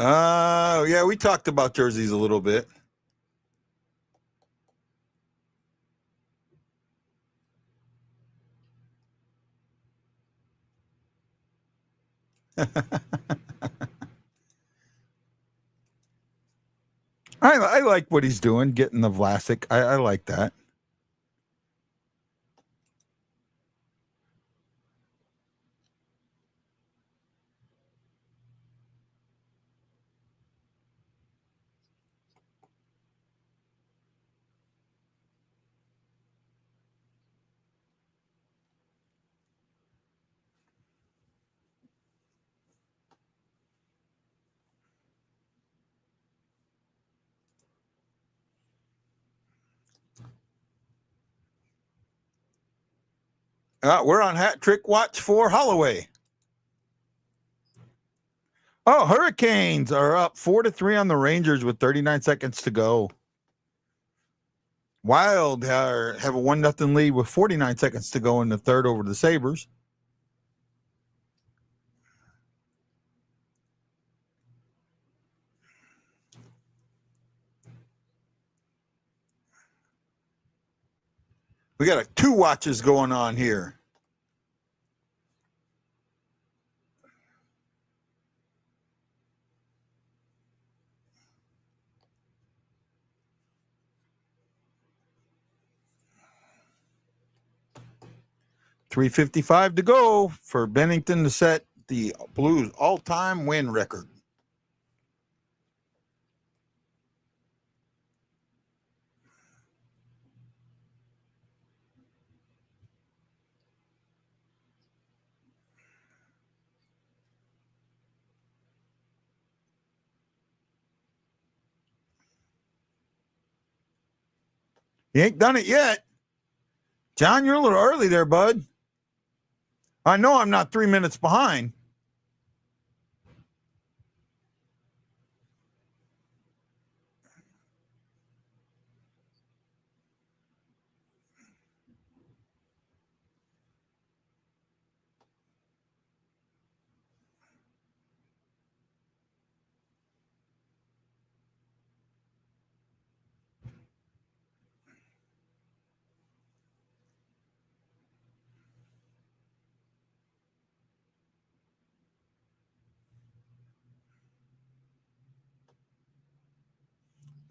Yeah, we talked about jerseys a little bit. I like what he's doing, getting the Vlasic. I like that. We're on hat trick watch for Holloway. Oh, Hurricanes are up 4-3 on the Rangers with 39 seconds to go. Wild have a 1-0 lead with 49 seconds to go in the third over the Sabres. We got 2 watches going on here. .355 to go for Bennington to set the Blues all-time win record. You ain't done it yet. John, you're a little early there, bud. I know I'm not 3 minutes behind.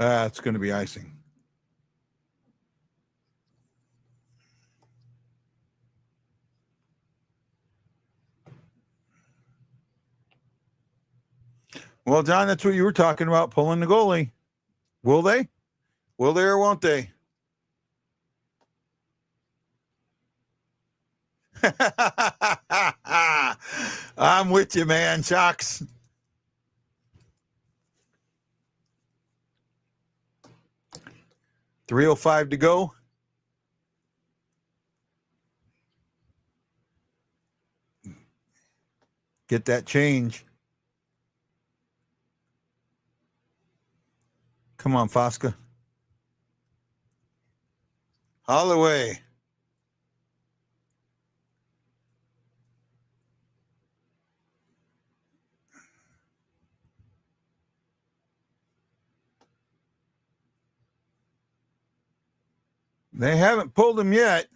It's going to be icing. Well, John, that's what you were talking about, pulling the goalie. Will they? Will they or won't they? I'm with you, man. Shocks. .305 to go. Get that change. Come on, Fosca. Holloway. They haven't pulled him yet.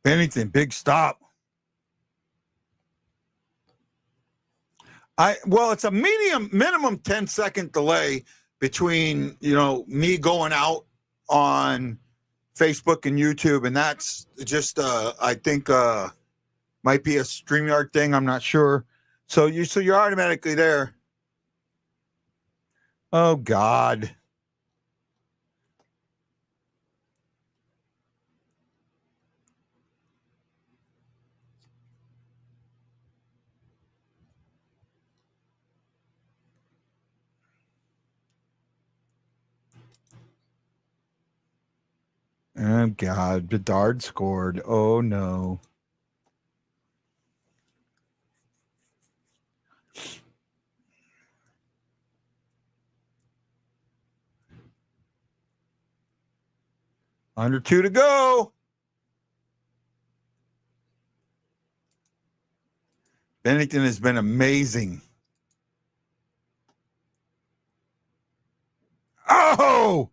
Anything, big stop. It's a minimum 10-second delay between, me going out on Facebook and YouTube, and that's just I think might be a StreamYard thing. I'm not sure. So you're automatically there. Oh God. Oh God. Bedard scored. Oh no. Under 2 to go. Bennington has been amazing. Oh!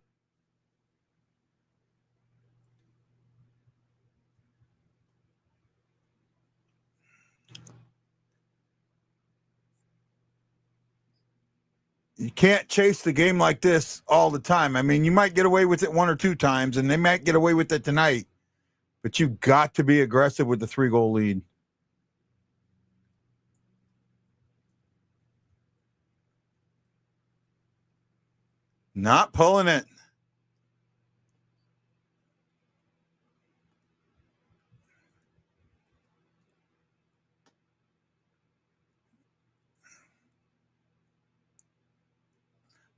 You can't chase the game like this all the time. I mean, you might get away with it 1 or 2 times, and they might get away with it tonight. But you've got to be aggressive with the 3-goal lead. Not pulling it.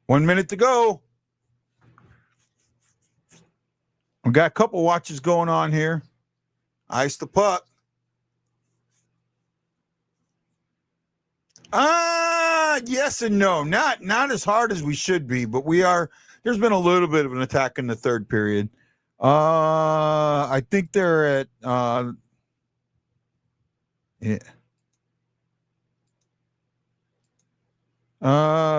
One minute to go. We got a couple watches going on here. Ice the puck. Yes and no. Not as hard as we should be, but we are. There's been a little bit of an attack in the third period. I think they're at yeah.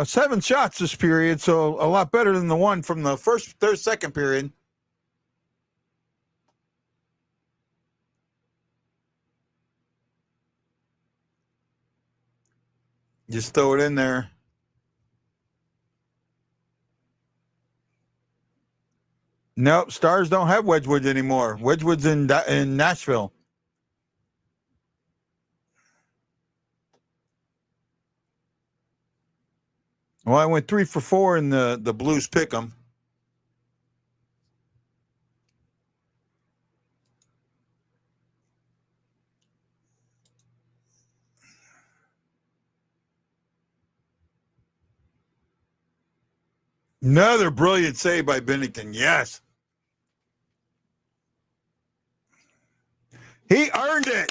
7 shots this period, so a lot better than the one from the second period. Just throw it in there. Nope, Stars don't have Wedgwood anymore. Wedgwood's in Nashville. Well, I went 3 for 4 in the Blues pick'em. Another brilliant save by Bennington. Yes. He earned it.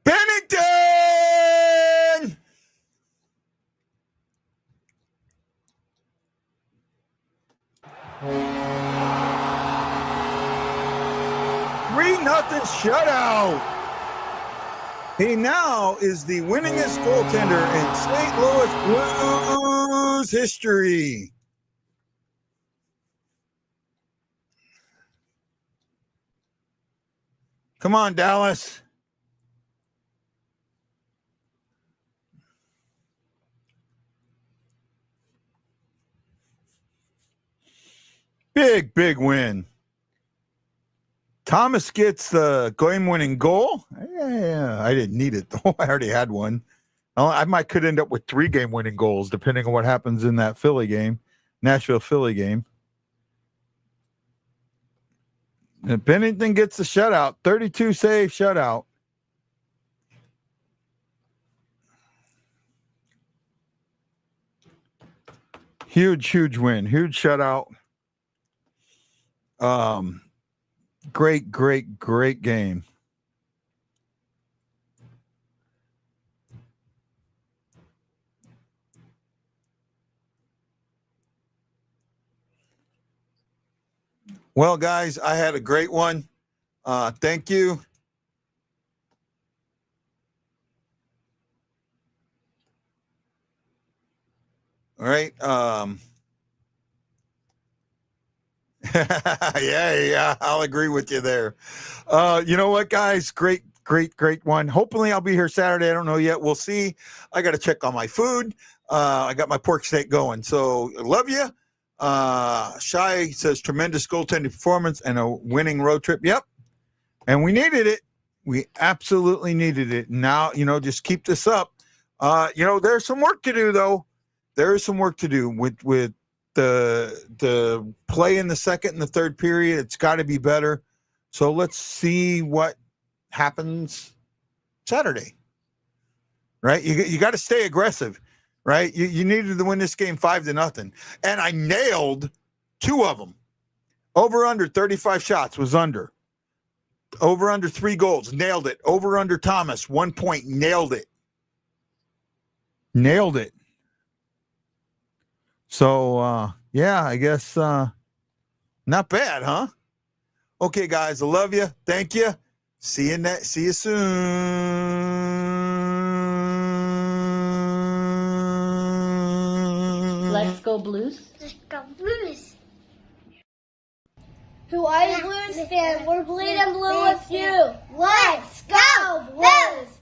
Bennington! Nothing shutout. He now is the winningest goaltender in St. Louis Blues history. Come on, Dallas. Big win. Thomas gets the game-winning goal. Yeah, I didn't need it, though. I already had one. I could end up with 3 game-winning goals, depending on what happens in that Nashville-Philly game. And Bennington gets the shutout, 32-save shutout. Huge win, huge shutout. Great game. Well, guys, I had a great one. Thank you. All right. Yeah, I'll agree with you there. You know what, guys? Great one. Hopefully I'll be here Saturday. I don't know yet. We'll see. I got to check on my food. I got my pork steak going. So love you. Shai says tremendous goaltending performance and a winning road trip. Yep. And we needed it. We absolutely needed it. Now, just keep this up. There's some work to do, though. There is some work to do with the play in the second and the third period. It's got to be better. So let's see what happens Saturday. Right? You got to stay aggressive. Right? You needed to win this game 5-0. And I nailed 2 of them. Over under 35 shots was under. Over under 3 goals. Nailed it. Over under Thomas. 1 point. Nailed it. So yeah, I guess not bad, huh? Okay, guys, I love you. Thank you. See you soon. Let's go Blues. Let's go Blues. Who are you, Blues fan? We're bleeding blue with you. Let's go Blues!